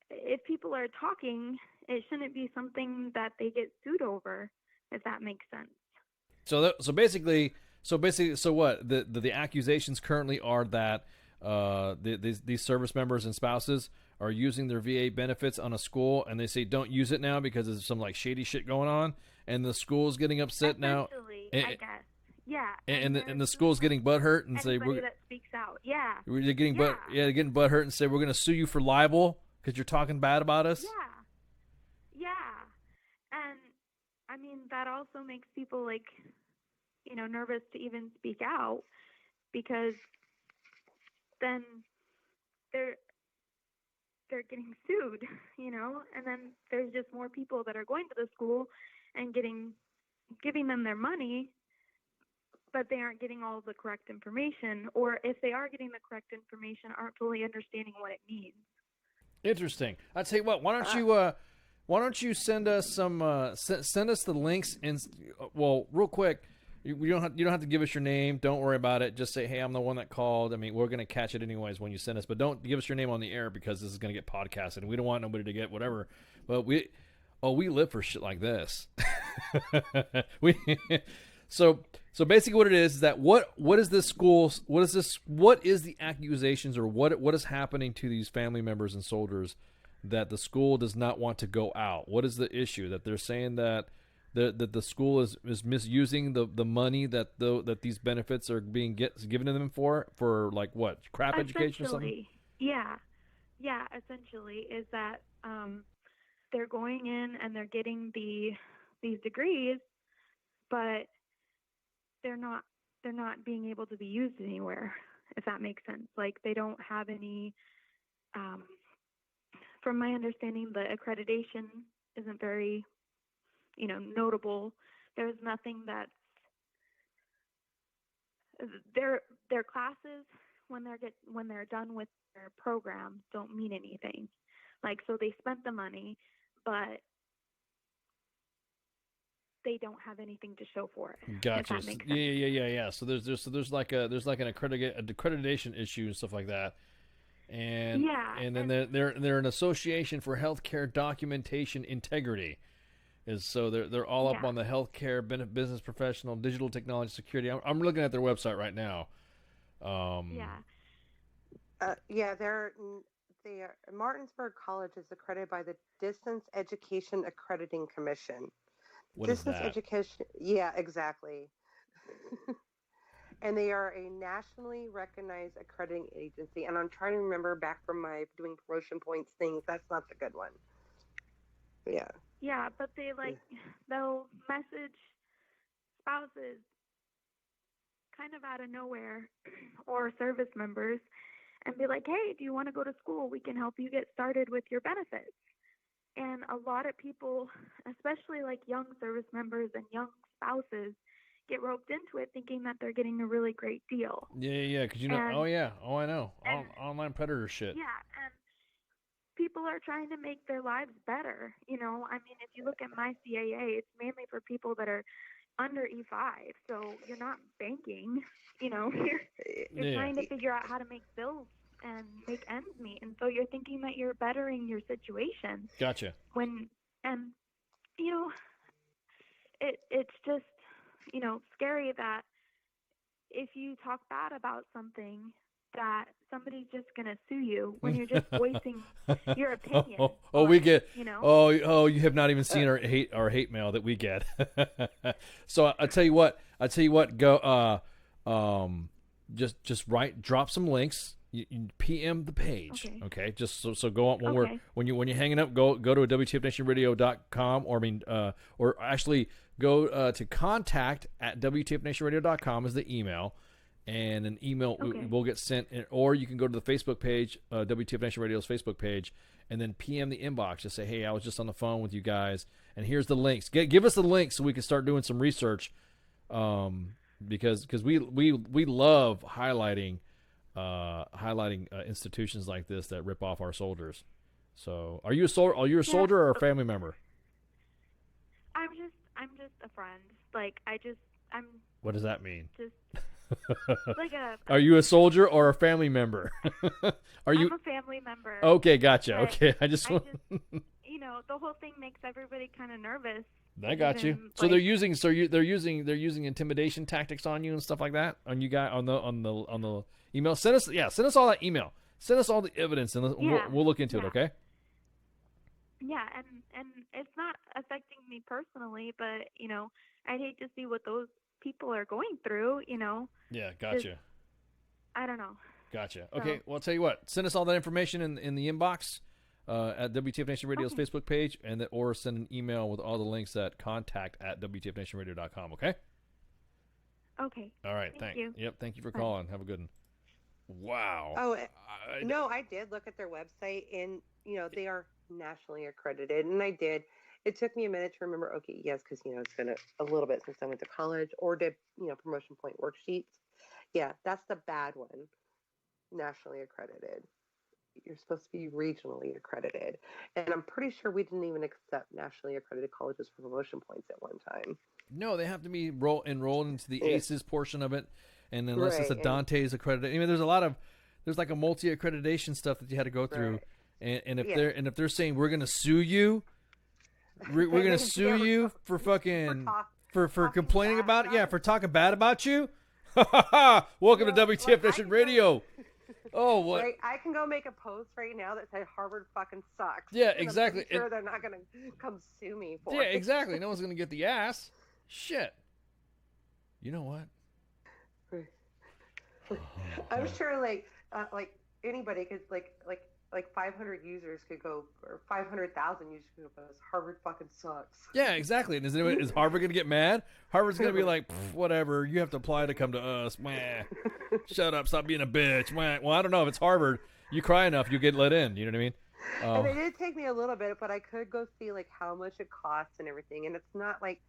if people are talking, it shouldn't be something that they get sued over. If that makes sense. So basically, what the accusations currently are that these service members and spouses are using their VA benefits on a school, and they say don't use it now because there's some like shady shit going on, and the school's getting upset now. I guess. Yeah. And the school's getting butthurt and say anybody that speaks out. Yeah. They're getting butthurt and say we're going to sue you for libel because you're talking bad about us. Yeah. And I mean that also makes people like nervous to even speak out, because then they're getting sued, and then there's just more people that are going to the school and giving them their money, but they aren't getting all the correct information, or if they are getting the correct information, aren't fully understanding what it means. Interesting. I'll tell you what. Why don't you send us some send us the links real quick. You don't have to give us your name. Don't worry about it. Just say, hey, I'm the one that called. I mean, we're going to catch it anyways when you send us. But don't give us your name on the air because this is going to get podcasted. And we don't want nobody to get whatever. But we live for shit like this. So basically what it is that what is this school? What is the accusations, or what is happening to these family members and soldiers that the school does not want to go out? What is the issue that they're saying that the school is misusing the money that these benefits are being given to them for like what, crap education or something? Yeah, essentially is that they're going in and they're getting these degrees, but they're not being able to be used anywhere, if that makes sense. Like they don't have any from my understanding, the accreditation isn't very notable. There's nothing that's their classes when they're done with their program don't mean anything. Like, so they spent the money, but they don't have anything to show for it. Gotcha. If that makes sense. Yeah. So there's like an accreditation issue and stuff like that. And then they're an association for healthcare documentation integrity. So they're all up on the healthcare business professional digital technology security. I'm looking at their website right now. They are Martinsburg College is accredited by the Distance Education Accrediting Commission. What is that? Education, yeah, exactly. And they are a nationally recognized accrediting agency. And I'm trying to remember back from my doing promotion points things. That's not the good one. Yeah. Yeah, but they'll message spouses kind of out of nowhere or service members and be like, hey, do you want to go to school? We can help you get started with your benefits. And a lot of people, especially like young service members and young spouses, get roped into it thinking that they're getting a really great deal. Yeah, because you know. And- I know. Online predator shit. Yeah, and people are trying to make their lives better. You know, I mean, if you look at my CAA, it's mainly for people that are under E5, so you're not banking. You know, you're trying to figure out how to make bills and make ends meet, and so you're thinking that you're bettering your situation. Gotcha. And you know, it's just, you know, scary that if you talk bad about something, that somebody's just gonna sue you when you're just voicing your opinion. We get. You know. Oh, you have not even seen our hate mail that we get. So I tell you what. Go. Just drop some links. You PM the page. Okay. Just so go on when you're hanging up. Go to WTFNationRadio.com or actually go to contact at WTFNationRadio.com is the email. And an email will get sent, or you can go to the Facebook page, WTF Nation Radio's Facebook page, and then PM the inbox. Just say, hey, I was just on the phone with you guys, and here's the links. Give us the links so we can start doing some research, because we love highlighting institutions like this that rip off our soldiers. So, are you a soldier or a family member? I'm just a friend. Like I'm. What does that mean? Just. Like Are you a soldier or a family member? I'm a family member. Okay, gotcha. Okay, I just you know, the whole thing makes everybody kind of nervous. I got you. So they're using intimidation tactics on you and stuff like that on you guys on the email. Send us all that email. Send us all the evidence and we'll look into it. Okay. Yeah, and it's not affecting me personally, but you know, I'd hate to see what those people are going through, you know. Yeah, gotcha. I don't know. Gotcha. Okay, well, I'll tell you what. Send us all that information in the inbox at WTF Nation Radio's Facebook page, or send an email with all the links at contact at WTFNationRadio.com, okay? Okay. All right, thank you. Yep, thank you for calling. Have a good one. Wow. Oh, no, I did look at their website, and, you know, they are nationally accredited, and I did. It took me a minute to remember, okay, yes, because, you know, it's been a little bit since I went to college or did, you know, promotion point worksheets. Yeah, that's the bad one. Nationally accredited. You're supposed to be regionally accredited. And I'm pretty sure we didn't even accept nationally accredited colleges for promotion points at one time. No, they have to be enrolled into the ACEs portion of it. And unless it's a Dante's accredited. I mean, there's like a multi-accreditation stuff that you had to go through. Right. And if they're saying we're going to sue you, we're going to sue you for fucking for complaining about it. Yeah, for talking bad about you. Welcome to WTF Nation Radio. Oh, what? Right, I can go make a post right now that said Harvard fucking sucks. Yeah, exactly. I'm sure they're not going to come sue me for it. Yeah, exactly. No one's going to get the ass. Shit. You know what? I'm sure like anybody could like 500 users could go, or 500,000 users could go, Harvard fucking sucks. Yeah, exactly. And is Harvard going to get mad? Harvard's going to be like, whatever, you have to apply to come to us. Mwah. Shut up, stop being a bitch. Mwah. Well, I don't know. If it's Harvard, you cry enough, you get let in. You know what I mean? And it did take me a little bit, but I could go see like how much it costs and everything. And it's not like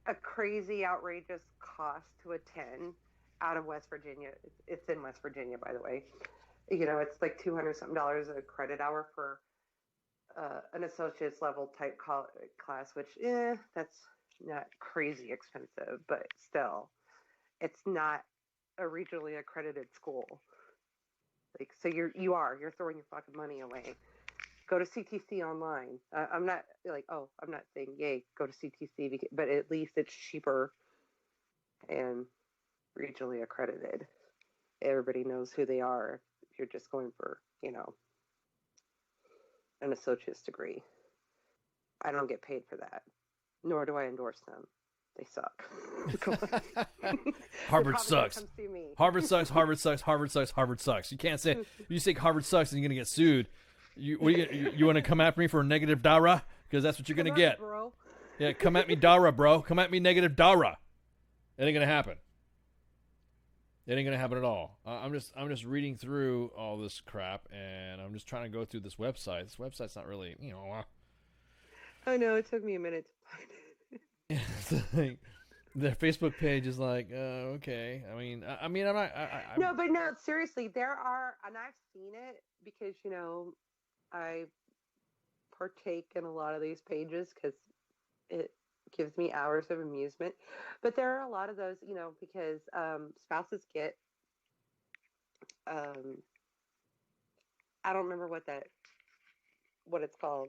a crazy, outrageous cost to attend out of West Virginia. It's in West Virginia, by the way. You know, it's like $200-something a credit hour for an associate's level type class, which, that's not crazy expensive, but still, it's not a regionally accredited school. Like, so you're throwing your fucking money away. Go to CTC online. I'm not saying, yay, go to CTC, but at least it's cheaper and regionally accredited. Everybody knows who they are. You're just going for, you know, an associate's degree. I don't get paid for that, nor do I endorse them. They suck. Harvard sucks. Harvard sucks. Harvard sucks. Harvard sucks. Harvard sucks. You can't say, if you say Harvard sucks and you're gonna get sued. You want to come after me for a negative dara? Because that's what you're gonna get. Bro. Yeah, come at me dara, bro. Come at me negative dara. It ain't gonna happen. It ain't gonna happen at all. I'm just reading through all this crap, and I'm just trying to go through this website. This website's not really, you know. I know, it took me a minute to find it. Their Facebook page is like, okay. I'm not. No, but no, seriously, there are, and I've seen it because I partake in a lot of these pages because it gives me hours of amusement. But there are a lot of those, because spouses get, I don't remember what it's called.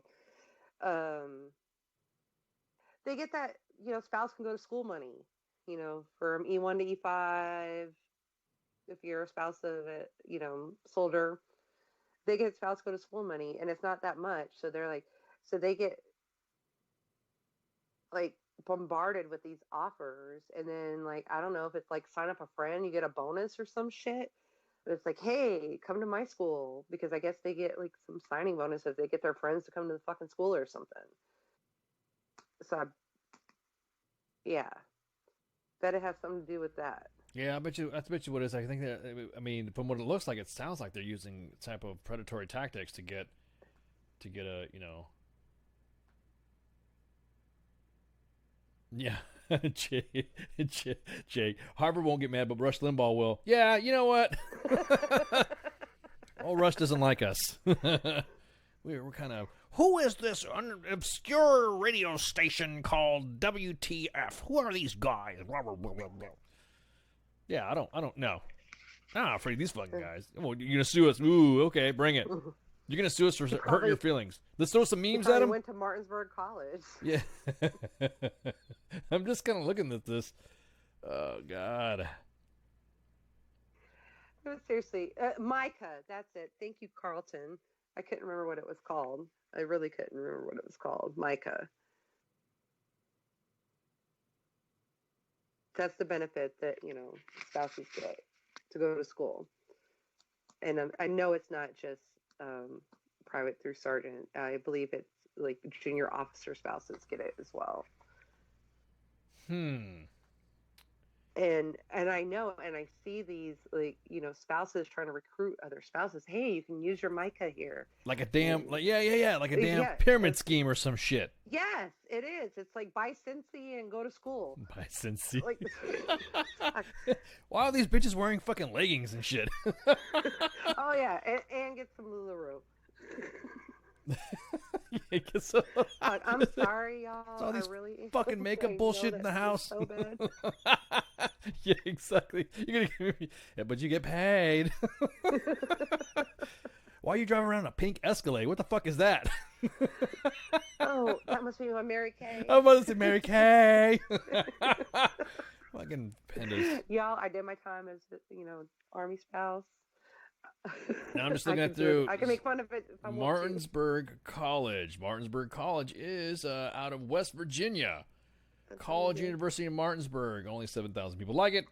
They get that, spouse can go to school money, from E1 to E5. If you're a spouse of a, soldier, they get spouse go to school money, and it's not that much. So they're like, so they get like bombarded with these offers, and then like, I don't know if it's like sign up a friend, you get a bonus or some shit. But it's like, hey, come to my school, because I guess they get like some signing bonus if they get their friends to come to the fucking school or something. So, yeah, bet it has something to do with that. Yeah, I bet you what it is. I think that, from what it looks like, it sounds like they're using type of predatory tactics to get a, Yeah, Jake. Harvard won't get mad, but Rush Limbaugh will. Yeah, you know what? Old Rush doesn't like us. We're kind of. Who is this obscure radio station called WTF? Who are these guys? Yeah, I don't know. I'm not afraid of these fucking guys. Well, you're gonna sue us? Ooh, okay, bring it. You're gonna sue us for hurting your feelings. Let's throw some memes at him. Went to Martinsburg College. Yeah. I'm just kind of looking at this. Oh God. No, seriously, Micah. That's it. Thank you, Carlton. I couldn't remember what it was called. I really couldn't remember what it was called. Micah. That's the benefit that, spouses get to go to school. And I know it's not just private through sergeant. I believe it's like junior officer spouses get it as well. And I know, and I see these, like, spouses trying to recruit other spouses. Hey, you can use your Micah here. Like a damn, like a damn pyramid scheme or some shit. Yes, it is. It's like buy Cincy and go to school. Buy Cincy. Like, why are these bitches wearing fucking leggings and shit? Oh yeah, and get some LuLaRoe. I'm sorry, y'all. All these I really fucking makeup bullshit in the house. So bad. Yeah, exactly. But you get paid. Why are you driving around in a pink Escalade? What the fuck is that? Oh, that must be my Mary Kay. I'm about to say Mary Kay. Fucking pandas. Y'all, I did my time as Army spouse. Now I'm just looking through. I can make fun of it if I want to. Martinsburg College. Martinsburg College is out of West Virginia. College University of Martinsburg. Only 7,000 people like it.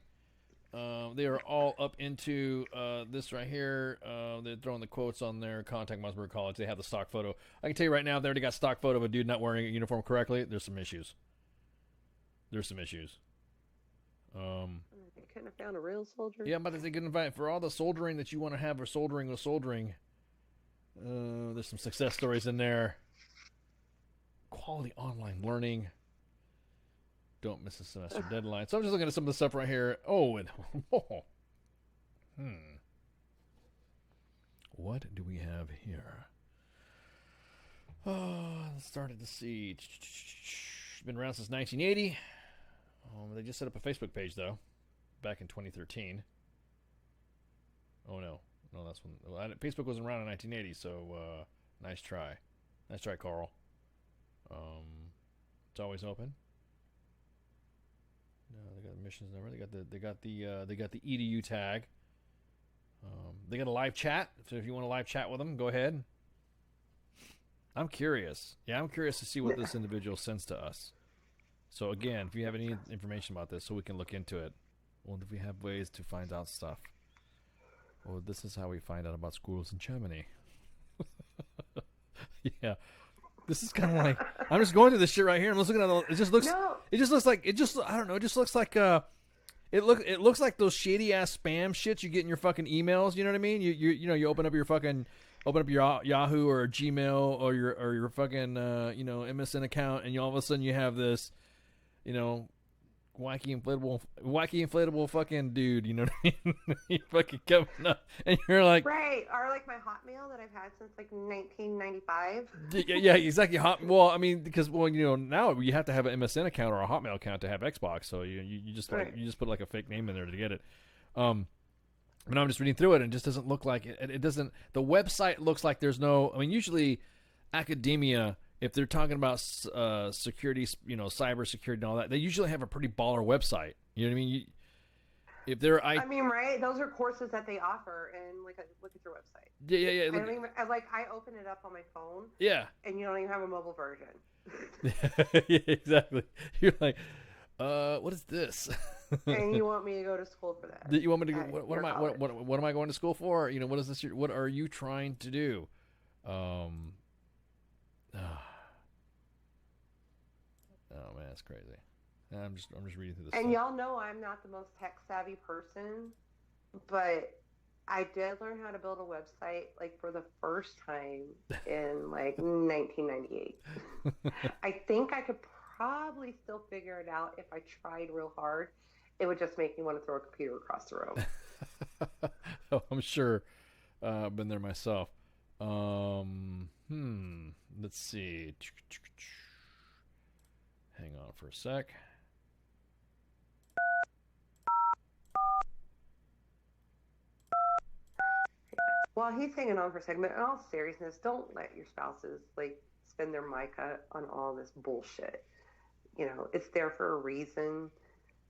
They are all up into this right here. They're throwing the quotes on their contact Martinsburg College. They have the stock photo. I can tell you right now, they already got stock photo of a dude not wearing a uniform correctly. There's some issues. They couldn't have found a real soldier. Yeah, but they couldn't find for all the soldering that you want to have or soldering with soldering. There's some success stories in there. Quality online learning. Don't miss a semester deadline. So I'm just looking at some of the stuff right here. What do we have here? Started to see. It's been around since 1980. They just set up a Facebook page though, back in 2013. Oh no, that's when Facebook wasn't around in 1980. So nice try, Carl. It's always open. No, they got the missions number. They got the EDU tag. They got a live chat. So if you want to live chat with them, go ahead. I'm curious. Yeah, I'm curious to see what this individual sends to us. So again, if you have any information about this, so we can look into it. Well, if we have ways to find out stuff. Well, this is how we find out about schools in Germany. Yeah. This is kind of like, I'm just going through this shit right here. I'm just looking at it just looks I don't know, it just looks like it looks like those shady ass spam shits you get in your fucking emails, you know what I mean? You open up your Yahoo or Gmail or your fucking MSN account, and all of a sudden you have this, wacky inflatable fucking dude. You know what I mean? You fucking coming up, and you're like, right, or like my Hotmail that I've had since like 1995. yeah, exactly. Well, I mean, because now you have to have an MSN account or a Hotmail account to have Xbox. So you just you just put like a fake name in there to get it. But I'm just reading through it, and it just doesn't look like it. It doesn't. The website looks like there's no. I mean, usually academia, if they're talking about security, cyber security and all that, they usually have a pretty baller website. You know what I mean? If they're, I mean, right? Those are courses that they offer, and look at your website. Yeah. I don't even I open it up on my phone. Yeah. And you don't even have a mobile version. Yeah, exactly. You're like, what is this? And you want me to go to school for that? You want me to? What am I going to school for? What is this? What are you trying to do? Oh man, it's crazy. I'm just reading through this. And stuff. y'all know I'm not the most tech savvy person, but I did learn how to build a website like for the first time in like 1998. I think I could probably still figure it out if I tried real hard. It would just make me want to throw a computer across the room. Oh, I'm sure. I've been there myself. Let's see. Hang on for a sec. While he's hanging on for a second, in all seriousness, don't let your spouses like spend their MICA on all this bullshit. It's there for a reason.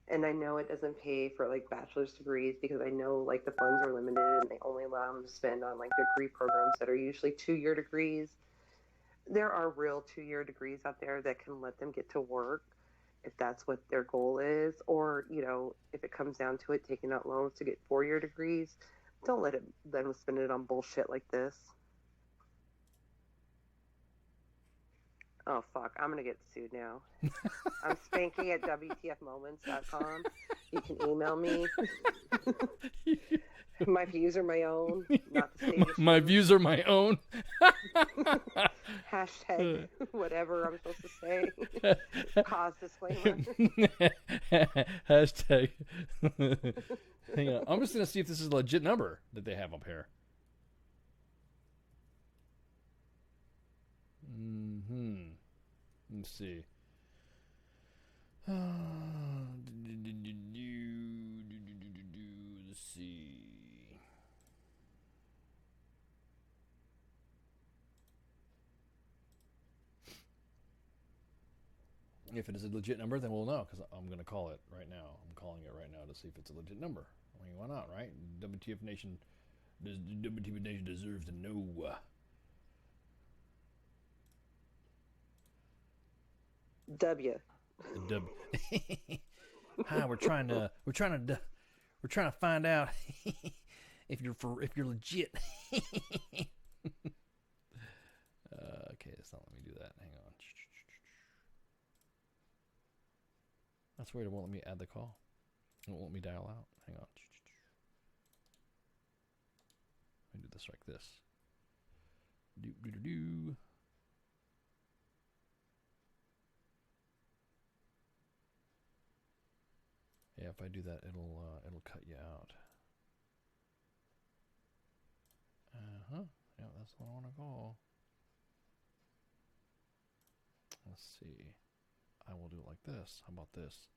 And I know it doesn't pay for like bachelor's degrees because I know like the funds are limited and they only allow them to spend on like degree programs that are usually 2-year degrees. There are real 2-year degrees out there that can let them get to work if that's what their goal is. Or, if it comes down to it, taking out loans to get 4-year degrees. Don't let them spend it on bullshit like this. Oh, fuck. I'm going to get sued now. I'm spanking at WTFmoments.com. You can email me. My views are my own, not the status. My views are my own. Hashtag whatever I'm supposed to say. Cause disclaimer. Hashtag. Hang on. I'm just going to see if this is a legit number that they have up here. Let's see. Let's see. If it is a legit number, then we'll know, because I'm going to call it right now. I'm calling it right now to see if it's a legit number. I mean, why not, right? WTF Nation deserves to know. W. Hi, we're trying to find out if you're legit. Okay, it's not letting me do that. Hang on. That's weird. It won't let me add the call. It won't let me dial out. Hang on. Let me do this like this. Do. Yeah, if I do that, it'll cut you out. Yeah, that's what I want to call. Let's see. I will do it like this. How about this?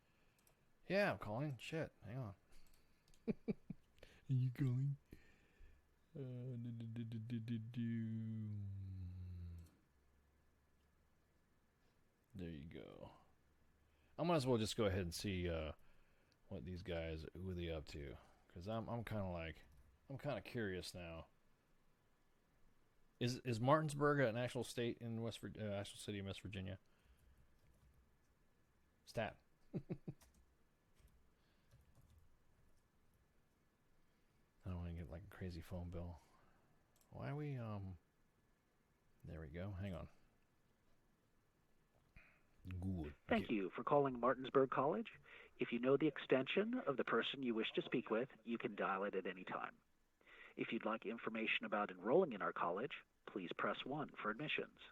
Yeah, I'm calling. Shit, hang on. Are you calling? There you go. I might as well just go ahead and see what these guys, who are they up to? Because I'm kind of curious now. Is Martinsburg an actual state in actual city in West Virginia? Stat. I don't want to get like a crazy phone bill. Why are we there we go. Hang on. Good. Thank you for calling Martinsburg College. If you know the extension of the person you wish to speak with, you can dial it at any time. If you'd like information about enrolling in our college, please press 1 for admissions.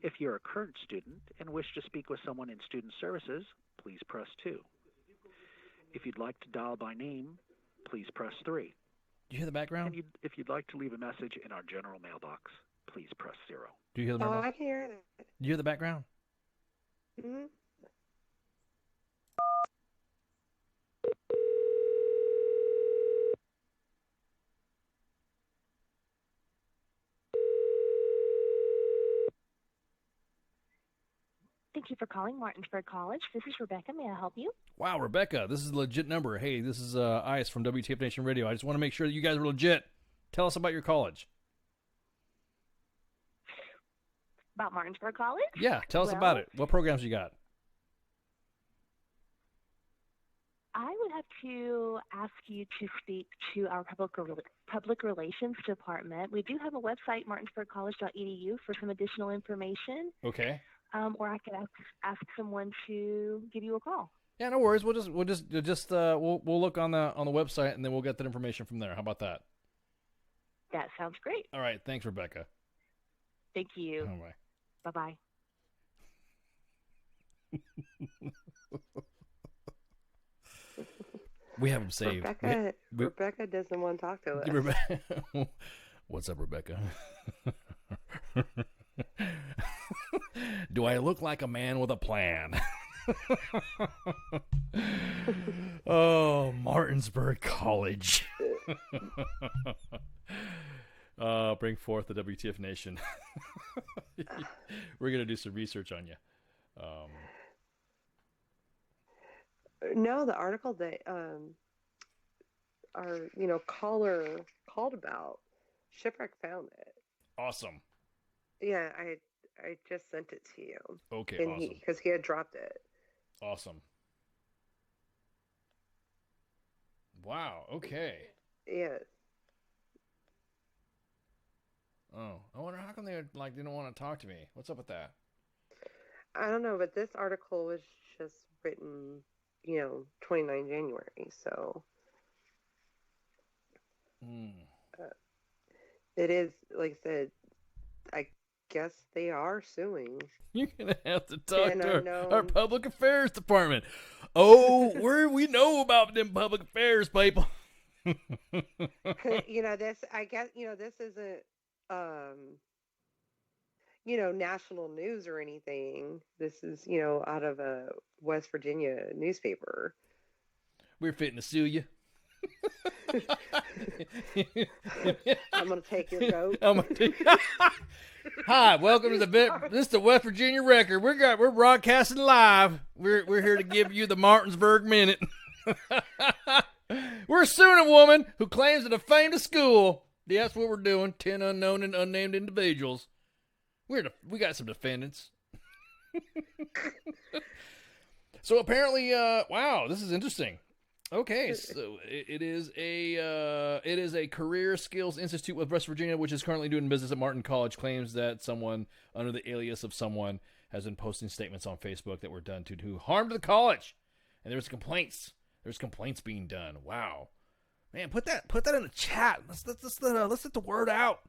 If you're a current student and wish to speak with someone in student services, please press 2. If you'd like to dial by name, please press 3. Do you hear the background? And if you'd like to leave a message in our general mailbox, please press 0. Do you hear the Oh, background? I can hear that. Do you hear the background? Mm-hmm. Thank you for calling Martinsburg College. This is Rebecca. May I help you? Wow, Rebecca, this is a legit number. Hey, this is Ice from WTF Nation Radio. I just want to make sure that you guys are legit. Tell us about your college. About Martinsburg College? Yeah, tell us about it. What programs you got? I would have to ask you to speak to our public relations department. We do have a website, martinsburgcollege.edu, for some additional information. Okay. Or I could ask someone to give you a call. Yeah, no worries. We'll look on the website and then we'll get that information from there. How about that? That sounds great. All right. Thanks, Rebecca. Thank you. Bye-bye. We have them saved. Rebecca doesn't want to talk to us. What's up, Rebecca? Do I look like a man with a plan? Oh, Martinsburg College. Bring forth the WTF Nation. We're going to do some research on you. No, the article that our caller called about, Shipwreck found it. Awesome. Yeah, I just sent it to you. Okay, and awesome. Because he had dropped it. Awesome. Wow. Okay. Yeah. Oh, I wonder how come they didn't want to talk to me. What's up with that? I don't know, but this article was just written, 29 January, so it is, like I said, I guess they are suing. You're gonna have to talk to our public affairs department. Oh, we know about them public affairs people. This, I guess, this isn't national news or anything. This is, out of a West Virginia newspaper. We're fitting to sue you. I'm gonna take your goat. Hi, welcome to this is the West Virginia Record. We're broadcasting live. We're here to give you the Martinsburg Minute. We're suing a woman who claims to defame the school. That's what we're doing. 10 unknown and unnamed individuals. We got some defendants. So apparently, wow, this is interesting. Okay, so it is a career skills institute with West Virginia, which is currently doing business at Martin College, claims that someone under the alias of someone has been posting statements on Facebook that were done to do harm to the college, and there's complaints. There's complaints being done. Wow, man, put that in the chat. Let's let the word out.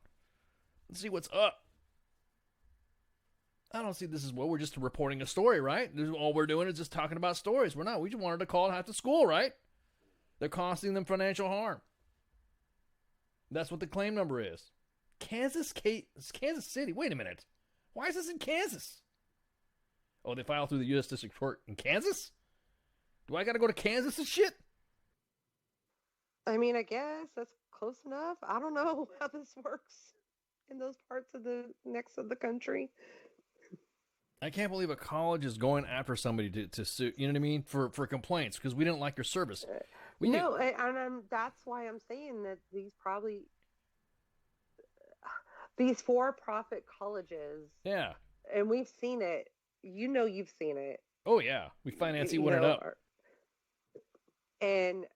Let's see what's up. I don't see this as well. We're just reporting a story, right? All we're doing is just talking about stories. We're not. We just wanted to call it half the school, right? They're costing them financial harm. That's what the claim number is. Kansas City. Wait a minute. Why is this in Kansas? Oh, they filed through the U.S. District Court in Kansas? Do I got to go to Kansas and shit? I mean, I guess that's close enough. I don't know how this works in those parts of the country. I can't believe a college is going after somebody to sue, you know what I mean, for complaints because we didn't like your service. That's why I'm saying that these for-profit colleges. Yeah. And we've seen it. You've seen it. Oh, yeah. We finance it up. And,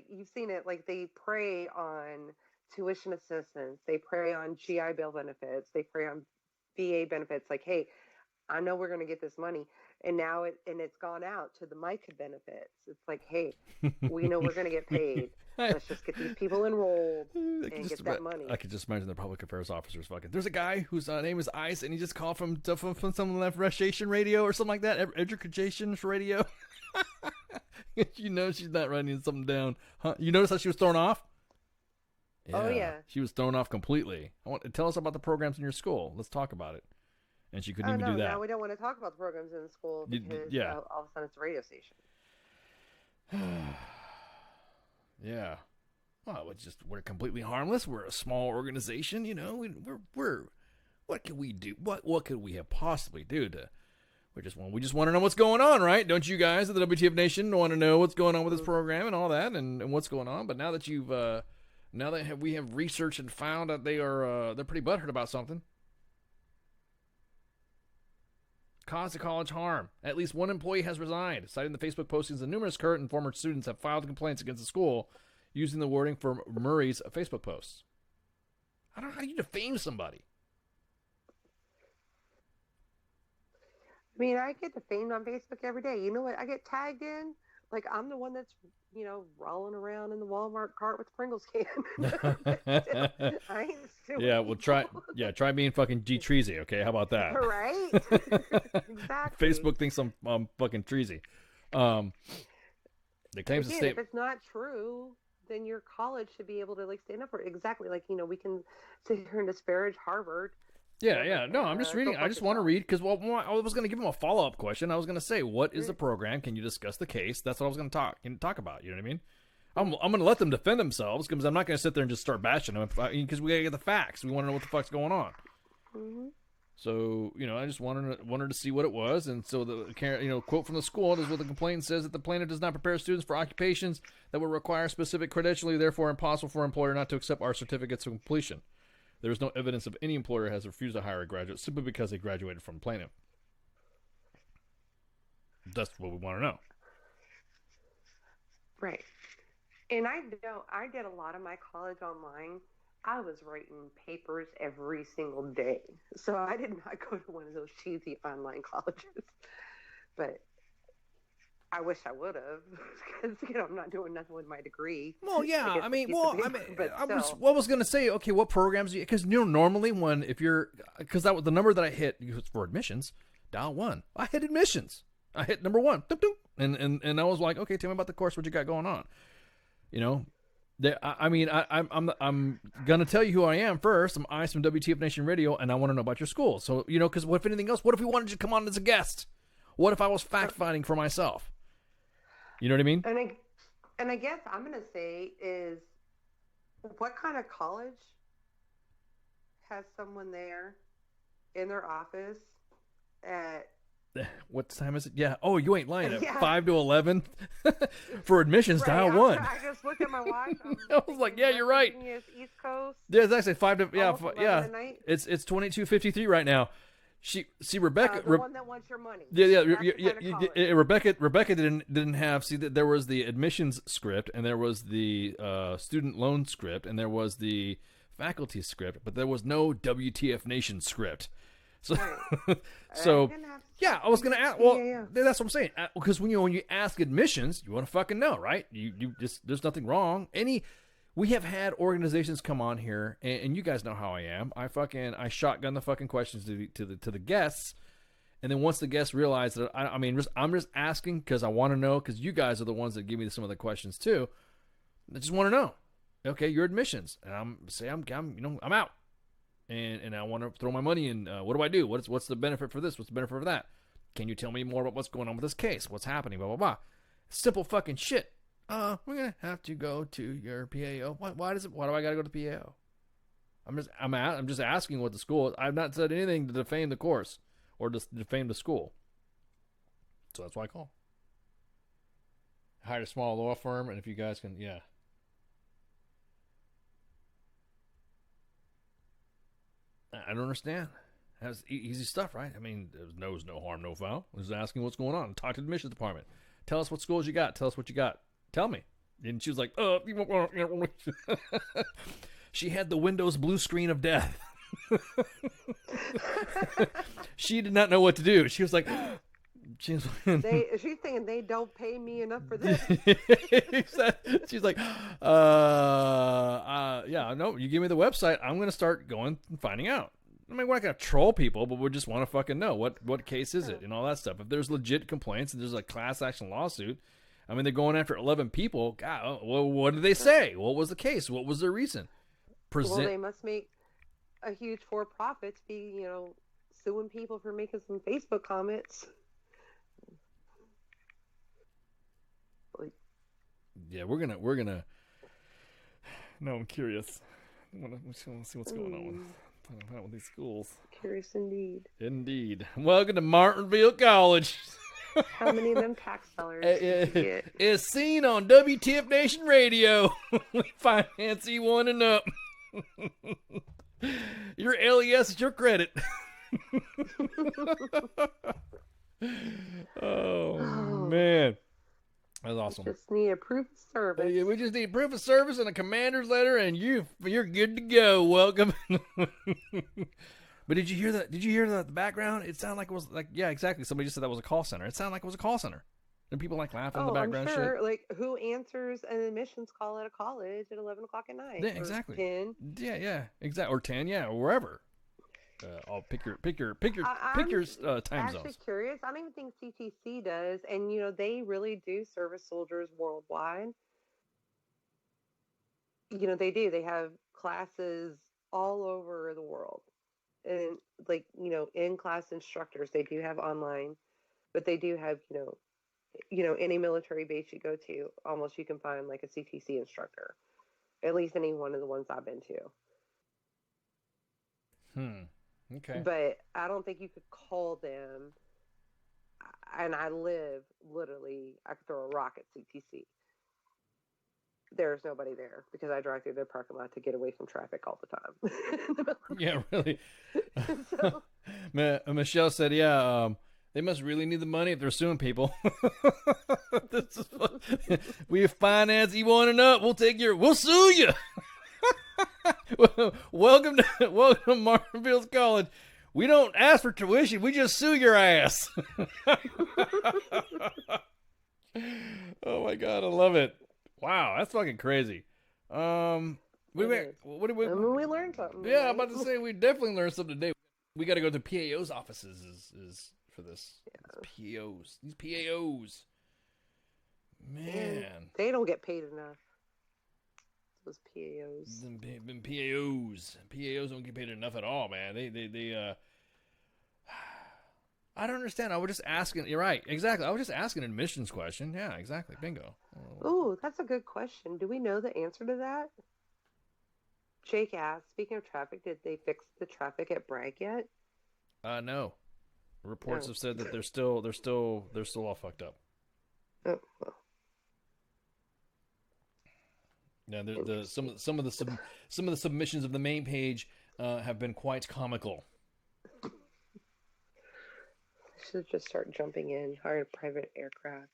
you've seen it, they prey on tuition assistance. They prey on GI Bill benefits. They prey on VA benefits. Hey, I know we're going to get this money. And now it's gone out to the MICA benefits. It's like, hey, we know we're going to get paid. Let's just get these people enrolled and get that money. I could just imagine the public affairs officers fucking. There's a guy whose name is Ice, and he just called from some refreshation radio or something like that, education radio. You know she's not writing something down. Huh? You notice how she was thrown off? Oh, yeah. She was thrown off completely. Tell us about the programs in your school. Let's talk about it. And she couldn't even do that. Now we don't want to talk about the programs in the school because all of a sudden it's a radio station. Yeah. Well, we're completely harmless. We're a small organization, you know. We're what can we do? What could we have possibly do to? We just want to know what's going on, right? Don't you guys at the WTF Nation want to know what's going on with this program and all that and what's going on? But now that we have researched and found that they're pretty butthurt about something. Cause the college harm. At least one employee has resigned, citing the Facebook postings of numerous current and former students have filed complaints against the school using the wording from Murray's Facebook posts. I don't know how you defame somebody. I mean, I get defamed on Facebook every day. You know what? I get tagged in. Like, I'm the one that's, rolling around in the Walmart cart with the Pringles can. I ain't suing Yeah, try being fucking G Treasy, okay? How about that? Right? Exactly. Facebook thinks I'm fucking Treasy. They claims to if it's not true, then your college should be able to stand up for it. Exactly. We can sit here and disparage Harvard. Yeah. No, I'm just reading. I just want to read because I was going to give him a follow-up question. I was going to say, what is the program? Can you discuss the case? That's what I was going to talk about. You know what I mean? I'm going to let them defend themselves because I'm not going to sit there and just start bashing them because we got to get the facts. We want to know what the fuck's going on. Mm-hmm. So, I just wanted to see what it was. And so the quote from the school is what the complaint says, that the plaintiff does not prepare students for occupations that will require specific credentialing, therefore impossible for an employer not to accept our certificates of completion. There is no evidence of any employer has refused to hire a graduate simply because they graduated from plaintiff. That's what we want to know. Right. And I did a lot of my college online. I was writing papers every single day. So I did not go to one of those cheesy online colleges. But I wish I would have, because I'm not doing nothing with my degree. Well, yeah, I was going to say, okay, what programs? Because normally because that was the number that I hit for admissions. Dial 1. I hit admissions. I hit number 1, and I was like, okay, tell me about the course. What you got going on? I'm gonna tell you who I am first. I'm Ice from WTF Nation Radio, and I want to know about your school. So because what if anything else? What if we wanted you to come on as a guest? What if I was fact finding for myself? You know what I mean? And I guess I'm going to say is, what kind of college has someone there in their office at... What time is it? Yeah. Oh, you ain't lying. At 5 to 11 for admissions, dial 1. I just looked at my watch. I was like, yeah, you're right. East Coast. Yeah, it's actually 5 to... Yeah. It's 22:53 right now. Rebecca, the one that wants your money. Rebecca didn't have. See, there was the admissions script, and there was the student loan script, and there was the faculty script, but there was no WTF Nation script. So, I was gonna ask. Well, that's what I'm saying. Because when you ask admissions, you want to fucking know, right? You just there's nothing wrong. We have had organizations come on here, and you guys know how I am. I shotgun the fucking questions to the guests, and then once the guests realize that I'm just asking because I want to know, because you guys are the ones that give me some of the questions too. I just want to know. Okay, your admissions, and I'm out, and I want to throw my money in. What do I do? What's the benefit for this? What's the benefit for that? Can you tell me more about what's going on with this case? What's happening? Blah blah blah. Simple fucking shit. We're gonna have to go to your PAO. Why do I gotta go to the PAO? I'm just asking what the school is. I've not said anything to defame the course or to defame the school. So that's why I call. I hired a small law firm, and if you guys can, yeah. I don't understand. That's easy stuff, right? I mean, there's no harm, no foul. I was asking what's going on. Talk to the admissions department. Tell us what schools you got. Tell us what you got. Tell me. And she was like, she had the Windows blue screen of death. she did not know what to do. She was like, she's thinking they don't pay me enough for this. She's like, yeah, no, you give me the website. I'm going to start going and finding out. I mean, we're not going to troll people, but we just want to fucking know what case is it and all that stuff. If there's legit complaints and there's a class action lawsuit, I mean, they're going after 11 people. God, well, what did they say? What was the case? What was their reason? Well, they must make a huge for-profit to be, suing people for making some Facebook comments. Yeah, we're gonna. No, I'm curious. I want to see what's going on with these schools. Curious indeed. Indeed. Welcome to Martinville College. How many of them tax dollars did you get? It's seen on WTF Nation Radio. We finance E1 and up. Your LES is your credit. Oh, man. That's awesome. We just need a proof of service. Yeah, we just need proof of service and a commander's letter, and you're good to go. Welcome. But did you hear that? Did you hear the background? It sounded like it was like, yeah, exactly. Somebody just said that was a call center. It sounded like it was a call center. And people like laughing in the background. I'm sure. Shit. Like, who answers an admissions call at a college at 11 o'clock at night? Yeah, exactly. 10. Yeah, exactly. Or 10, yeah, or wherever. I'll pick your time zones. I'm actually curious. I don't even think CTC does, and they really do service soldiers worldwide. They do. They have classes all over the world, and in-class instructors. They do have online, but they do have any military base you go to, almost you can find like a CTC instructor, at least any one of the ones I've been to. Okay. But I don't think you could call them, and I live literally, I could throw a rock at CTC. There's nobody there because I drive through their parking lot to get away from traffic all the time. Yeah, really. Michelle said, yeah, they must really need the money if they're suing people. This is we finance E1 and up. We'll sue you. Welcome to Martinville College. We don't ask for tuition. We just sue your ass. Oh my God, I love it. Wow, that's fucking crazy. We learned something. Yeah, I'm about to say we definitely learned something today. We got to go to PAO's offices is for this. Yeah. PAOs. These PAOs. Man, they don't get paid enough. Those PAOs. Them PAOs don't get paid enough at all, man. They I don't understand. I was just asking. You're right. Exactly. I was just asking an admissions question. Yeah, exactly. Bingo. Ooh, that's a good question. Do we know the answer to that? Jake asked, speaking of traffic, did they fix the traffic at Bragg yet? No. Reports have said that they're still all fucked up. Oh, well. Yeah, some of the submissions of the main page have been quite comical. Should just start jumping in, hire a private aircraft.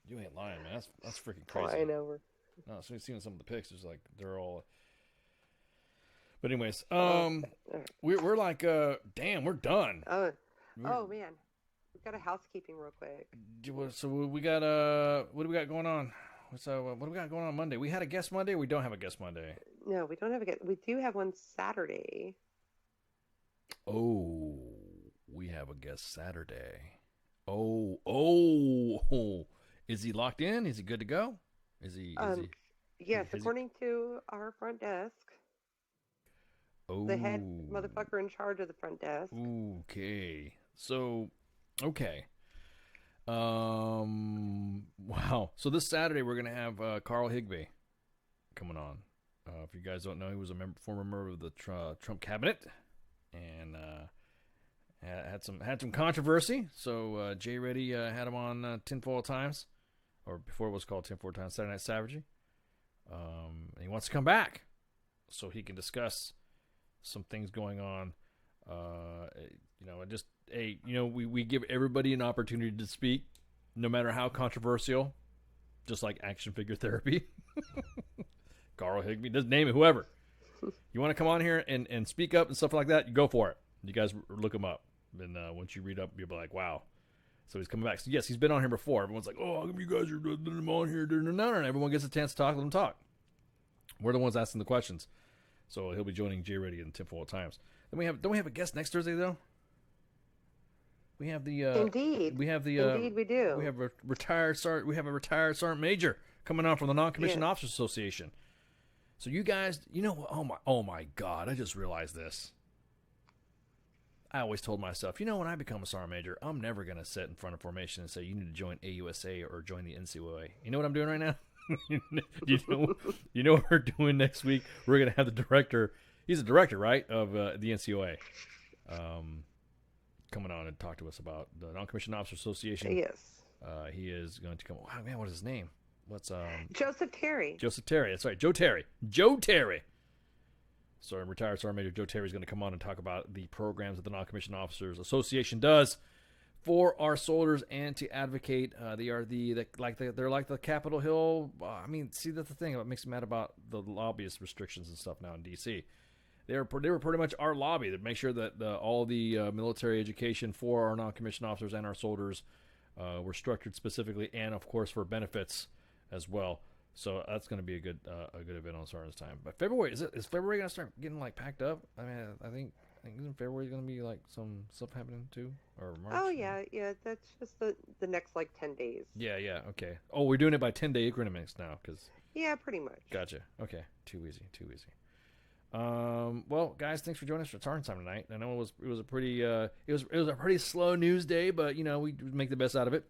You ain't lying, man. That's freaking crazy. Flying over. No, so we've seen some of the pics. It's like they're all. But anyways, we're like, damn, we're done. Oh man, we got a housekeeping real quick. So we got what do we got going on? So what do we got going on Monday? We had a guest Monday. Or we don't have a guest Monday. No, we don't have a guest. We do have one Saturday. Oh, we have a guest Saturday. Oh, is he locked in? Is he good to go? Is he? Yes, according to our front desk. Oh, the head motherfucker in charge of the front desk. Okay. So, okay. Wow. So this Saturday we're gonna have Carl Higbee coming on. If you guys don't know, he was a former member of the Trump cabinet, and had some controversy. So Jay Reddy had him on Tinfoil Times, or before it was called Tinfoil Times, Saturday Night Savagery. And he wants to come back so he can discuss some things going on. We give everybody an opportunity to speak, no matter how controversial, just like action figure therapy. Carl Higbee, doesn't name it, whoever. You want to come on here and speak up and stuff like that, you go for it. You guys look him up. And once you read up, you'll be like, wow. So he's coming back. So yes, he's been on here before. Everyone's like, oh, how come you guys are letting him on here? No. Everyone gets a chance to talk. Let him talk. We're the ones asking the questions. So he'll be joining J Radio in Tinfoil Times. Then don't we have a guest next Thursday though? We have the Indeed. We have the Indeed we do. We have a retired sergeant major coming on from the Non-Commissioned Officers Association. So you guys, oh my God, I just realized this. I always told myself, when I become a sergeant major, I'm never going to sit in front of formation and say, you need to join AUSA or join the NCOA. You know what I'm doing right now? you know what we're doing next week? We're going to have the director. He's a director, right, of the NCOA. Coming on and talk to us about the Non-Commissioned Officers Association. Yes. He is going to come. Wow, man, what is his name? What's Joseph Terry. Joseph Terry. That's right, Joe Terry. So retired Sergeant Major Joe Terry is going to come on and talk about the programs that the Non-Commissioned Officers Association does for our soldiers and to advocate. They are they're like the Capitol Hill. See, that's the thing. What makes me mad about the lobbyist restrictions and stuff now in D.C. They were pretty much our lobby to make sure that all the military education for our non-commissioned officers and our soldiers were structured specifically, and of course for benefits as well. So that's going to be a good event on Sergeant's Time. But February is February going to start getting packed up? I mean, I think isn't February going to be some stuff happening too, or March? Oh yeah. That's just the next 10 days. Yeah. Okay. Oh, we're doing it by 10-day increments now, because. Yeah, pretty much. Gotcha. Okay. Too easy. Well, guys, thanks for joining us for Sergeant's Time tonight. I know it was a pretty it was a pretty slow news day, but we make the best out of it.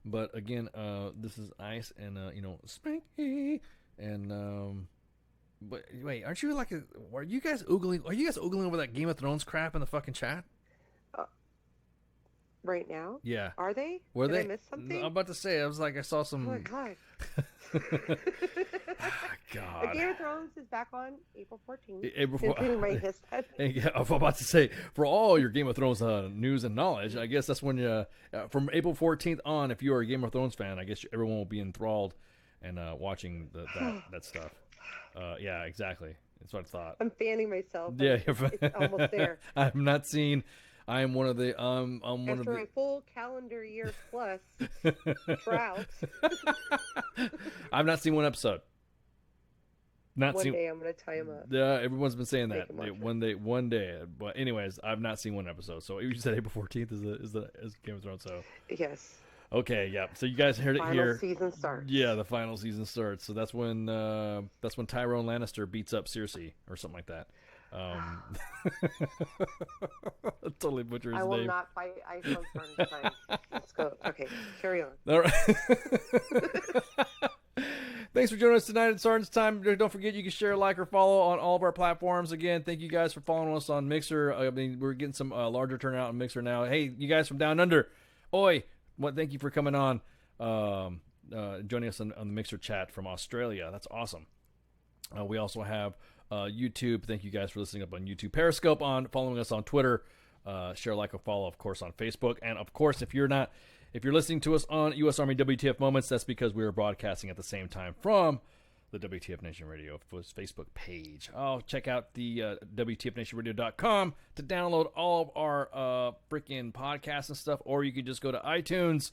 But again, this is Ice and Spanky, and but wait, aren't you are you guys oogling over that Game of Thrones crap in the fucking chat? Right now? Yeah. Are they? Did I miss something? I'm about to say, I saw some. Oh my God. God. The Game of Thrones is back on April 14th. April my history. Yeah, I'm about to say, for all your Game of Thrones news and knowledge, I guess that's when from April 14th on, if you are a Game of Thrones fan, I guess everyone will be enthralled and watching that stuff. Yeah, exactly. That's what I thought. I'm fanning myself. Yeah, it's almost there. I'm not seeing. I am one of the. After a full calendar year plus drought. I've not seen one episode. One day I'm going to tie him up. Yeah, everyone's been saying that. One day. But anyways, I've not seen one episode. So you said April 14th is Game of Thrones. So yes. Okay, yeah. So you guys heard it here. Final season starts. Yeah, the final season starts. So that's when Tyrone Lannister beats up Cersei or something like that. Totally butcher his name. I will not fight Ice on Sergeant's Time. Let's go. Okay, carry on. All right. Thanks for joining us tonight at Sergeant's Time. Don't forget you can share, like, or follow on all of our platforms. Again, thank you guys for following us on Mixer. I mean, we're getting some larger turnout on Mixer now. Hey, you guys from down under, oi! Thank you for coming on, joining us on the Mixer chat from Australia. That's awesome. We also have YouTube. Thank you guys for listening up on YouTube. Periscope, following us on Twitter. Share, like, or follow, of course, on Facebook. And of course, if you're listening to us on U.S. Army WTF Moments, that's because we are broadcasting at the same time from the WTF Nation Radio Facebook page. Check out the WTFNationRadio.com to download all of our freaking podcasts and stuff, or you can just go to iTunes,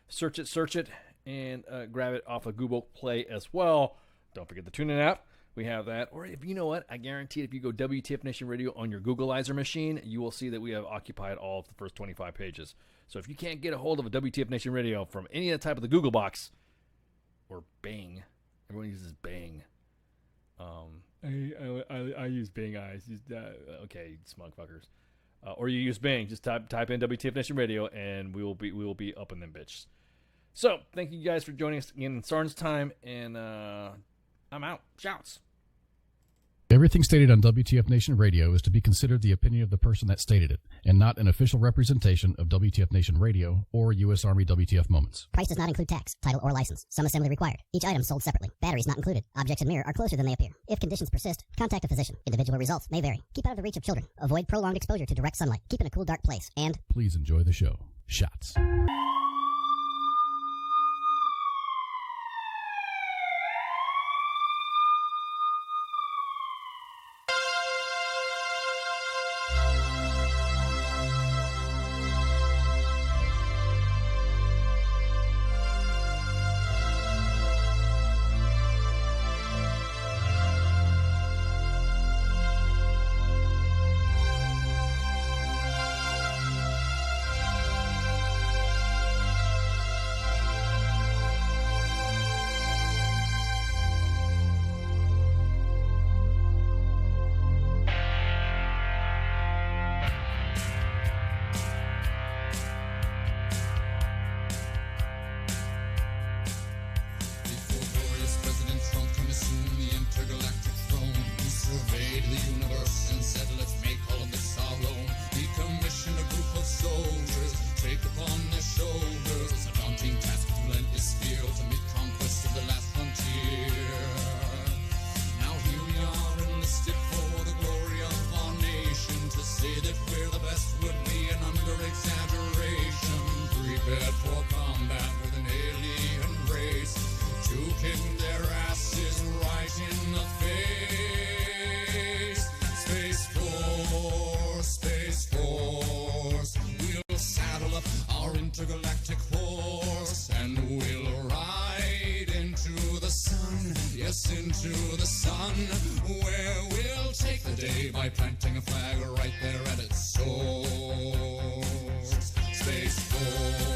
search it, and grab it off of Google Play as well. Don't forget the TuneIn app. We have that. Or if you know what, I guarantee if you go WTF Nation Radio on your Googleizer machine, you will see that we have occupied all of the first 25 pages. So if you can't get a hold of a WTF Nation Radio from any of the type of the Google box or Bing, everyone uses Bing. I use Bing. Okay, smug fuckers. Or you use Bing. Just type in WTF Nation Radio, and we will be up in them bitches. So thank you guys for joining us again in Sergeant's Time, and I'm out. Shouts. Everything stated on WTF Nation Radio is to be considered the opinion of the person that stated it, and not an official representation of WTF Nation Radio or U.S. Army WTF Moments. Price does not include tax, title, or license. Some assembly required. Each item sold separately. Batteries not included. Objects in mirror are closer than they appear. If conditions persist, contact a physician. Individual results may vary. Keep out of the reach of children. Avoid prolonged exposure to direct sunlight. Keep in a cool, dark place. And please enjoy the show. Shots. a flag right there at its source. Space Force.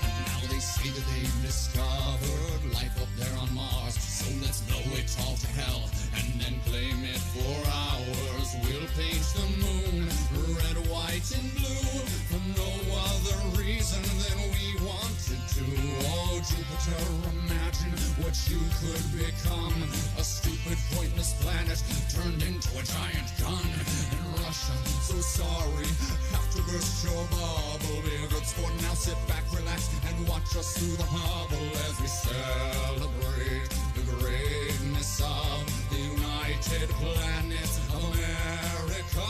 Now they say that they've discovered life up there on Mars, so let's blow it all to hell and then claim it for ours. We'll paint the moon red, white, and blue for no other reason than we wanted to. Oh, Jupiter, imagine what you could become. A stupid, pointless planet turned into a giant gun. And Russia, so sorry, have to burst your bubble. Be a good sport now, sit back, relax, and watch us through the Hubble as we celebrate the greatness of the United Planet of America.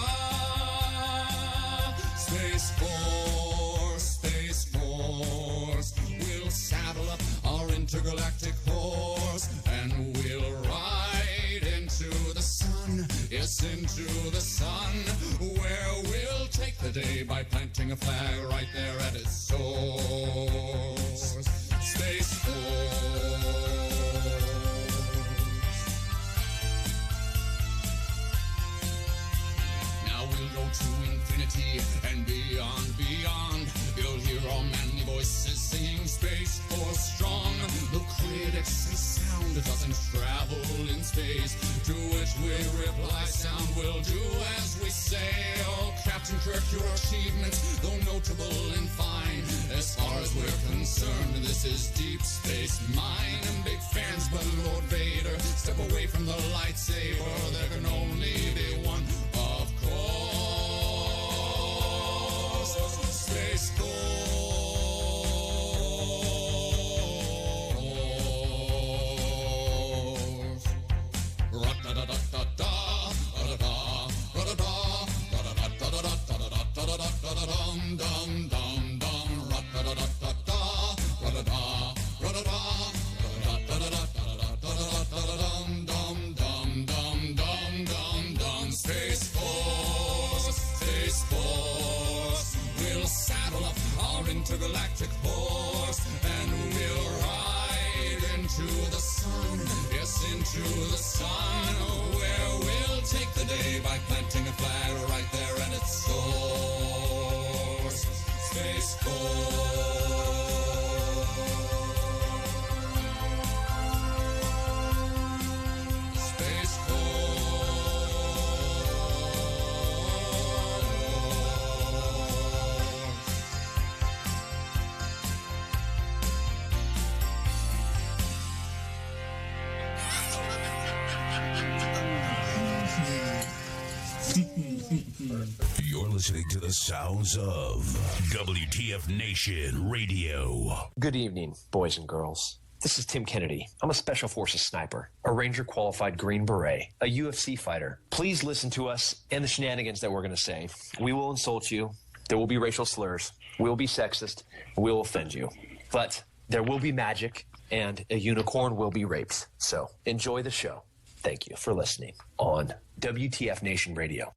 Space Force, Space Force. We'll saddle up our intergalactic horse and we'll ride into the sun. Yes, into the sun, where we'll take the day by planting a flag right there at its source. Space Force. Now we'll go to infinity and beyond, beyond. You'll hear our manly voices singing Space Force strong. The critics say sound doesn't travel in space, to which we reply sound will do as we say. Oh, Captain Kirk, your achievements, though notable and fine, as far as we're concerned, this is Deep Space Mine. And big fans, but Lord Vader, step away from the lightsaber. There can only be one, of course. Space Force. Space Force, Space Force. We'll saddle up our intergalactic horse and we'll ride into the sun. Yes, into the sun, where we'll take the day by planting a flag right there at its source. Space Force. Space You're listening to the sounds of WTF Nation Radio. Good evening, boys and girls. This is Tim Kennedy. I'm a Special Forces sniper, a Ranger qualified Green Beret, a UFC fighter. Please listen to us and the shenanigans that we're going to say. We will insult you. There will be racial slurs. We'll be sexist. We will offend you. But there will be magic and a unicorn will be raped. So enjoy the show. Thank you for listening on WTF Nation Radio.